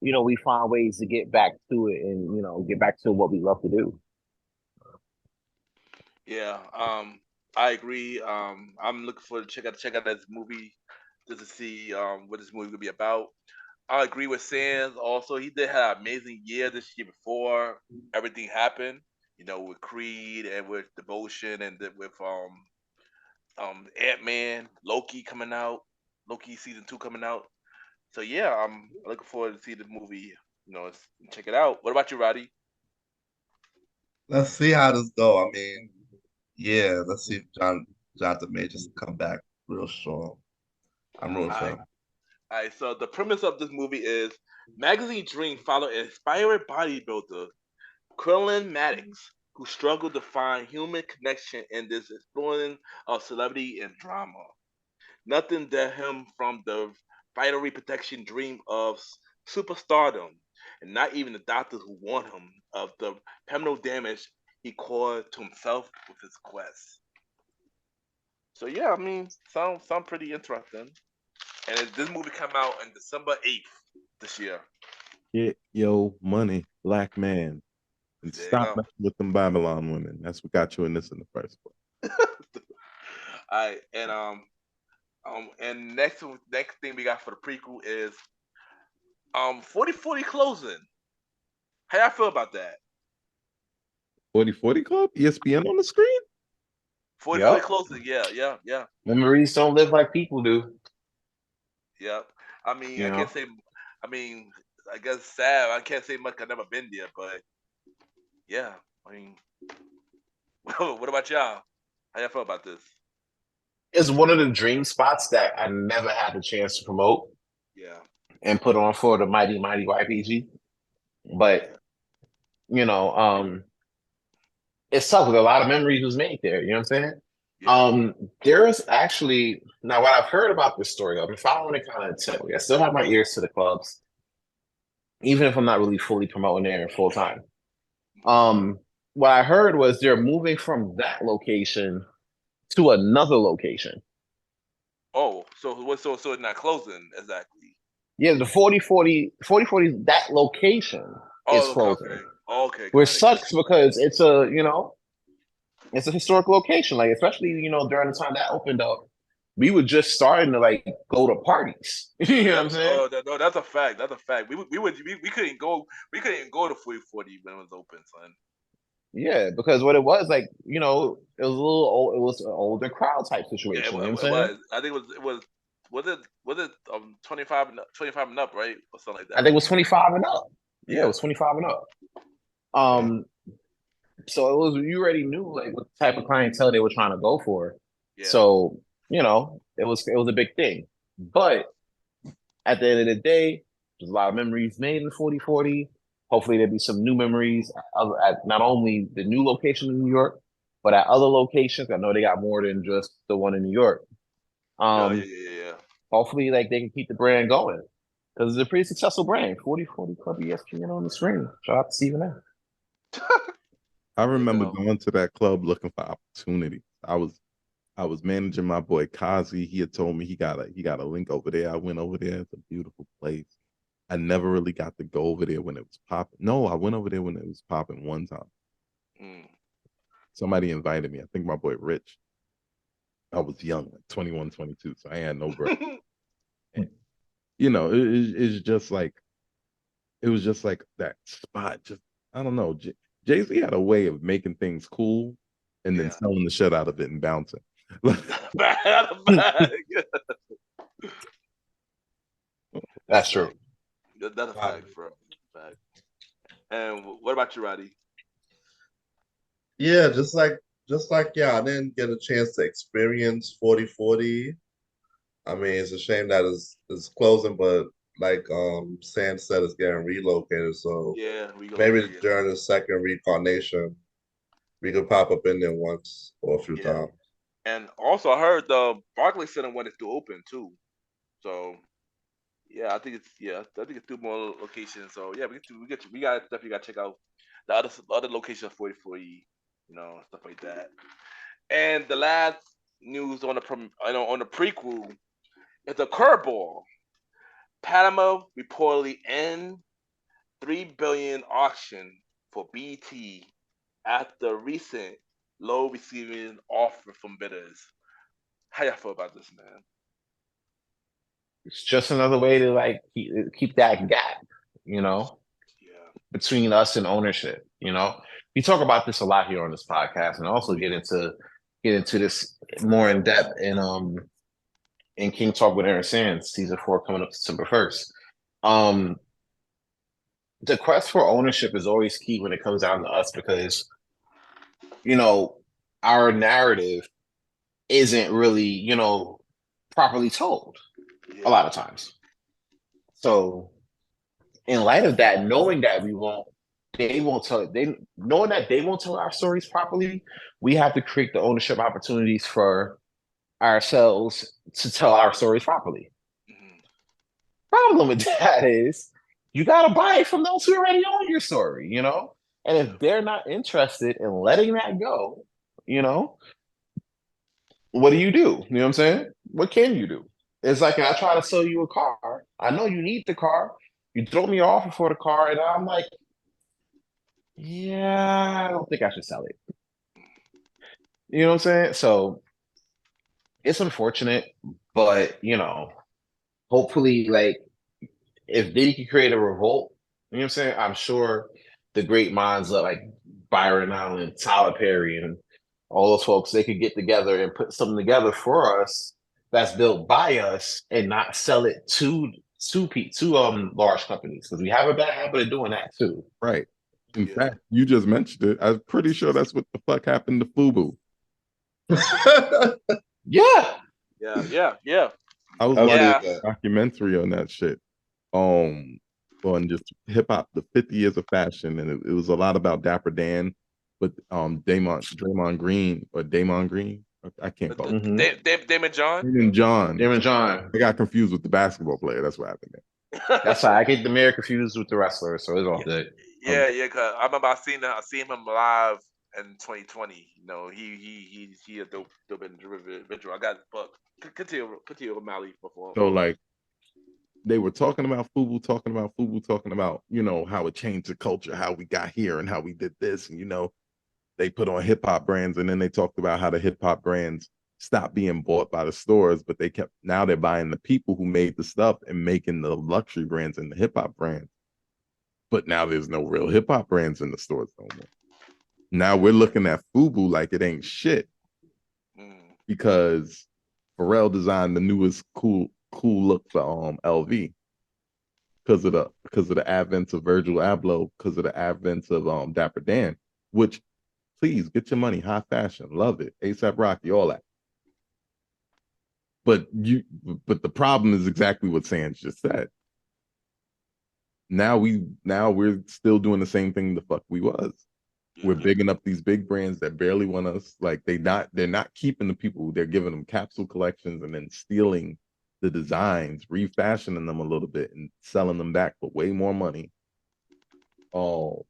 S6: we find ways to get back to it and get back to what we love to do.
S2: Yeah. I agree. I'm looking forward to check out this movie just to see what this movie will be about. I agree with Sands. Also, he did have an amazing year this year before everything happened. With Creed and with Devotion and with Ant-Man, Loki coming out, Loki season 2 coming out. So yeah, I'm looking forward to see the movie. Check it out. What about you, Roddy?
S3: Let's see how this go. I mean, yeah, let's see if Jonathan Majors come back real strong. I'm rooting
S2: All
S3: for
S2: right.
S3: him.
S2: All right. So the premise of this movie is magazine dream follow an inspired bodybuilder, Krillin Maddox, who struggled to find human connection in this exploring of celebrity and drama. Nothing that him from the vitally protection dream of superstardom, and not even the doctors who warned him of the permanent damage he caused to himself with his quest. So yeah, I mean, sound pretty interesting. And this movie come out on December 8th this year.
S4: Get your money, black man, and
S2: There you
S4: stop
S2: go.
S4: messing with them Babylon women. That's what got you in this in the first place.
S2: All right, and next thing we got for the prequel is 40/40 closing. How y'all feel about that?
S4: 40/40 Club, ESPN on the screen.
S2: 40/40
S6: Yep.
S2: closing, yeah.
S6: Memories don't live like people do.
S2: Yep. I mean,
S6: You
S2: I
S6: know.
S2: can't say. I mean, I guess sad. I can't say much. I've never been there, but yeah. I mean, what about y'all? How y'all feel about this?
S6: It's one of the dream spots that I never had the chance to promote
S2: Yeah.
S6: and put on for the Mighty Mighty YPG. But, you know, um, it's tough with a lot of memories was made there. You know what I'm saying?
S2: Yeah.
S6: There's actually now what I've heard about this story, I've been following it kind of intently. I still have my ears to the clubs, even if I'm not really fully promoting there full time. What I heard was they're moving from that location to another location.
S2: Oh, so it's not closing exactly.
S6: Yeah, the 4040 that location is
S2: Oh,
S6: closing.
S2: okay,
S6: Which
S2: got it.
S6: sucks because it's a historic location. Like, especially, during the time that opened up, we were just starting to like go to parties. You know what I'm saying?
S2: No, that's a fact. That's a fact. We couldn't go. We couldn't even go to 40/40 when it was open, son.
S6: Yeah, because what it was like, it was a little old, it was an older crowd type
S2: Yeah,
S6: situation. You know what
S2: it
S6: I'm saying?
S2: was. I think was it 25 and up, right, or something like
S6: I
S2: that,
S6: think it
S2: right?
S6: was 25 and up. Yeah, it
S2: Yeah.
S6: was 25 and up. So it was you already knew like what type of clientele they were trying to go for.
S2: Yeah.
S6: So, it was a big thing. But at the end of the day, there's a lot of memories made in 4040. Hopefully there'll be some new memories at not only the new location in New York, but at other locations. I know they got more than just the one in New York.
S2: Yeah.
S6: Hopefully like they can keep the brand going. Because it's a pretty successful brand. 4040 Club ESPN on the screen. Shout out to Stephen A.
S4: I
S2: There you
S4: remember
S2: go.
S4: going to that club looking for opportunity. I was managing my boy Kazi. He had told me he got a link over there. I went over there. It's a beautiful place. I never really got to go over there when it was popping. No, I went over there when it was popping one time.
S2: Mm.
S4: Somebody invited me. I think my boy Rich. I was young, like 21, 22, so I had no bread. it's just like it was just like that spot. Just I don't know. Jay-Z had a way of making things cool and then selling the shit out of it and bouncing.
S5: That's true.
S2: That's a fact, bro. Fact. And what about you, Roddy?
S3: Yeah, just like yeah, I didn't get a chance to experience 4040. I mean, it's a shame that it's closing, but like Sam said, it's getting relocated. So
S2: Yeah, we go.
S3: maybe during the second reincarnation, we could pop up in there once or a few times.
S2: And also, I heard the Barclays Center wanted to open too. So yeah, I think it's 2 more locations. So yeah, we got definitely got to check out the other location of 4040, stuff like that. And the last news on the prequel is a curveball. Panama reportedly end $3 billion auction for BT after recent low receiving offer from bidders. How y'all feel about this, man?
S5: It's just another way to like keep that gap, between us and ownership. We talk about this a lot here on this podcast, and also get into this more in depth in King Talk with Aaron Sands, season 4 coming up December 1st. The quest for ownership is always key when it comes down to us because, our narrative isn't really, properly told a lot of times. So in light of that, knowing that they won't tell our stories properly, we have to create the ownership opportunities for ourselves to tell our stories properly. Problem with that is you got to buy it from those who already own your story, and if they're not interested in letting that go, what do? You know what I'm saying? What can you do? It's like I try to sell you a car. I know you need the car. You throw me an offer for the car, and I'm like, yeah, I don't think I should sell it. You know what I'm saying? So it's unfortunate, but hopefully, like, if Diddy can create a revolt, you know what I'm saying? I'm sure the great minds like Byron Allen, Tyler Perry, and all those folks, they could get together and put something together for us that's built by us and not sell it to large companies, because we have a bad habit of doing that too.
S4: Right. In fact, you just mentioned it. I'm pretty sure that's what the fuck happened to FUBU.
S5: Yeah.
S4: I was watching a documentary on that shit. On just hip hop, the 50 years of fashion, and it was a lot about Dapper Dan, but Draymond Green or Damon Green. I can't call him.
S2: Damon
S5: John.
S4: I got confused with the basketball player. That's what happened there.
S5: That's why I get the mayor confused with the wrestler, so it's all good.
S2: Yeah, cause I remember I seen him live in 2020. He a dope individual. I got but continue with Mally before.
S4: So like they were talking about FUBU, talking about how it changed the culture, how we got here and how we did this, and they put on hip hop brands, and then they talked about how the hip hop brands stopped being bought by the stores, but now they're buying the people who made the stuff and making the luxury brands and the hip hop brands. But now there's no real hip hop brands in the stores no more. Now we're looking at FUBU like it ain't shit because Pharrell designed the newest cool look for LV because of the advent of Virgil Abloh, because of the advent of Dapper Dan, which please get your money, high fashion, love it, ASAP Rocky, all that. But the problem is exactly what Sands just said. Now we're still doing the same thing the fuck we was. We're bigging up these big brands that barely want us. Like they're not keeping the people. They're giving them capsule collections and then stealing the designs, refashioning them a little bit and selling them back for way more money. While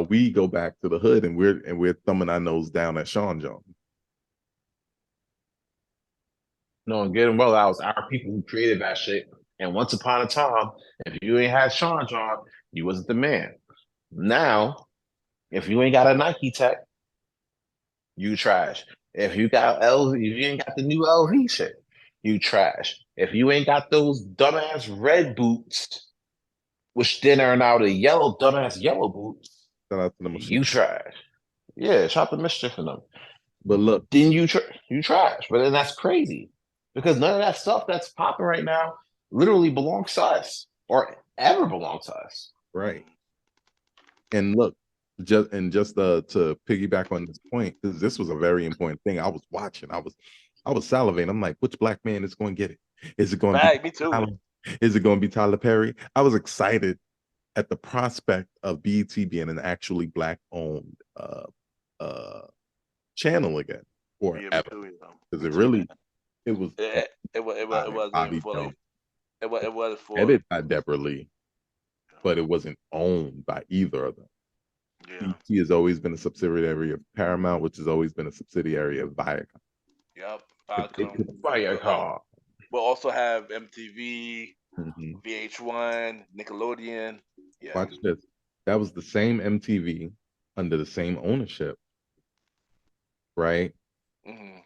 S4: we go back to the hood and we're thumbing our nose down at Sean John.
S5: No, and getting well, that was our people who created that shit. And once upon a time, if you ain't had Sean John, you wasn't the man. Now, if you ain't got a Nike tech, you trash. If you ain't got the new LV shit, you trash. If you ain't got those dumbass red boots, which then are now the dumbass yellow boots,
S4: Shout out to the machine.
S5: you trash. Yeah, shout out to Mischief in them.
S4: But look,
S5: Then you trash. But then that's crazy because none of that stuff that's popping right now literally belongs to us or ever belonged to us.
S4: right. And look, just to piggyback on this point, because this was a very important thing. I was watching, I was salivating. I'm like, which black man is going to get it? Is it going to
S2: Right,
S4: be
S2: me too.
S4: Tyler? Is it going to be Tyler Perry? I was excited at the prospect of BET being an actually black owned channel again, or
S2: Yeah, me
S4: ever,
S2: too, you know.
S4: because
S2: Me
S4: it
S2: too,
S4: really
S2: man.
S4: it was
S2: It wasn't
S4: Bobby
S2: fully.
S4: Jones,
S2: It was for.
S4: edited by Deborah Lee, but it wasn't owned by either of them.
S2: Yeah.
S4: BET has always been a subsidiary of Paramount, which has always been a subsidiary of Viacom.
S2: Yep.
S5: Viacom.
S2: We'll also have MTV,
S4: Mm-hmm.
S2: VH1, Nickelodeon. Yeah.
S4: Watch this. That was the same MTV under the same ownership, right?
S2: Mm-hmm.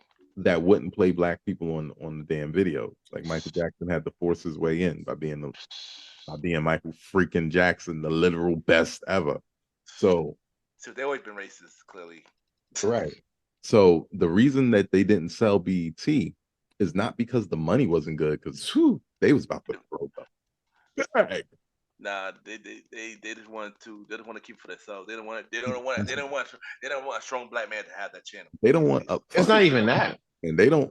S4: That wouldn't play black people on the damn video. Like Michael Jackson had to force his way in by being Michael freaking Jackson, the literal best ever. So
S2: they always been racist, clearly.
S4: right. So the reason that they didn't sell BET is not because the money wasn't good, because they was about to throw the bag.
S2: Nah, they just wanted to. They just want to keep it for themselves. They don't want a strong black man to have that channel.
S4: They don't want up.
S5: It's not even that.
S4: And they don't.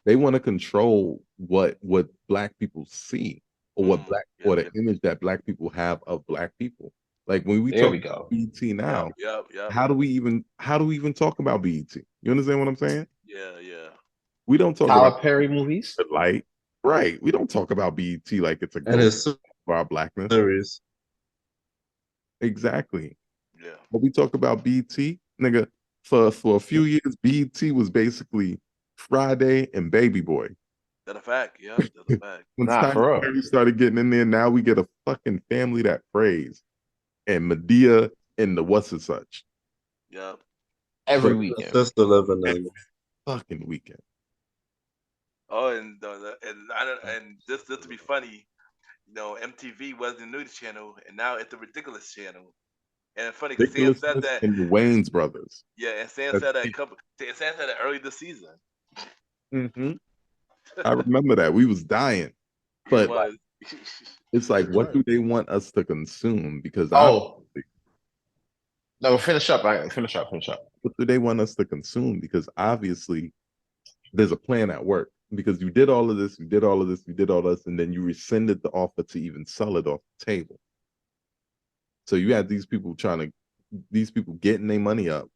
S4: They want to control what black people see, or what or the image that black people have of black people. Like when we talk about BET now,
S2: Yep.
S4: how do we even talk about BET? You understand what I'm saying?
S2: Yeah.
S4: We don't talk
S5: Tyler
S4: about
S5: Perry movies.
S4: The Light, right? We don't talk about BET like it's a ghost for our blackness.
S3: Series.
S4: Exactly.
S2: Yeah.
S4: But we talk about BET, nigga. For a few years, BET was basically Friday and Baby Boy.
S2: That's a fact. Yeah, that's a fact.
S4: When Tyler Perry started getting in there, now we get a fucking Family That Prays and Medea and the What's It Such.
S2: Yep.
S5: Every weekend.
S3: Sister living in
S4: fucking weekend.
S2: Oh, and just to be funny, you know, MTV was the news channel, and now it's the ridiculous channel. And it's funny because Sam said that.
S4: And the Wayans brothers.
S2: Yeah, and Sam said that Sam said that early this season.
S4: Mm-hmm. I remember that. We was dying. But it's like, what do they want us to consume? Because
S5: no, finish up. Finish up.
S4: What do they want us to consume? Because obviously there's a plan at work. Because you did all of this, and then you rescinded the offer to even sell it off the table. So you had these people getting their money up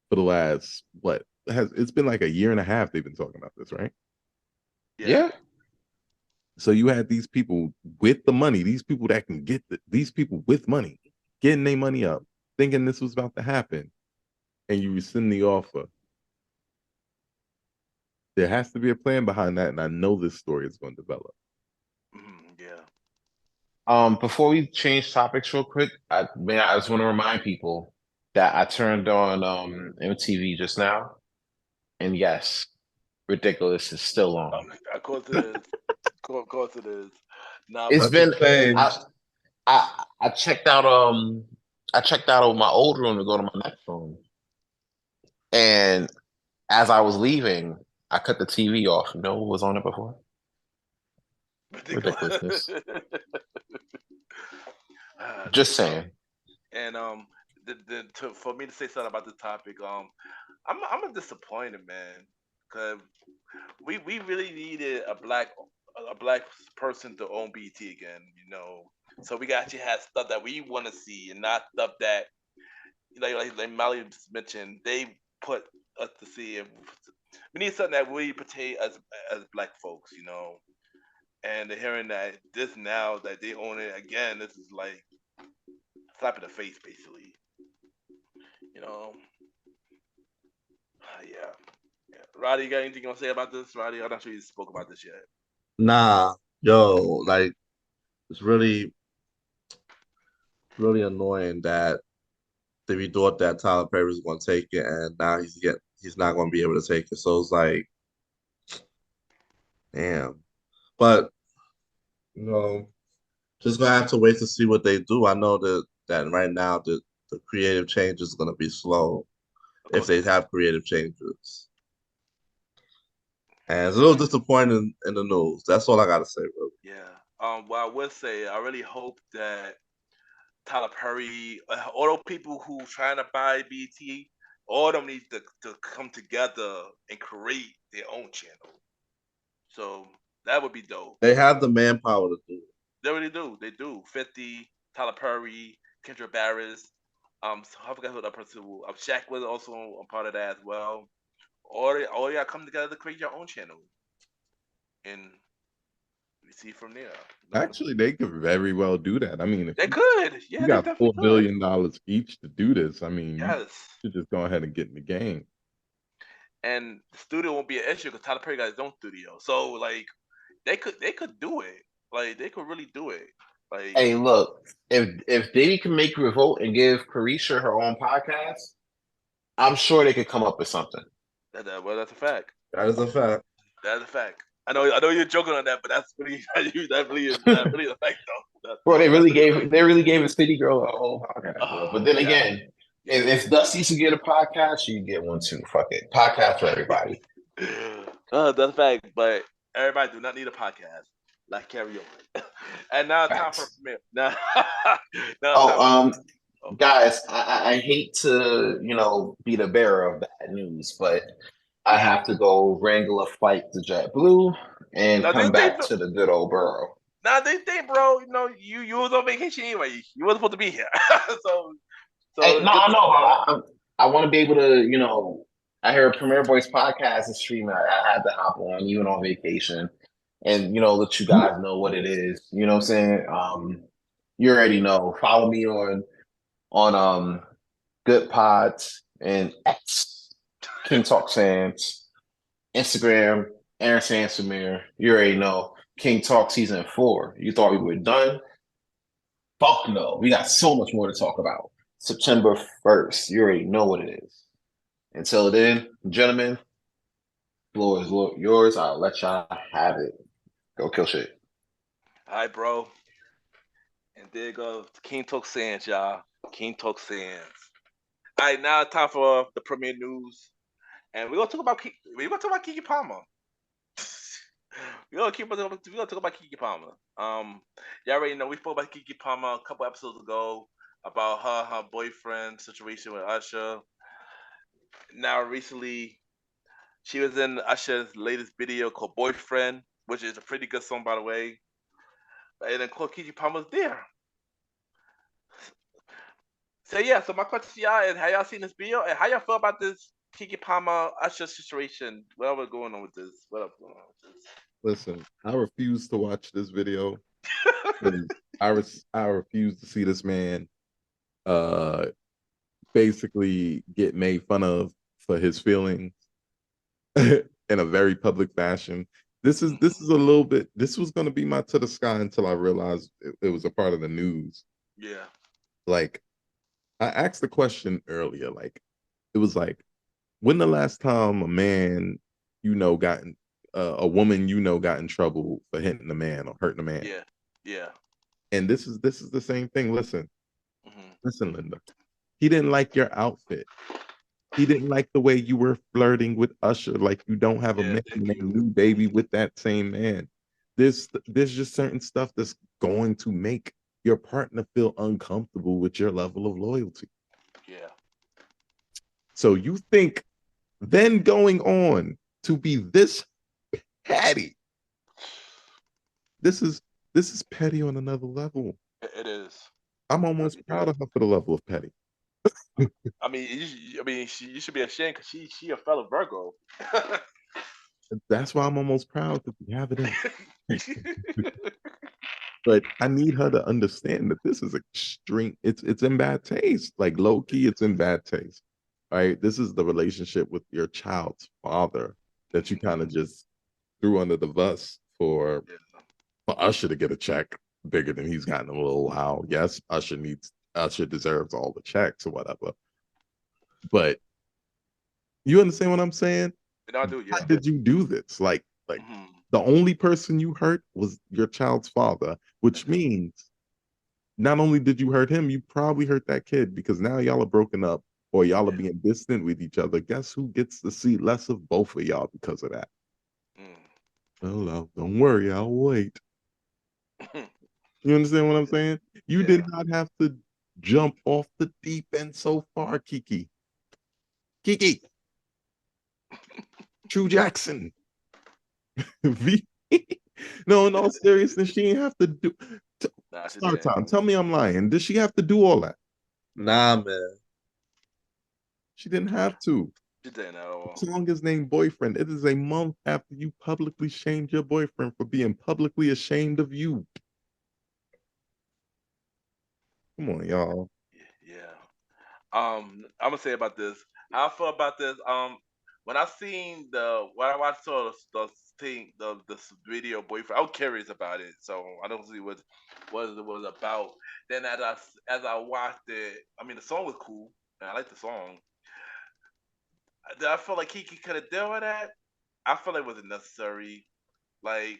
S4: for the last it's been like a year and a half they've been talking about this, right?
S5: Yeah.
S4: So you had these people with the money, these people that can get these people with money getting their money up, thinking this was about to happen, and you rescind the offer. There has to be a plan behind that, and I know this story is going to develop.
S2: Yeah.
S5: Before we change topics real quick, I just want to remind people that I turned on MTV just now, and yes, Ridiculous is still on.
S2: Of course it is. Of course it is. Now
S5: it's been. I checked out. I checked out my old room to go to my next room, and as I was leaving, I cut the TV off. You know what was on it before? Ridiculousness. Just saying.
S2: And for me to say something about the topic, I'm disappointed, man, because we really needed a black person to own BT again, you know. So we actually had stuff that we want to see, and not stuff that like Mali just mentioned. They put us to see if we need something that really pertain as black folks, you know. And hearing that this now that they own it again, this is like slap in the face, basically. You know. Yeah. Roddy, you got anything you want to say about this? Roddy, I'm not sure you spoke about this yet.
S3: Nah, like it's really annoying that we thought that Tyler Perry was going to take it, and now he's not going to be able to take it. So it's like Damn. But just gonna have to wait to see what they do. I know that right now the creative change is gonna be slow
S2: Of
S3: if
S2: course
S3: they
S2: it is.
S3: have creative changes. And it's a little disappointing in the news. That's all I gotta say, really.
S2: Yeah. Well, I would say I really hope that Tyler Perry, all those people who trying to buy BT, all of them need to come together and create their own channel. So that would be dope.
S3: They have the manpower to do it.
S2: They really do. They do. 50, Tyler Perry, Kendra Barris. So I forgot who that person was. Shaq was also a part of that as well. All y'all come together to create your own channel, and we see from there.
S4: Actually, they could very well do that. I mean, if
S2: They could. Yeah,
S4: you
S2: they
S4: got
S2: definitely
S4: $4
S2: could.
S4: billion each to do this, I mean, you
S2: Yes.
S4: should just go ahead and get in the game.
S2: And the studio won't be an issue because Tyler Perry got his own studio. So like they could do it. Like they could really do it. Like
S5: Hey, look, if Diddy can make Revolt and give Carisha her own podcast, I'm sure they could come up with something.
S2: well, that's a fact.
S3: That is a fact.
S2: That's a fact. I know you're joking on that, but that's really that really is a fact though.
S5: Bro, they really
S2: That's
S5: gave a City Girl a whole podcast, bro. But then
S2: yeah.
S5: again, if Dusty should get a podcast, you get one too. Fuck it, podcast for everybody.
S2: That's a fact. But everybody do not need a podcast like karaoke. And now time for premiere. Now,
S5: guys, I hate to be the bearer of bad news, but I have to go wrangle a flight to JetBlue and come back to the good old borough.
S2: Nah, they bro, you was on vacation anyway. You wasn't supposed to be here. so
S5: hey, no, I know. I want to be able to, I heard Premier Boys podcast is streaming. I had to hop on, even on vacation, and let you guys know what it is. You know what I'm saying? You already know. Follow me on Good Pods and X King Talk Sands, Instagram, Aaron Sansamir. You already know. King Talk Season 4. You thought we were done? Fuck no. We got so much more to talk about. September 1st. You already know what it is. Until then, gentlemen, floor is yours. I'll let y'all have it. Go kill shit.
S2: All right, bro. And there goes King Talk Sands, y'all. King Talk Sands. All right, now it's time for the premiere news. And we're gonna talk about Keke Palmer. We're gonna talk about Keke Palmer. Y'all already know we spoke about Keke Palmer a couple episodes ago about her boyfriend situation with Usher. Now recently, she was in Usher's latest video called "Boyfriend," which is a pretty good song, by the way. And then Keke Palmer's there. So yeah, so my question to y'all is: have y'all seen this video, and how y'all feel about this Keke Palmer Usher situation? Whatever going on with this?
S4: Listen, I refuse to watch this video. I refuse to see this man basically get made fun of for his feelings in a very public fashion. This is a little bit. This was going to be my to the sky until I realized it was a part of the news.
S2: Yeah.
S4: Like, I asked the question earlier. Like, it was like, when the last time a man got a woman got in trouble for hitting a man or hurting a man?
S2: Yeah.
S4: And this is the same thing. Listen, listen, Linda. He didn't like your outfit. He didn't like the way you were flirting with Usher. Like, you don't have a man named New Baby with that same man. There's just certain stuff that's going to make your partner feel uncomfortable with your level of loyalty.
S2: Yeah.
S4: So you think then going on to be this petty? This is petty on another level.
S2: It is.
S4: I'm almost proud of her for the level of petty.
S2: I mean, you should be ashamed because she a fellow Virgo.
S4: That's why I'm almost proud that we have it in. But I need her to understand that this is extreme. It's in bad taste. Like, low key, it's in bad taste. Right? This is the relationship with your child's father that you kind of just threw under the bus for Usher to get a check bigger than he's gotten in a little while. Yes, Usher deserves all the checks or whatever. But you understand what I'm saying?
S2: I do, yeah.
S4: Why did you do this? Like, Like
S2: Mhm.
S4: the only person you hurt was your child's father, which means not only did you hurt him, you probably hurt that kid because now y'all are broken up or y'all are
S2: Yeah.
S4: being distant with each other. Guess who gets to see less of both of y'all because of that?
S2: Mm.
S4: Well, don't worry, I'll wait. You understand what I'm saying? You
S2: Yeah.
S4: did not have to jump off the deep end so far, Keke. Keke, True Jackson. V. No, in all seriousness, she didn't have to do.
S2: Nah, she
S4: Start
S2: didn't.
S4: time. Tell me I'm lying. Did she have to do all that?
S3: Nah, man.
S4: She didn't have to.
S2: She didn't at all.
S4: The song is named Boyfriend. It is a month after you publicly shamed your boyfriend for being publicly ashamed of you. Come on, y'all.
S2: Yeah. I'm gonna say about this. How I feel about this. When I seen when I watched the thing, this video boyfriend, I was curious about it. So I don't see what it was about. Then as I watched it, I mean the song was cool, and I like the song. Did I feel like Keke could have dealt with that? I feel like it wasn't necessary. Like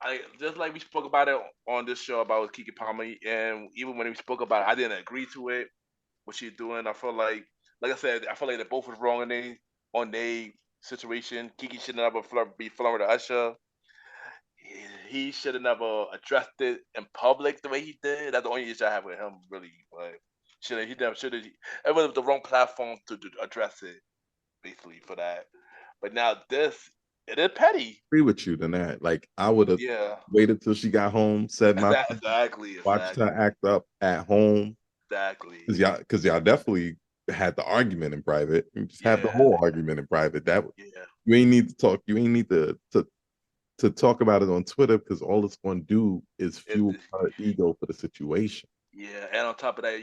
S2: I just like we spoke about it on this show about Keke Palmer, and even when we spoke about it, I didn't agree to it. What she's doing, I feel like I said, I feel like they both was wrong on their situation. Keke should never be flirting with Usher. He should have never addressed it in public the way he did. That's the only issue I have with him, really. Like, he never should have. It was the wrong platform to address it, basically for that. But now this, it is petty.
S4: Agree with you than that. Like I would have
S2: Yeah,
S4: waited till she got home, said my
S2: exactly,
S4: watched her act up at home.
S2: exactly.
S4: Because y'all definitely had the argument in private. You just had the
S2: Yeah,
S4: whole argument in private. That
S2: yeah,
S4: you ain't need to talk. You ain't need to talk about it on Twitter because all it's going to do is
S2: it,
S4: fuel her ego for the situation.
S2: yeah. And on top of that,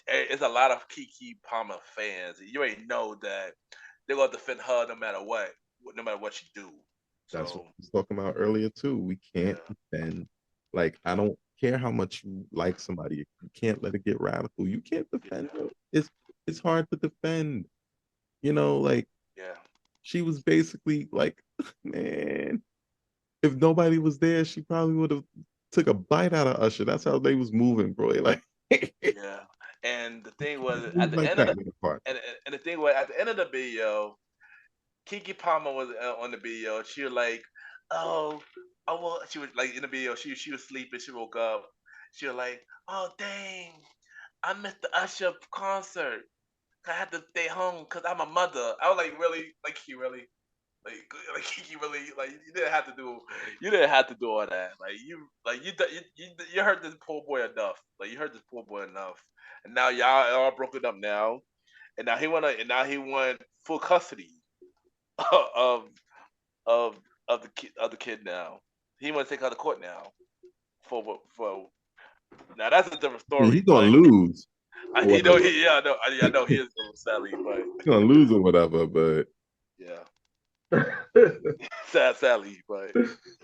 S2: it's a lot of Keke Palmer fans. You ain't know that they're gonna defend her no matter what she do.
S4: That's what
S2: So
S4: I was talking about earlier too. We can't
S2: yeah,
S4: defend. Like I don't care how much you like somebody. You can't let it get radical. You can't defend
S2: yeah,
S4: her. It's hard to defend. Like
S2: yeah,
S4: she was basically like, man, if nobody was there, she probably would have took a bite out of Usher. That's how they was moving, bro. Like it
S2: yeah. And the thing was at
S4: was
S2: the
S4: like
S2: end of
S4: that
S2: the
S4: in the part.
S2: and the thing was at the end of the video, Keke Palmer was on the video. She was like, "Oh, She was like in the video. She was sleeping. She woke up. She was like, "Oh dang, I missed the Usher concert. I had to stay home because I'm a mother." I was like, "Really? Like he really? Like he really? Like you didn't have to do all that. You hurt this poor boy enough. Like you hurt this poor boy enough, and now y'all are broken up now, and now he want full custody of of of the kid now. He want to take her to court now for now. That's a different
S4: I mean, he's
S2: story,
S4: gonna
S2: but
S4: lose or
S2: he know
S4: whatever.
S2: he yeah I know he is a little sadly, but
S4: He's gonna lose or whatever, but
S2: yeah, sadly, but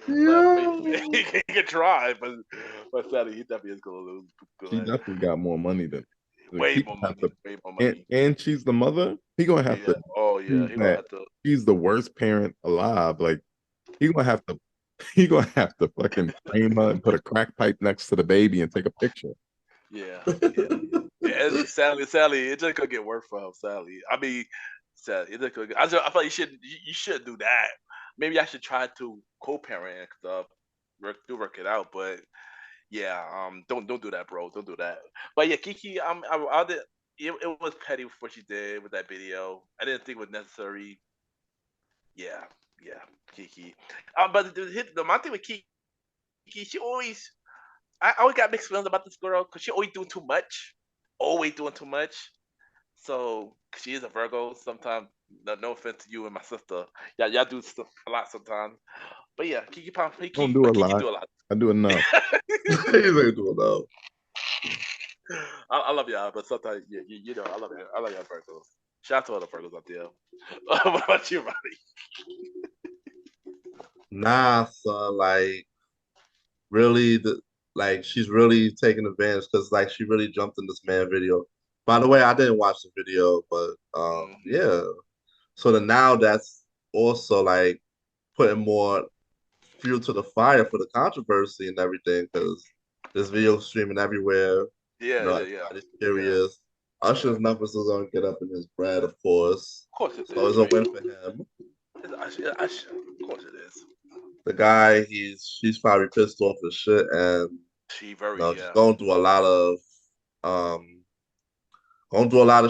S3: Yeah.
S2: he can try, but sadly he definitely is gonna lose.
S4: she
S2: But
S4: definitely got more money than like
S2: way
S4: he
S2: more
S4: gonna have
S2: money,
S4: to
S2: way more
S4: and
S2: money.
S4: and she's the mother. He gonna have
S2: Yeah.
S4: to
S2: Oh yeah.
S4: choose
S2: He gonna
S4: that
S2: have to.
S4: she's the worst parent alive. Like he gonna have to he gonna have to fucking frame her and put a crack pipe next to the baby and take a picture.
S2: Yeah. Yeah. Sadly, it just could get worse for him. Sadly, I mean, sadly, it just could. I feel like you should do that. Maybe I should try to co-parent and stuff, work it out. But yeah, don't do that, bro. Don't do that. But yeah, Kiki, I did. It was petty what she did with that video. I didn't think it was necessary. Yeah, yeah, Kiki. But my thing with Kiki, I always got mixed feelings about this girl because she always doing too much. Always doing too much. So she is a Virgo. Sometimes, no offense to you and my sister, y'all do stuff a lot sometimes. But yeah,
S4: Don't do a
S2: Kiki
S4: lot.
S2: do a lot.
S4: I do enough.
S3: He's like doing that.
S2: I love y'all, but sometimes you know I love y'all Virgos. Shout out to all the Virgos out there. What about you, Roddy?
S3: Nah, son, like really like she's really taking advantage because like she really jumped in this man video. By the way, I didn't watch the video, but
S2: Mm-hmm.
S3: yeah. So now that's also like putting more fuel to the fire for the controversy and everything because this video streaming everywhere.
S2: Yeah, yeah, yeah.
S3: Everybody's curious. Usher's numbers are gonna get up in his bread, of course.
S2: Of course it
S3: So
S2: is.
S3: it's a win for him.
S2: It's Usher. Of course it is.
S3: The guy, she's probably pissed off as shit, and
S2: She very
S3: just going through a lot of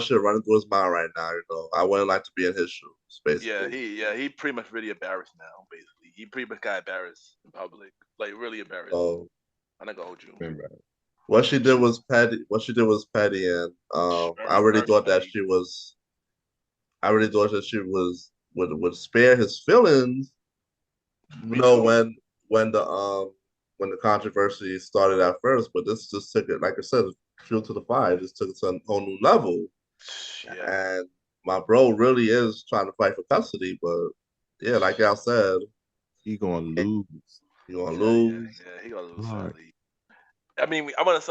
S3: shit running through his mind right now. I wouldn't like to be in his shoes, basically.
S2: he pretty much really embarrassed now. Basically, he pretty much got embarrassed in public, like really embarrassed.
S3: So
S2: I'm not gonna hold you.
S3: what she did was petty. And I really thought that she was. I really thought that she would spare his feelings. When the controversy started at first, but this just took it, like I said, fuel to the fire. Just took it to a whole new level.
S2: Yeah.
S3: And my bro really is trying to fight for custody, but yeah, like y'all said,
S4: he gonna lose.
S3: He gonna lose.
S2: Yeah, he gonna lose sadly. I mean, I want to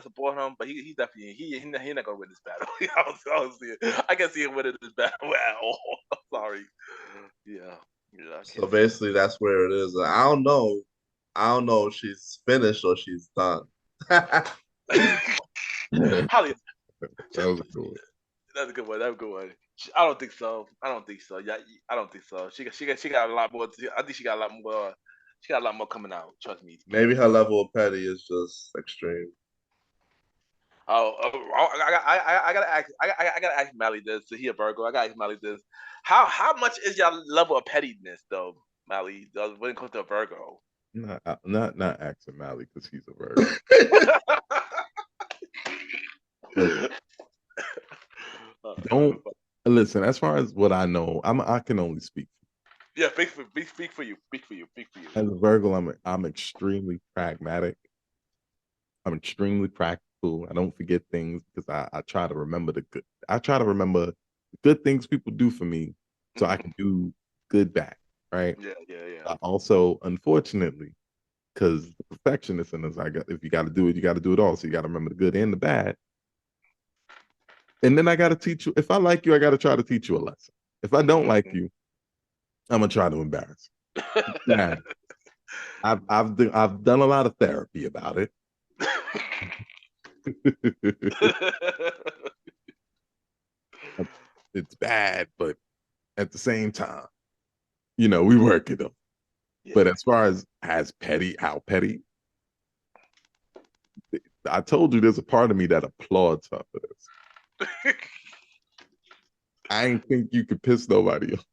S2: support him, but he definitely he not gonna win this battle. I can see him winning this battle at all. Sorry. Yeah.
S3: So basically, that's where it is. I don't know if she's finished or she's done.
S2: Holly,
S4: that was a good one.
S2: That's a good one. That's a good one. I don't think so. Yeah, I don't think so. She got a lot more. I think she got a lot more. She got a lot more coming out. Trust me.
S3: Maybe her level of petty is just extreme.
S2: I gotta ask Mally this. So he a Virgo. I gotta ask Mally this. How much is your level of pettiness though, Mally? When it comes to a Virgo?
S4: Not asking Mally because he's a Virgo. Don't listen. As far as what I know, I can only speak.
S2: Yeah, speak for you.
S4: As a Virgo, I'm extremely pragmatic. I'm extremely practical. I don't forget things because I try to remember the good. I try to remember the good things people do for me, so I can do good back. Right?
S2: Yeah.
S4: I also, unfortunately, because the perfectionist in us, if you got to do it, you got to do it all. So you got to remember the good and the bad. And then I got to teach you. If I like you, I got to try to teach you a lesson. If I don't like you, I'm gonna try to embarrass you. Yeah. I've done a lot of therapy about it. It's bad, but at the same time, we work it up. Yeah. But as far as how petty, I told you there's a part of me that applauds her for this. I ain't think you could piss nobody off.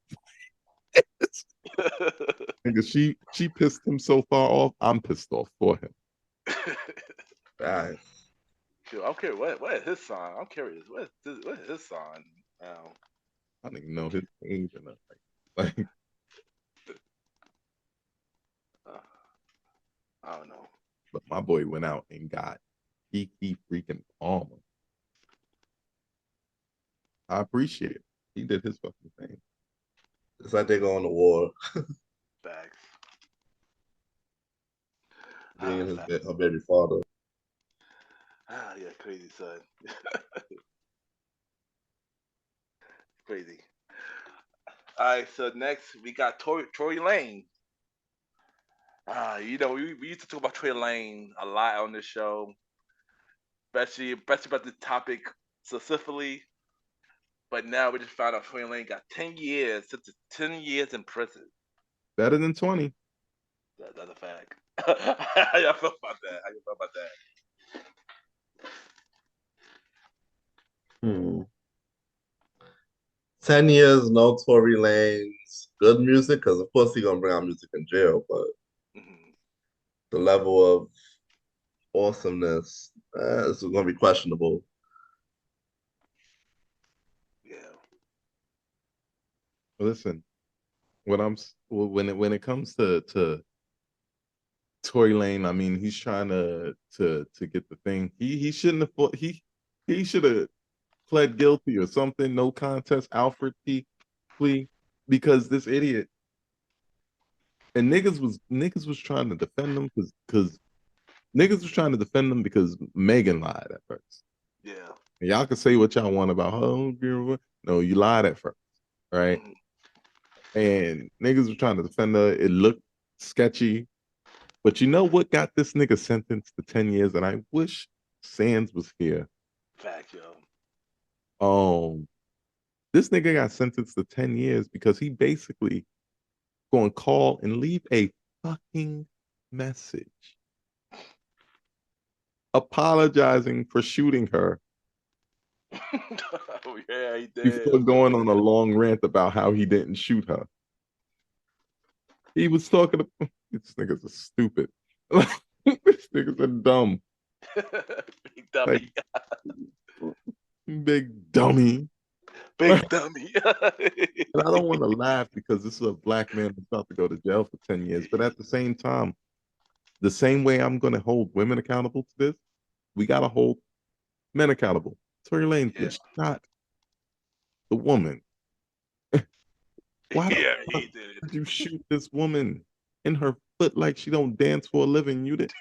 S4: Because she pissed him so far off, I'm pissed off for him.
S3: Right.
S2: I'm curious. What is his sign? I'm curious. What is his sign now?
S4: I don't even know his age or nothing.
S2: I don't know.
S4: But my boy went out and got Keke freaking Palmer. I appreciate it. He did his fucking thing.
S3: It's like they go on the war.
S2: Facts.
S3: Being her baby father.
S2: Yeah, crazy son. Crazy. All right, so next we got Tory Lanez. We used to talk about Tory Lanez a lot on this show, especially about this topic specifically. But now we just found out Tory Lanez got 10 years, 10 years in prison.
S4: Better than 20.
S2: That's a fact. How y'all feel about that?
S3: 10 years, no Tory Lanez, good music, because of course he's gonna bring out music in jail, but the level of awesomeness is gonna be questionable.
S2: Yeah.
S4: Listen, when it comes to Tory Lanez, I mean, he's trying to get the thing. He shouldn't have fought. He should have pled guilty or something. No contest, Alfred plea, because this idiot and niggas was trying to defend him because niggas was trying to defend him because Megan lied at first.
S2: Yeah.
S4: And y'all can say what y'all want about her. No, you lied at first, right? and niggas were trying to defend her. It looked sketchy. But you know what got this nigga sentenced to 10 years? And I wish Sands was here.
S2: Fact, yo.
S4: This nigga got sentenced to 10 years because he basically going to call and leave a fucking message apologizing for shooting her
S2: Oh, yeah, he did.
S4: before going on a long rant about how he didn't shoot her. He was talking to this niggas are stupid. This niggas are dumb.
S2: Big dummy.
S4: Big dummy.
S2: Big dummy.
S4: And I don't want to laugh because this is a black man that's about to go to jail for 10 years. But at the same time, the same way I'm going to hold women accountable to this, we got to hold men accountable. Tory Lanez just shot the woman. Why
S2: Yeah,
S4: the
S2: he
S4: fuck
S2: did.
S4: did you shoot this woman in her foot like she don't dance for a living? You did.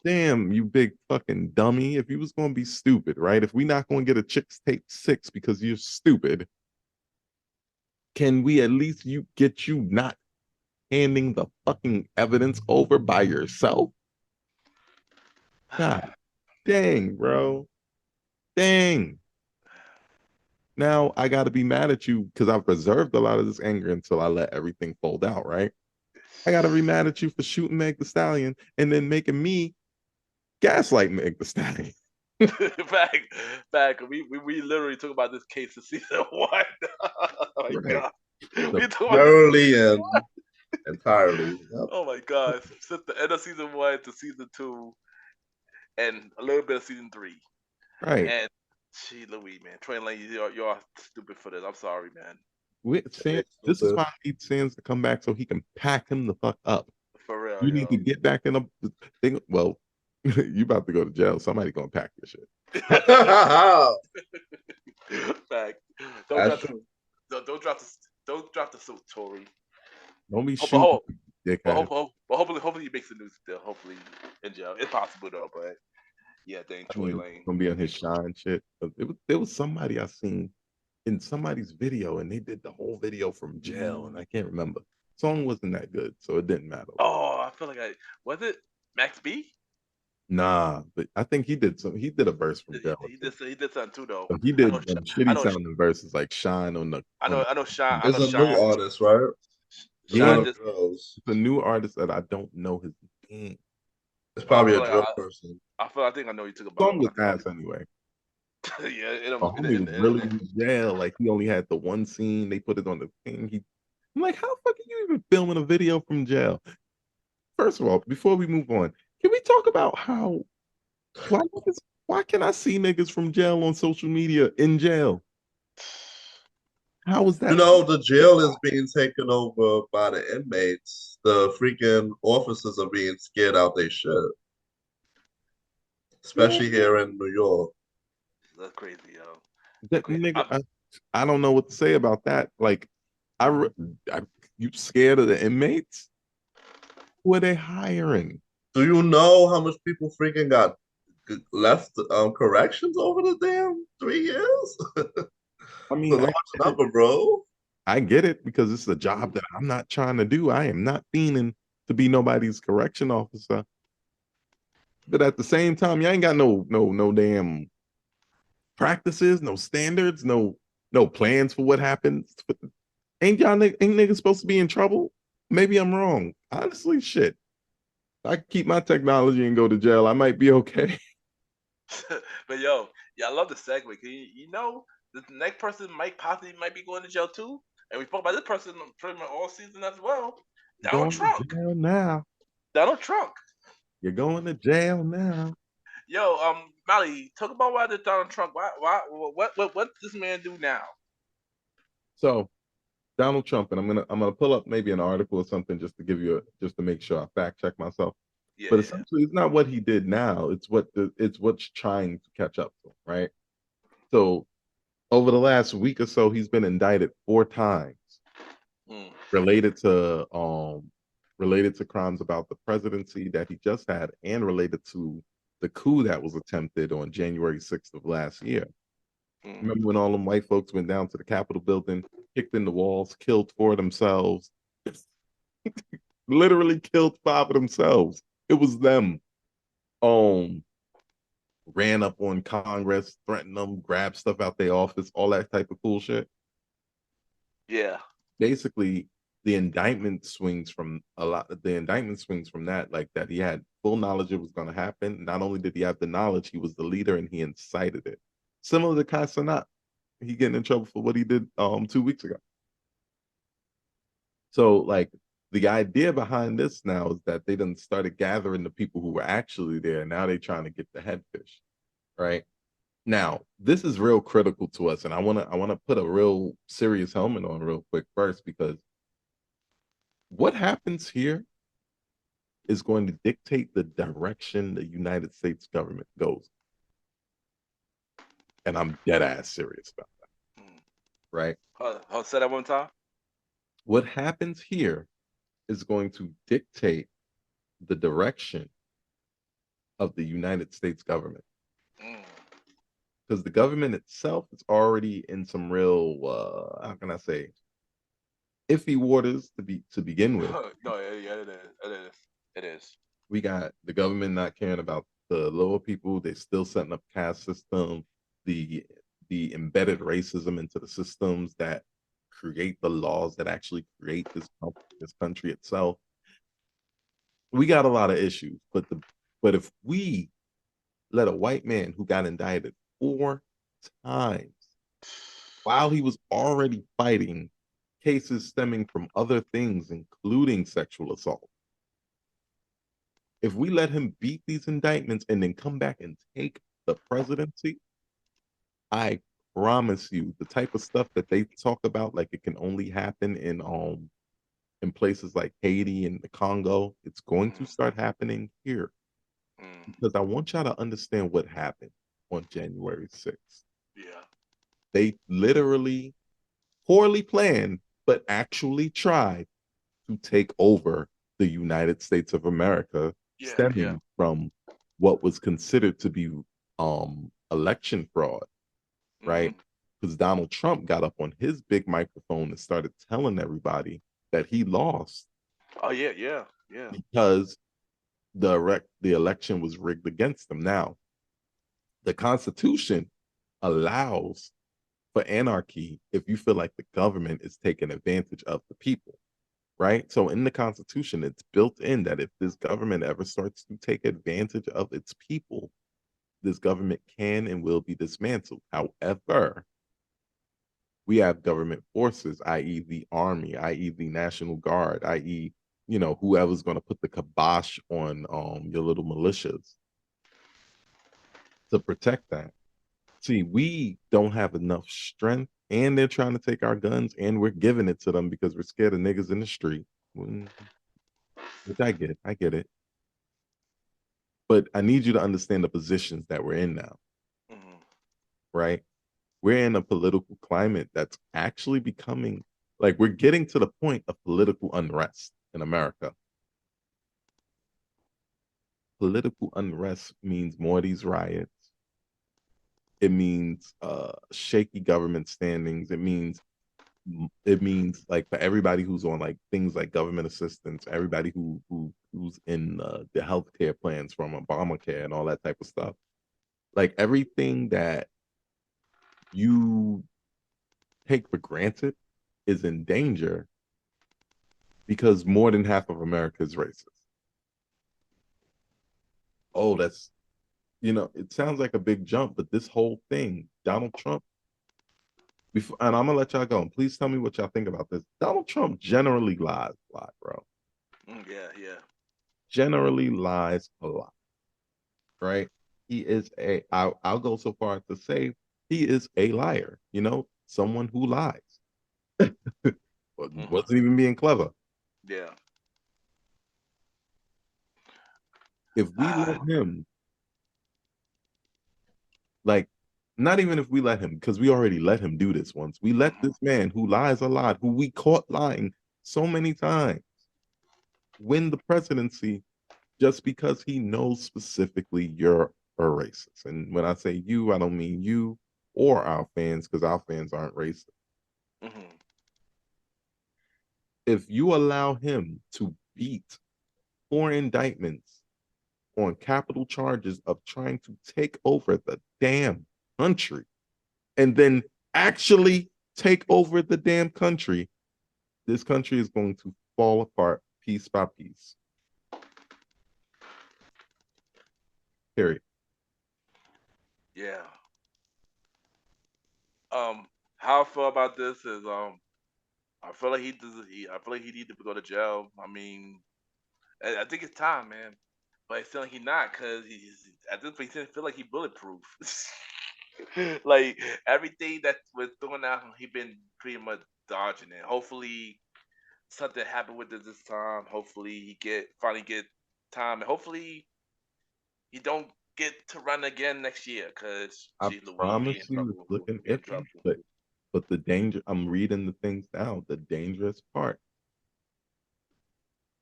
S4: Damn, you big fucking dummy. If you was going to be stupid, right? If we not going to get a Chicks Tape 6 because you're stupid, can we at least get you not handing the fucking evidence over by yourself? God dang, bro. Dang. Now I got to be mad at you because I've reserved a lot of this anger until I let everything fold out, right? I got to be mad at you for shooting Meg the Stallion and then making me gaslight Meg the Stallion.
S2: Back. We literally talk about this case in season 1. Oh my god. We talk about
S3: Thoroughly and entirely. Yep.
S2: Oh my god. Since the end of season 1 to season 2 and a little bit of season 3.
S4: Right.
S2: And gee Louis, man. Troy Lane, you're stupid for this. I'm sorry, man.
S4: This is why I need Sands to come back so he can pack him the fuck up.
S2: For real.
S4: You need to get back in the thing. Well, you about to go to jail. Somebody gonna pack your shit.
S2: Fact. Don't drop the suit, Tory.
S4: Don't be shooting.
S2: Hopefully he makes the news still. Hopefully in jail. It's possible though, but yeah, dang Troy Lane.
S4: Gonna be on his shine shit. There was somebody I seen in somebody's video and they did the whole video from jail and I can't remember. Song wasn't that good, so it didn't matter.
S2: Oh, I feel like was it Max B?
S4: Nah, but I think he did some. He did a verse from jail.
S2: He did something too though.
S4: He did shitty sounding verses like "Shine" on the.
S2: I know Shine.
S3: There's a new artist, right?
S2: Shine
S4: it's a new artist that I don't know his name.
S3: It's probably a drill person.
S2: I think I know you took a
S4: song with ass anyway.
S2: Yeah,
S4: homie was really in jail. Like he only had the one scene. They put it on the thing. I'm like, how the fuck are you even filming a video from jail? First of all, before we move on, can we talk about why can I see niggas from jail on social media in jail? How is that?
S3: You know, the jail is being taken over by the inmates. The freaking officers are being scared out their shit. Especially here in New York.
S2: That's crazy, yo.
S4: Nigga, I don't know what to say about that. Like, you scared of the inmates? Who are they hiring?
S3: Do you know how much people freaking got left corrections over the damn 3 years?
S4: I mean,
S3: it's a large number, bro.
S4: I get it because it's a job that I'm not trying to do. I am not fiending to be nobody's correction officer. But at the same time, you ain't got no damn practices, no standards, no plans for what happens. Ain't niggas supposed to be in trouble? Maybe I'm wrong. Honestly, shit. I keep my technology and go to jail. I might be okay.
S2: But yo, I love the segment. You know, the next person might be going to jail too. And we spoke about this person pretty much all season as well. Donald Trump. Donald Trump.
S4: You're going to jail now.
S2: Yo, Mali, talk about why did Donald Trump? What this man do now?
S4: So, Donald Trump, and I'm gonna pull up maybe an article or something just to make sure I fact check myself. Yeah, but essentially, it's not what he did now; it's what's trying to catch up to him, right? So, over the last week or so, he's been indicted 4 times related to crimes about the presidency that he just had, and related to the coup that was attempted on January 6th of last year. Remember when all them white folks went down to the Capitol building kicked in the walls, killed 4 of themselves, literally killed 5 of themselves. It was them. Ran up on Congress, threatened them, grabbed stuff out their office, all that type of cool shit.
S2: Yeah.
S4: Basically, the indictment swings from that, like that he had full knowledge it was going to happen. Not only did he have the knowledge, he was the leader and he incited it. Similar to Kai Cenat. He getting in trouble for what he did 2 weeks ago. So, like, the idea behind this now is that they done started gathering the people who were actually there. Now they're trying to get the headfish, right? Now, this is real critical to us, and I wanna put a real serious helmet on real quick first, because what happens here is going to dictate the direction the United States government goes. And I'm dead ass serious about that. Right?
S2: Say that one time.
S4: What happens here is going to dictate the direction of the United States government. Because the government itself is already in some real, how can I say, iffy waters to begin with.
S2: No, yeah, it is.
S4: We got the government not caring about the lower people. They're still setting up caste system, the embedded racism into the systems that create the laws that actually create this country itself. We got a lot of issues, but if we let a white man who got indicted 4 times while he was already fighting cases stemming from other things, including sexual assault, if we let him beat these indictments and then come back and take the presidency, I promise you, the type of stuff that they talk about, like it can only happen in places like Haiti and the Congo, it's going to start happening here. Because I want y'all to understand what happened on January 6th.
S2: Yeah.
S4: They literally poorly planned, but actually tried to take over the United States of America, stemming from what was considered to be election fraud, right? Because Donald Trump got up on his big microphone and started telling everybody that he lost.
S2: Oh yeah.
S4: Because the election was rigged against them. Now, the Constitution allows for anarchy if you feel like the government is taking advantage of the people, right? So in the Constitution, it's built in that if this government ever starts to take advantage of its people, this government can and will be dismantled. However, we have government forces, i.e. the Army, i.e. the National Guard, i.e. whoever's going to put the kibosh on your little militias to protect that. See, we don't have enough strength, and they're trying to take our guns, and we're giving it to them because we're scared of niggas in the street. Which I get it. But I need you to understand the positions that we're in now, right? We're in a political climate that's actually becoming, like, we're getting to the point of political unrest in America. Political unrest means more of these riots. It means shaky government standings. It means like for everybody who's on like things like government assistance, everybody who's in the healthcare plans from Obamacare and all that type of stuff. Like everything that you take for granted is in danger because more than half of America is racist. Oh, that's, it sounds like a big jump, but this whole thing, Donald Trump, and I'm gonna let y'all go. And please tell me what y'all think about this. Donald Trump generally lies a lot, bro.
S2: Yeah.
S4: Generally lies a lot, right? He is I'll go so far as to say he is a liar. Someone who lies. Wasn't even being clever.
S2: Yeah.
S4: If we let him, like, not even if we let him, because we already let him do this once. We let this man who lies a lot, who we caught lying so many times, win the presidency just because he knows specifically you're a racist. And when I say you, I don't mean you or our fans, because our fans aren't racist. if you allow him to beat 4 indictments on capital charges of trying to take over the damn country and then actually take over the damn country, this country is going to fall apart piece by piece. Period.
S2: Yeah. How I feel about this is I feel like I feel like he needs to go to jail. I mean, I think it's time, man. But it's feeling he not because he's at this point he doesn't feel like he bulletproof. Like everything that was thrown out, he been pretty much dodging it. Hopefully something happened with this time. Hopefully he finally get time, and hopefully he don't get to run again next year. Cause
S4: I
S2: gee, Louise, he in
S4: promise you, it's
S2: trouble.
S4: looking
S2: He in
S4: iffy,
S2: trouble.
S4: but the danger. I'm reading the things down. The dangerous part.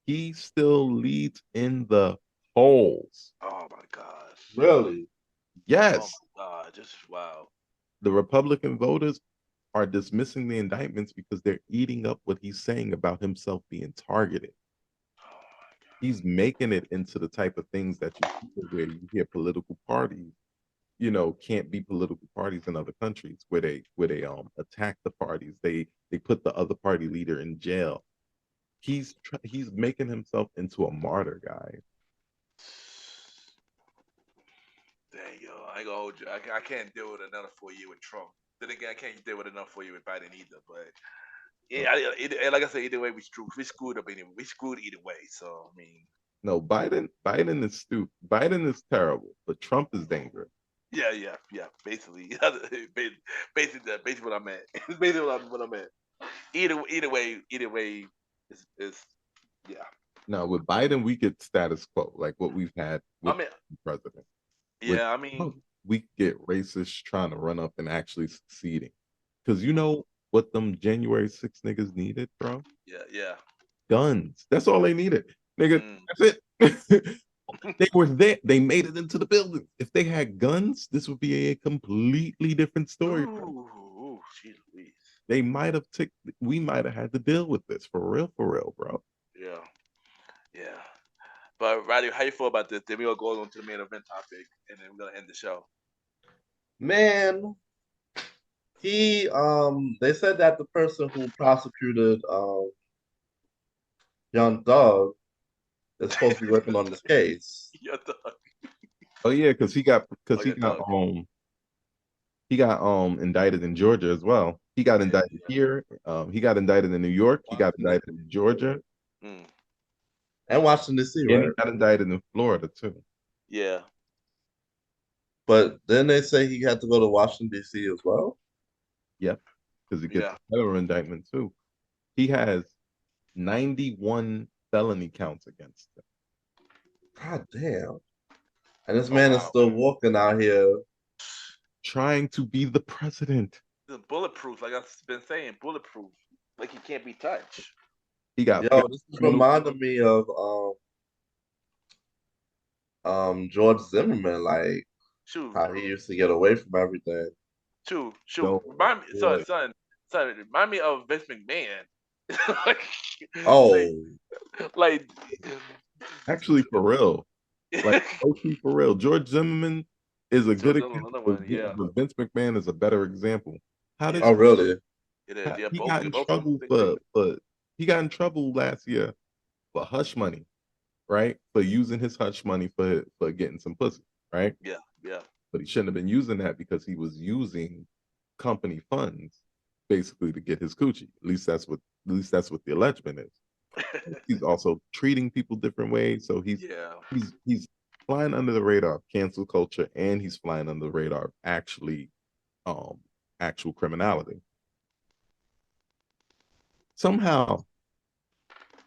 S4: He still leads in the polls.
S2: Oh my gosh.
S3: Really?
S2: Oh
S4: Yes,
S2: my god. Just wow.
S4: the Republican voters are dismissing the indictments because they're eating up what he's saying about himself being targeted. He's making it into the type of things that you hear where you hear political parties, can't be political parties in other countries where they attack the parties. They put the other party leader in jail. He's making himself into a martyr, guy.
S2: Dang, yo, I ain't gonna hold you. I can't deal with another 4 year with Trump. Then again, I can't deal with another 4 year with Biden either. But yeah, like I said, either way, we screwed. We screwed up anyway. We screwed either way. So I mean,
S4: No, Biden is stupid. Biden is terrible, but Trump is dangerous.
S2: yeah. Basically, basically what I meant. Basically what I meant. Either way, is yeah.
S4: Now with Biden, we get status quo, like what we've had
S2: I
S4: with
S2: mean,
S4: the president. With
S2: yeah. I mean,
S4: Trump, we get racists trying to run up and actually succeeding. Because you know what them January 6 niggas needed, bro?
S2: yeah.
S4: Guns. That's all they needed. Nigga,
S2: Mm.
S4: that's it. They were there. They made it into the building. If they had guns, this would be a completely different story.
S2: Ooh, jeez Louise.
S4: They might have we might have had to deal with this for real, bro.
S2: Yeah. But Roddy, how you feel about this? Then we'll go on to the main event topic, and then we're gonna end the show.
S3: Man, they said that the person who prosecuted Young Thug is supposed to be working on this case.
S2: Your dog.
S4: Oh yeah, because
S2: Your dog.
S4: he got indicted in Georgia as well. He got indicted here. He got indicted in New York. He got indicted in Georgia.
S2: Mm.
S3: And Washington D.C.,
S4: And
S3: right?
S4: he got indicted in Florida too.
S2: Yeah.
S3: But then they say he had to go to Washington D.C. as well.
S4: Yep, because he gets
S2: Yeah.
S4: a federal indictment too. He has 91 felony counts against him.
S3: God damn. And this man is
S2: wow.
S3: still walking out here.
S4: Trying to be the president.
S2: The bulletproof, like I've been saying, bulletproof. Like he can't be touched.
S4: He got
S3: Yo, this is reminding me of George Zimmerman, like
S2: Shoot.
S3: how he used to get away from everything.
S2: Shoot.
S4: No.
S2: Remind me,
S3: Yeah.
S2: son, remind me of Vince McMahon.
S3: Oh,
S2: like
S4: Actually, for real. Like, okay, for real. George Zimmerman is a good
S2: Another
S4: example,
S2: one, yeah.
S4: but Vince McMahon is a better example. How did
S3: oh, really?
S2: It is. Yeah,
S4: he
S2: both.
S4: got in
S2: Both
S4: trouble he got in trouble last year for hush money, right? For using his hush money for getting some pussy, right?
S2: Yeah.
S4: But he shouldn't have been using that because he was using company funds basically to get his coochie. At least that's what the allegement is. He's also treating people different ways. So he's flying under the radar of cancel culture, and he's flying under the radar of actual criminality. Somehow,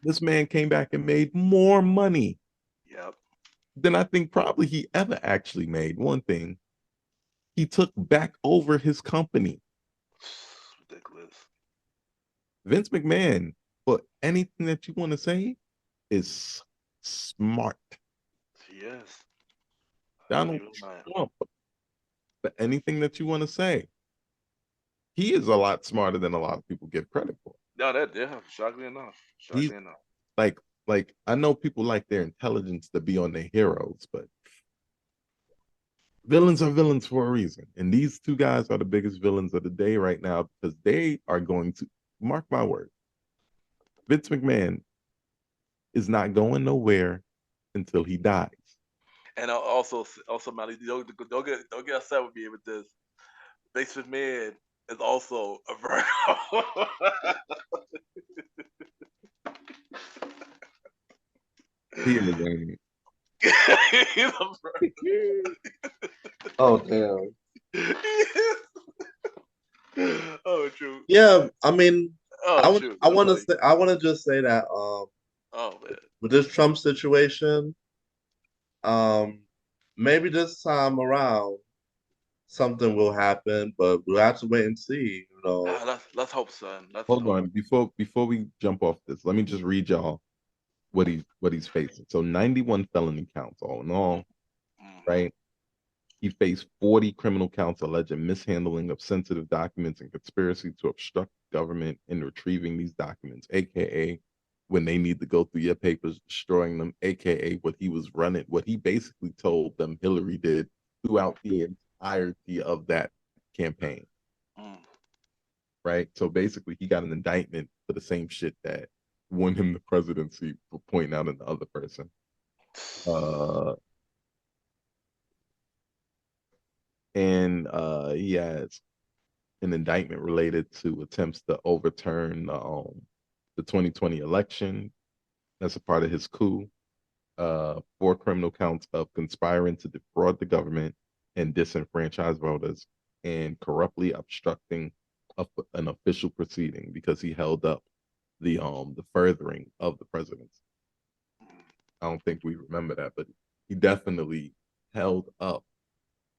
S4: this man came back and made more money than I think probably he ever actually made. One thing, he took back over his company.
S2: Ridiculous.
S4: Vince McMahon, for anything that you want to say, is smart.
S2: Yes.
S4: Donald Trump, for anything that you want to say, he is a lot smarter than a lot of people give credit for.
S2: No, that yeah, shockingly enough.
S4: He's
S2: Shockingly enough.
S4: like I know people like their intelligence to be on their heroes, but villains are villains for a reason. And these two guys are the biggest villains of the day right now because they are going to, mark my word, Vince McMahon is not going nowhere until he dies.
S2: And also, Mally, don't get upset with me with this. Basement Man is also a Virgo.
S4: He is, ain't
S2: He's a Virgo.
S3: Oh damn.
S2: Oh, true.
S3: Yeah, I mean,
S2: Oh, true.
S3: I
S2: That's
S3: want to
S2: funny.
S3: say, I want to just say that
S2: Oh man.
S3: with this Trump situation, um, maybe this time around something will happen, but we'll have to wait and see. You know,
S2: Let's hope, son. Let's
S4: Hold
S2: hope.
S4: on, before we jump off this, let me just read y'all what he's facing. So 91 felony counts all in all, right? He faced 40 criminal counts alleging mishandling of sensitive documents and conspiracy to obstruct government in retrieving these documents, aka when they need to go through your papers, destroying them, aka what he basically told them Hillary did throughout the entirety of that campaign. Right? So basically he got an indictment for the same shit that won him the presidency for pointing out an other person. And he has an indictment related to attempts to overturn the 2020 election. That's a part of his coup. 4 criminal counts of conspiring to defraud the government and disenfranchise voters, and corruptly obstructing an official proceeding because he held up the furthering of the presidency. I don't think we remember that, but he definitely held up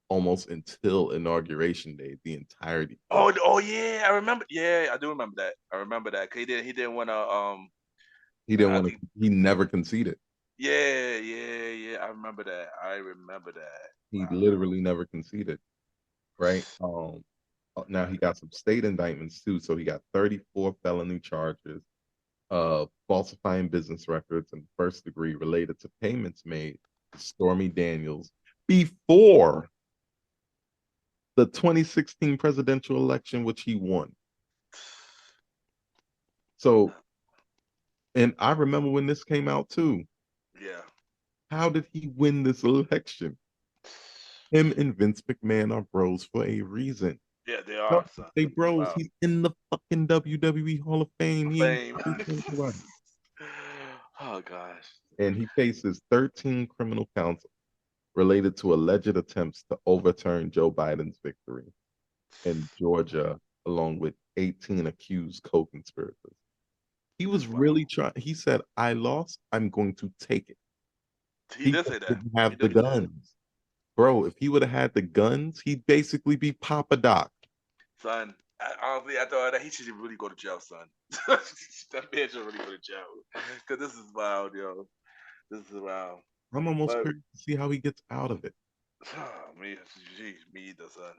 S4: almost until inauguration day the entirety.
S2: Oh yeah, I remember. Yeah, I do remember that. I remember that. 'Cause he didn't want to
S4: he never conceded.
S2: Yeah. I remember that.
S4: He
S2: Wow.
S4: literally never conceded. Right. Now he got some state indictments too. So he got 34 felony charges of falsifying business records and first degree related to payments made to Stormy Daniels before the 2016 presidential election, which he won. So, and I remember when this came out too.
S2: Yeah.
S4: How did he win this election? Him and Vince McMahon are bros for a reason.
S2: Yeah, they are. Son.
S4: They bros.
S2: Wow.
S4: He's in the fucking WWE Hall of Fame.
S2: Oh gosh.
S4: And he faces 13 criminal counts related to alleged attempts to overturn Joe Biden's victory in Georgia, along with 18 accused co-conspirators. He was really trying. He said, "I lost. I'm going to take it."
S2: He did say that.
S4: Didn't have the guns, bro. If he would have had the guns, he'd basically be Papa Doc.
S2: Son, honestly, I thought that he should really go to jail, son. That man should really go to jail. Because this is wild, yo. This is wild.
S4: I'm almost curious to see how he gets out of it.
S2: Me either, son.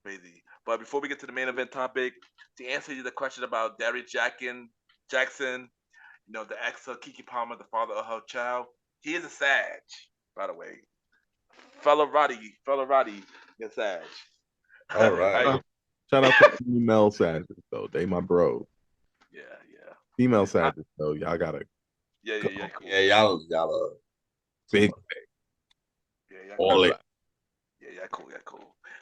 S2: Crazy. But before we get to the main event topic, to answer you the question about Derrick Jackson, the ex of Keke Palmer, the father of her child, he is a Sag, by the way. Fellow Roddy, is Sag.
S3: all right.
S4: Shout out to female Sages though. They my bro.
S2: Yeah.
S4: Female Sages though. Y'all gotta.
S2: Yeah, cool.
S3: Yeah, y'all
S4: Big.
S2: Yeah,
S4: all it.
S2: Yeah, cool.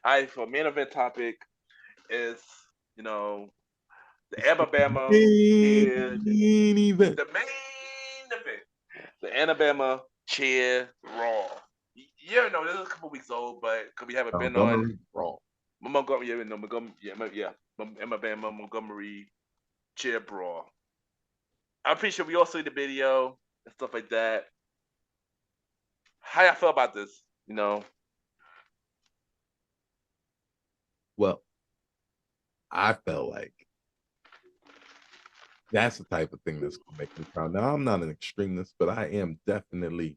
S2: All right, for main event topic is, the Alabama
S4: Main event.
S2: The main event. The Alabama chair Raw. Yeah, no, this is a couple weeks old, but because we haven't been on
S4: Brawl.
S2: Montgomery, Alabama Montgomery chair brawl. I'm pretty sure we all see the video and stuff like that. How y'all feel about this?
S4: Well, I felt like that's the type of thing that's gonna make me proud. Now I'm not an extremist, but I am definitely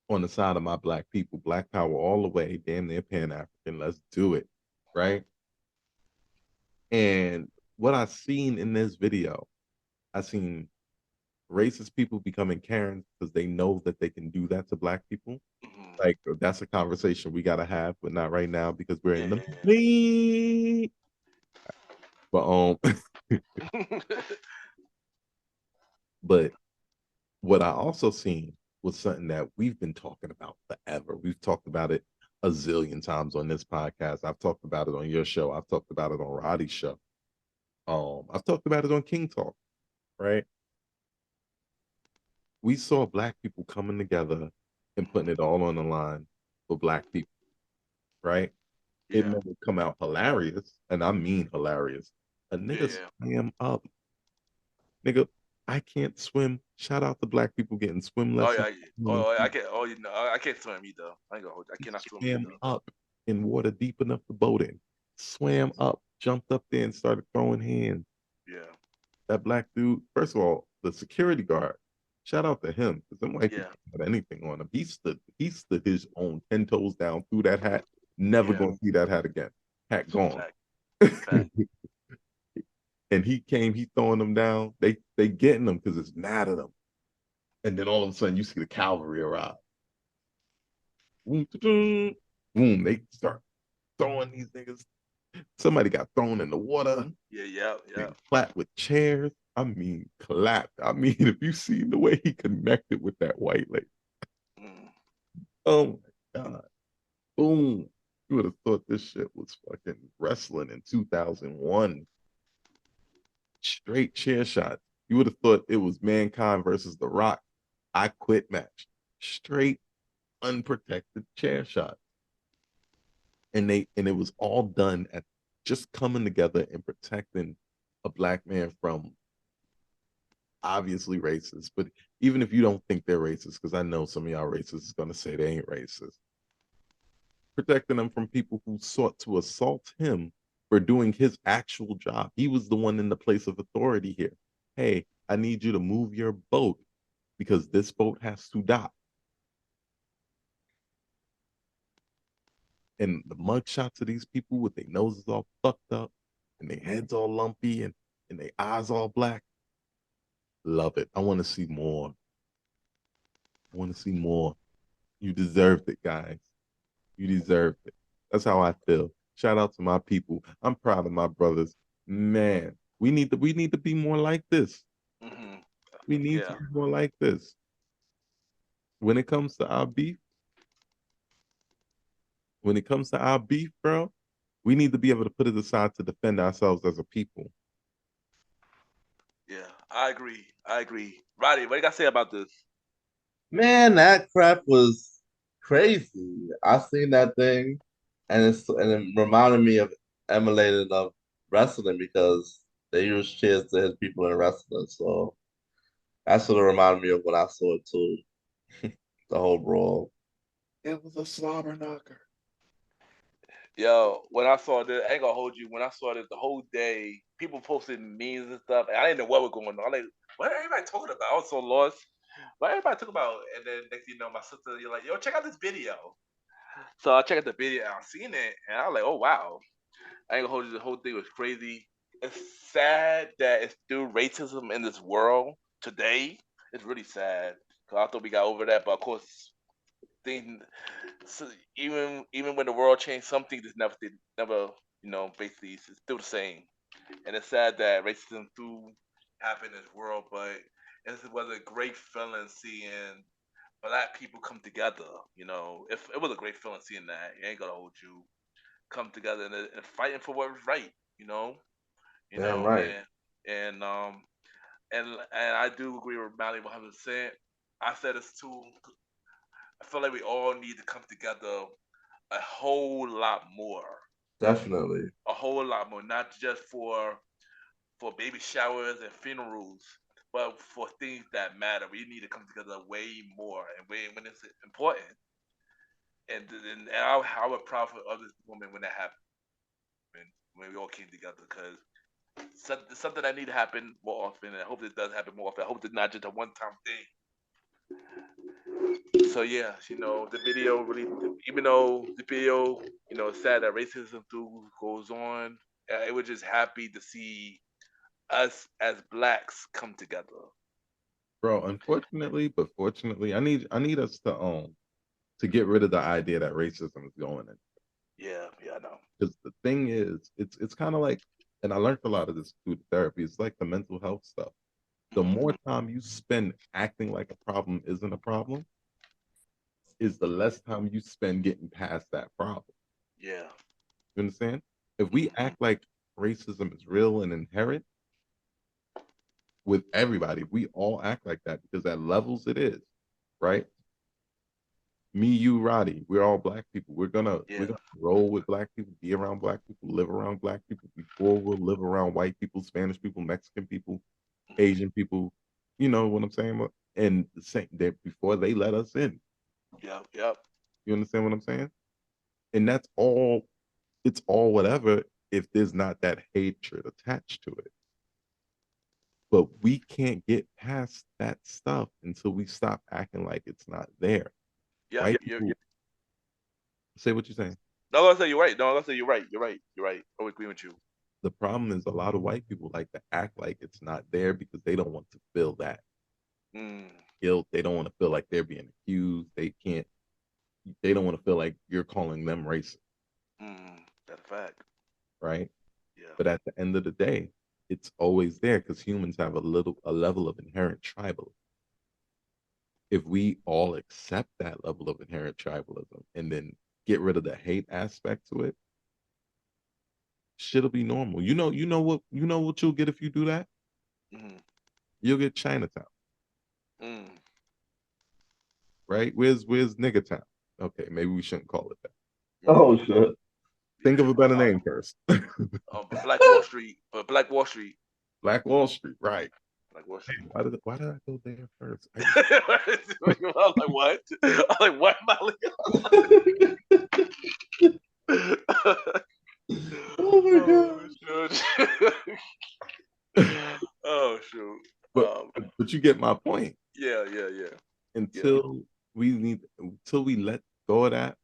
S4: on the side of my black people. Black power all the way, damn near Pan-African. Let's do it. Right. And what I seen in this video, I seen racist people becoming Karens because they know that they can do that to black people.
S2: Mhm.
S4: Like that's a conversation we gotta have, but not right now because we're in the
S2: Yeah.
S4: lead. But but what I also seen was something that we've been talking about forever. We've talked about it a zillion times on this podcast. I've talked about it on your show. I've talked about it on Roddy's show. I've talked about it on King Talk, right? We saw black people coming together and putting it all on the line for black people, right? It
S2: Yeah.
S4: never come out hilarious, and I mean hilarious. A nigga
S2: Yeah.
S4: swam up. Nigga, I can't swim. Shout out to black people getting swim
S2: Oh
S4: lessons.
S2: yeah. Oh, I can't. Oh, I can't swim either. I ain't gonna hold. I
S4: He
S2: cannot swim
S4: swam
S2: either.
S4: up in water deep enough to boat in. Swam up, jumped up there and started throwing hands.
S2: Yeah.
S4: That black dude, first of all, the security guard, shout out to him, because them white
S2: Yeah.
S4: people didn't have anything on him. He stood his own 10 toes down through that hat. Never
S2: Yeah.
S4: gonna see that hat again. Hat gone.
S2: Fact. Fact.
S4: And he came, he throwing them down. They getting them because it's mad at them. And then all of a sudden you see the cavalry arrive. Boom, boom, they start throwing these niggas. Somebody got thrown in the water.
S2: Yeah. Yeah.
S4: They
S2: Yeah.
S4: clapped with chairs. I mean, clapped. I mean, if you seen the way he connected with that white lady,
S2: Mm.
S4: oh my God. Boom. You would have thought this shit was fucking wrestling in 2001. Straight chair shot. You would have thought it was Mankind versus The Rock. I quit match. Straight unprotected chair shot. And it was all done at just coming together and protecting a black man from obviously racist. But even if you don't think they're racist, because I know some of y'all racists is gonna say they ain't racist, protecting them from people who sought to assault him for doing his actual job. He was the one in the place of authority here. Hey, I need you to move your boat because this boat has to dock. And the mug shots of these people with their noses all fucked up and their heads all lumpy and their eyes all black. Love it. I want to see more. I want to see more. You deserved it, guys. You deserved it. That's how I feel. Shout out to my people. I'm proud of my brothers. Man, we need to be more like this.
S2: Hmm.
S4: We need to
S2: Yeah.
S4: be more like this. When it comes to our beef, bro, we need to be able to put it aside to defend ourselves as a people.
S2: Yeah. I agree. I agree. Roddy, what you got to say about this?
S3: Man, that crap was crazy. I seen that thing, and it reminded me of emulated of wrestling because they use cheers to hit people in wrestling. So that sort of reminded me of when I saw it too. The whole brawl.
S4: It was a slobber knocker.
S2: Yo, when I saw this, I ain't gonna hold you. When I saw this the whole day, people posted memes and stuff, and I didn't know what was going on. I'm like, what are everybody talking about? I was so lost. What everybody talking about? And then next thing you know, my sister, you're like, yo, check out this video. So I checked out the video, and I seen it, and I was like, oh wow. I ain't gonna hold you. The whole thing was crazy. It's sad that it's still racism in this world today. It's really sad. Cause I thought we got over that, but of course, things. So even when the world changed, some things just never basically it's still the same. And it's sad that racism do happen in this world, but it was a great feeling seeing black people come together. If it was a great feeling seeing that, it ain't gonna hold you come together and fighting for what was right. You know, you
S3: Damn
S2: know,
S3: right.
S2: and I do agree with Mally 100%. I said this too. I feel like we all need to come together a whole lot more,
S3: Definitely.
S2: not just for baby showers and funerals, but for things that matter. We need to come together way more and way when it's important. And I was proud of this woman when that happened, when we all came together, because something that need to happen more often. And I hope it does happen more often. I hope it's not just a one-time thing. So yeah, the video really, even though the video, it's sad that racism too goes on. It was just happy to see us as blacks come together.
S4: Bro, unfortunately, but fortunately, I need us to get rid of the idea that racism is going in.
S2: Yeah, I know.
S4: Because the thing is, it's kind of like, and I learned a lot of this through therapy. It's like the mental health stuff. The more time you spend acting like a problem isn't a problem, is the less time you spend getting past that problem.
S2: Yeah.
S4: You understand? If we act like racism is real and inherent with everybody, we all act like that because at levels it is, right? Me, you, Roddy, we're all black people. We're gonna roll with black people, be around black people, live around black people. Before we'll live around white people, Spanish people, Mexican people, Asian people. You know what I'm saying? And the same that before they let us in.
S2: Yep.
S4: You understand what I'm saying? And that's all. It's all whatever if there's not that hatred attached to it. But we can't get past that stuff until we stop acting like it's not there.
S2: Yeah.
S4: White people, say what you're saying.
S2: No, I'm gonna say you're right. No, I'm gonna say you're right. You're right. I agree with you.
S4: The problem is a lot of white people like to act like it's not there because they don't want to feel that guilt. They don't want to feel like they're being accused. They don't want to feel like you're calling them racist.
S2: That's a fact.
S4: Right?
S2: Yeah.
S4: But at the end of the day, it's always there because humans have a level of inherent tribalism. If we all accept that level of inherent tribalism and then get rid of the hate aspect to it, shit'll be normal. You know what you'll get if you do that? You'll get Chinatown. Right? Where's Nigga Town? Okay, maybe we shouldn't call it that.
S3: Oh shit.
S4: Think of a better name first.
S2: Black Wall Street. Black Wall Street.
S4: Black Wall Street, right.
S2: Like what?
S4: Why did I go there first?
S2: I'm like, what? I'm like, what, Molly?
S3: Oh my god.
S2: Oh shoot.
S4: But you get my point.
S2: Yeah.
S4: Until we let go of that,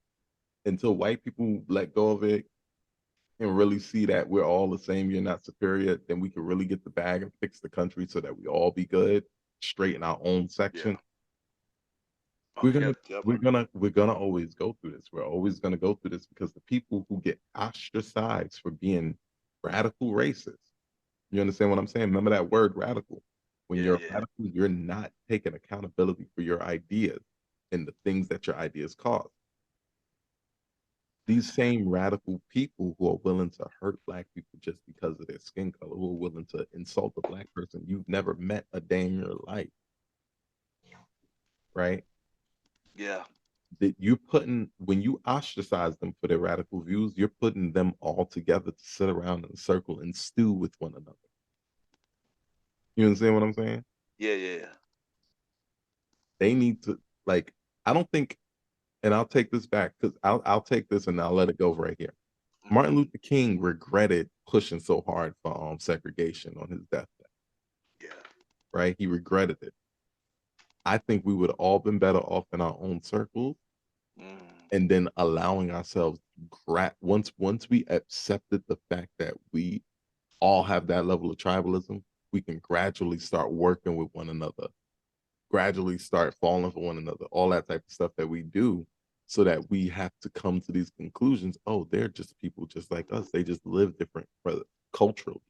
S4: until white people let go of it and really see that we're all the same, you're not superior, then we can really get the bag and fix the country so that we all be good, straight in our own section. We're gonna always go through this. We're always gonna go through this because the people who get ostracized for being radical racist. You understand what I'm saying? Remember that word radical. When you're radical, you're not taking accountability for your ideas and the things that your ideas cause. These same radical people who are willing to hurt black people just because of their skin color, who are willing to insult a black person you've never met a day in your life. Right?
S2: Yeah.
S4: That when you ostracize them for their radical views, you're putting them all together to sit around in a circle and stew with one another. You understand what I'm saying?
S2: Yeah.
S4: They need to, like, I don't think, and I'll take this back because I'll take this and I'll let it go right here. Martin Luther King regretted pushing so hard for segregation on his deathbed.
S2: Yeah.
S4: Right? He regretted it. I think we would have all been better off in our own circles and then allowing ourselves once we accepted the fact that we all have that level of tribalism, we can gradually start working with one another, gradually start falling for one another, all that type of stuff that we do, so that we have to come to these conclusions. Oh, they're just people just like us. They just live different culturally.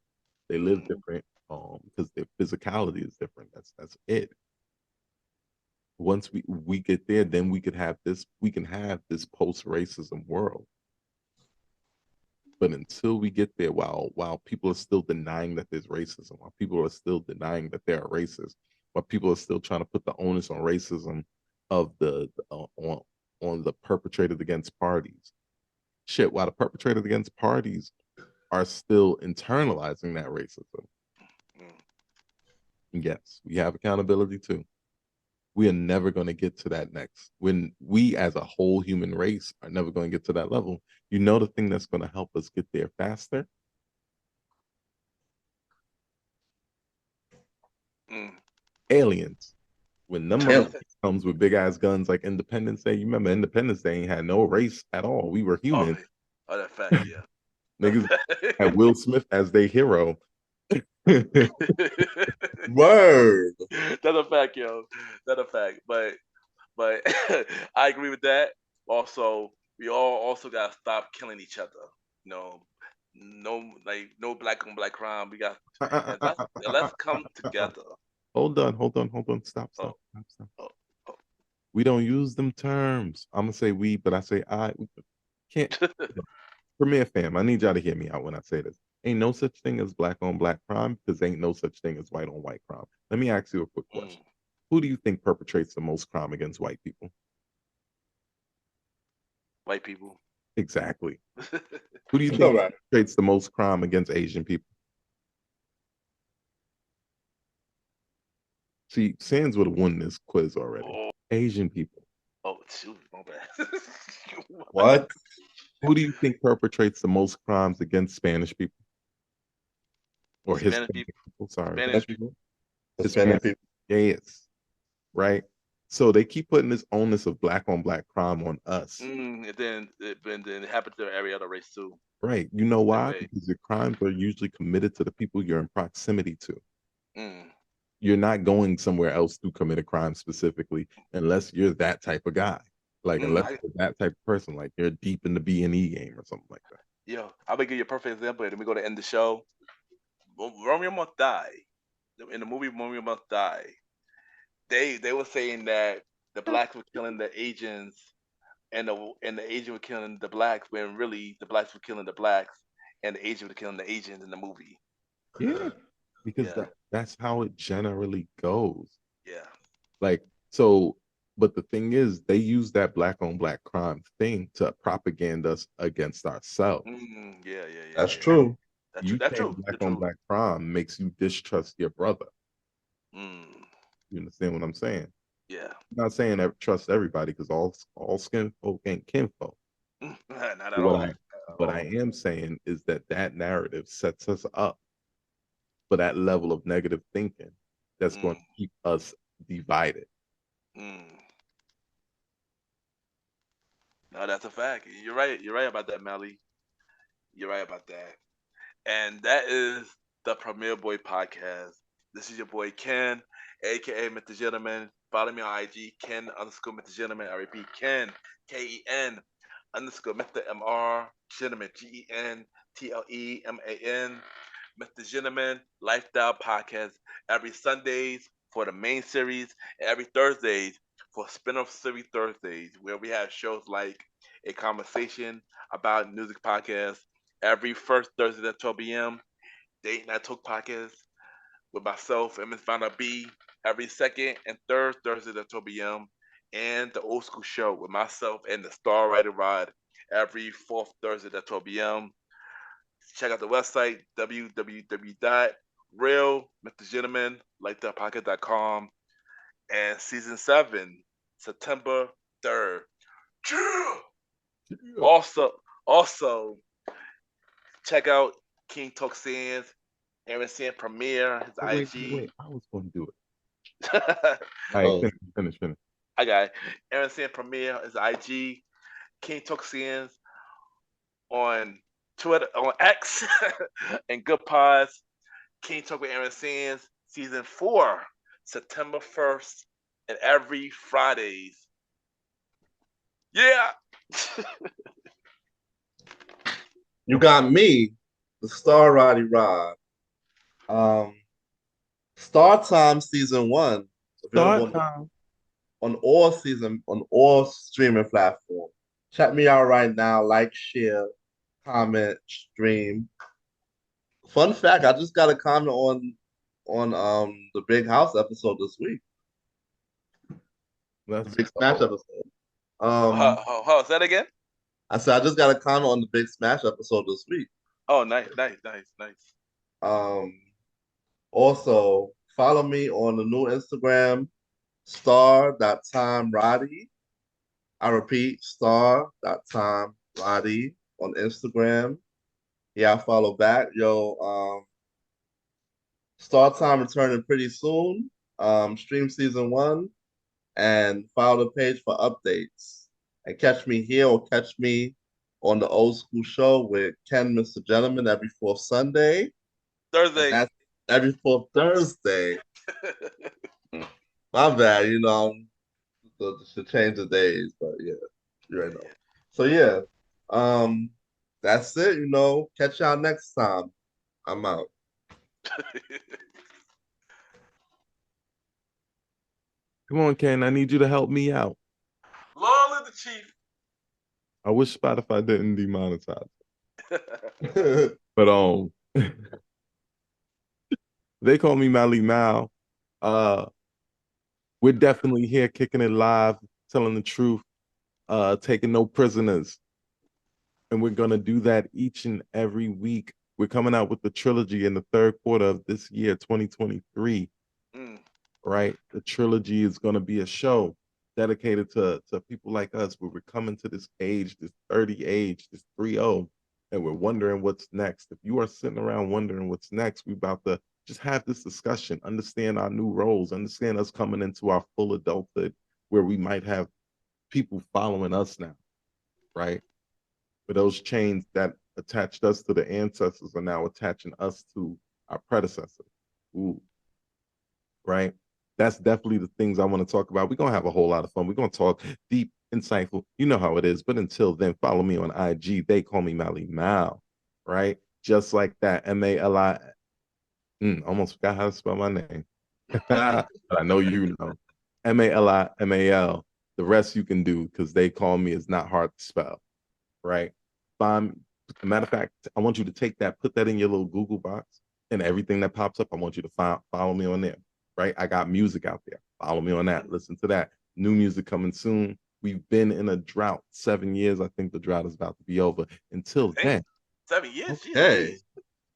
S4: They live different because their physicality is different. That's it. Once we get there, then we can have this post-racism world. But until we get there, while people are still denying that there's racism, while people are still denying that they are racist, while people are still trying to put the onus on racism of on the perpetrators against parties. Shit, while the perpetrators against parties are still internalizing that racism. Yes, we have accountability too. We are never going to get to that next. When we as a whole human race are never going to get to that level, you know the thing that's going to help us get there faster? Aliens. When number comes with big ass guns like Independence Day, you remember Independence Day ain't had no race at all. We were human.
S2: Oh, that fact, yeah.
S4: Niggas had Will Smith as their hero,
S3: Word.
S2: That's a fact, yo. That's a fact. But I agree with that. Also, we all also gotta stop killing each other. You know, no black on black crime. We got and let's come together.
S4: Hold on. Stop.
S2: Oh, oh, oh.
S4: We don't use them terms. I'm gonna say we, but I say I. We can't. Premier fam, I need y'all to hear me out when I say this. Ain't no such thing as black on black crime because ain't no such thing as white on white crime. Let me ask you a quick question. Who do you think perpetrates the most crime against white people?
S2: White people.
S4: Exactly. Who do you think
S3: Alright.
S4: perpetrates the most crime against Asian people? See, Sands would have won this quiz already.
S2: Oh,
S4: Asian people.
S2: shoot, my bad.
S3: What?
S4: Who do you think perpetrates the most crimes against Spanish people? Or
S2: Spanish
S4: Hispanic people? Sorry.
S2: Spanish people.
S3: Hispanic people.
S4: Yes. Right? So they keep putting this onus of black on black crime on us.
S2: And then it happens to every other race too.
S4: Right. You know why?
S2: way.
S4: Because your crimes are usually committed to the people you're in proximity to.
S2: Mm.
S4: You're not going somewhere else to commit a crime specifically unless you're that type of guy. Like unless you're that type of person, like you're deep in the B&E game or something like that.
S2: Yo, I'm gonna give you a perfect example, and then we go to end the show. Romeo Must Die. In the movie Romeo Must Die, they were saying that the blacks were killing the Asians and the Asians were killing the blacks, when really the blacks were killing the blacks and the Asians were killing the Asians in the movie.
S4: Yeah. Because that's how it generally goes.
S2: Yeah.
S4: Like, so, but the thing is, they use that black on black crime thing to propaganda us against ourselves.
S2: Yeah.
S3: That's true.
S2: That's true.
S4: Black on black crime makes you distrust your brother. You understand what I'm saying?
S2: Yeah.
S4: I'm not saying trust everybody, because all skin folk ain't kinfolk.
S2: Not at all.
S4: What I am saying is that narrative sets us up for that level of negative thinking that's going to keep us divided.
S2: No, that's a fact. You're right. You're right about that, Mally. You're right about that. And that is the Premier Boy Podcast. This is your boy Ken, aka Mr. Gentleman. Follow me on IG, Ken _ Mr. Gentleman. I repeat, Ken, KEN _ Mr. MR Gentleman, GENTLEMAN. Mr. Gentleman Lifestyle Podcast every Sundays for the main series, and every Thursdays for spin-off series Thursdays, where we have shows like A Conversation About Music Podcast every first Thursday at 12 p.m. Date Night Talk Podcast with myself and Miss Vanna B every second and third Thursday at 12 p.m. And the Old School Show with myself and the Star Rider Rod every fourth Thursday at 12 p.m. Check out the website, www.realmrgentlemanlikethatpocket.com. And season 7, September 3rd. Also, check out King Talk Sands, Aaron Sand Premiere, his IG.
S4: Wait, I was going to do it.
S2: All
S4: right, finish.
S2: I got it. Aaron Sand Premiere, his IG. King Talk Sands on Twitter, on X, and Good Pods. King Talk with Aaron Sands, season 4, September 1st, and every Fridays. Yeah.
S3: You got me, the Star Roddy Rod. Star Time season 1 available on all streaming platforms. Check me out right now. Like, share, comment, stream. Fun fact: I just got a comment on the Big House episode this week.
S4: That's
S3: the Big Smash episode.
S2: Say that again.
S3: I said I just got a comment on the Big Smash episode this week.
S2: Oh, nice.
S3: Also, follow me on the new Instagram, star.timeroddy. I repeat, star.timeroddy on Instagram. Yeah, I follow back. Star Time returning pretty soon. Stream season 1 and follow the page for updates. And catch me here or catch me on the Old School Show with Ken, Mr. Gentleman, every fourth Sunday.
S2: Thursday.
S3: every fourth Thursday. My bad, to change the days, but yeah, you right know. So yeah, that's it. Catch y'all next time. I'm out.
S4: Come on, Ken. I need you to help me out.
S2: Long live the chief.
S4: I wish Spotify didn't demonetize. But they call me Malimal. We're definitely here kicking it live, telling the truth, taking no prisoners. And we're gonna do that each and every week. We're coming out with the trilogy in the third quarter of this year, 2023. Right? The trilogy is gonna be a show dedicated to people like us, where we're coming to this age, this 30 age, this 30, and we're wondering what's next. If you are sitting around wondering what's next, we're about to just have this discussion, understand our new roles, understand us coming into our full adulthood, where we might have people following us now, right? But those chains that attached us to the ancestors are now attaching us to our predecessors. Ooh, right? That's definitely the things I want to talk about. We're going to have a whole lot of fun. We're going to talk deep, insightful. You know how it is. But until then, follow me on IG. They call me Malimal, right? Just like that. M-A-L-I. Almost forgot how to spell my name. But I know you know. M-A-L-I-M-A-L. The rest you can do, because they call me is not hard to spell, right? Matter of fact, I want you to take that, put that in your little Google box, and everything that pops up, I want you to follow me on there, right? I got music out there. Follow me on that. Listen to that. New music coming soon. We've been in a drought 7 years. I think the drought is about to be over. Until then,
S2: 7 years?
S3: Hey,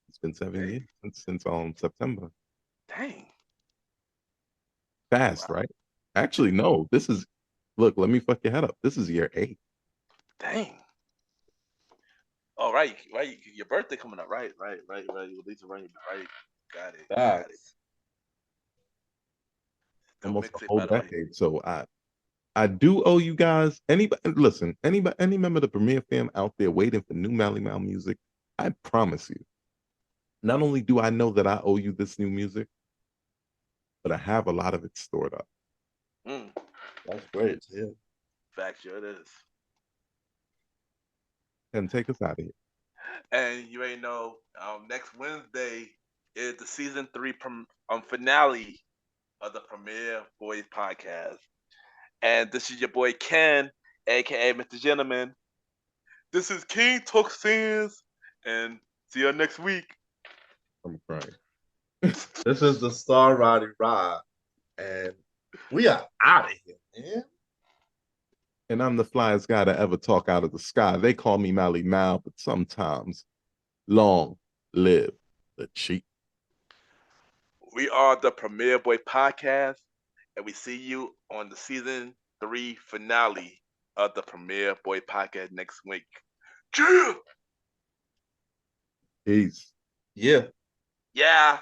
S4: it's been 7 years since September.
S2: Dang.
S4: Fast, right? Actually, no. Look, let me fuck your head up. This is year 8.
S2: Dang. Oh, right. Your birthday coming up. Right. Lisa, right. Got it.
S4: Almost a whole decade. So I do owe you guys. Any member of the Premier fam out there waiting for new Malimal music, I promise you, not only do I know that I owe you this new music, but I have a lot of it stored up.
S3: That's great. Yeah.
S2: Fact, sure it is.
S4: And take us out of here.
S2: And you ain't know, next Wednesday is the season 3 finale of the Premier Boyz podcast. And this is your boy Ken, aka Mr. Gentleman. This is King Talk Sins, and see you next week.
S4: I'm crying.
S3: This is the star Roddy Rod, and we are out of here, man.
S4: And I'm the flyest guy to ever talk out of the sky. They call me Malimal, but sometimes long live the chief.
S2: We are the Premier Boy podcast, and we see you on the season 3 finale of the Premier Boy podcast next week.
S4: Peace.
S3: Yeah.
S2: Yeah.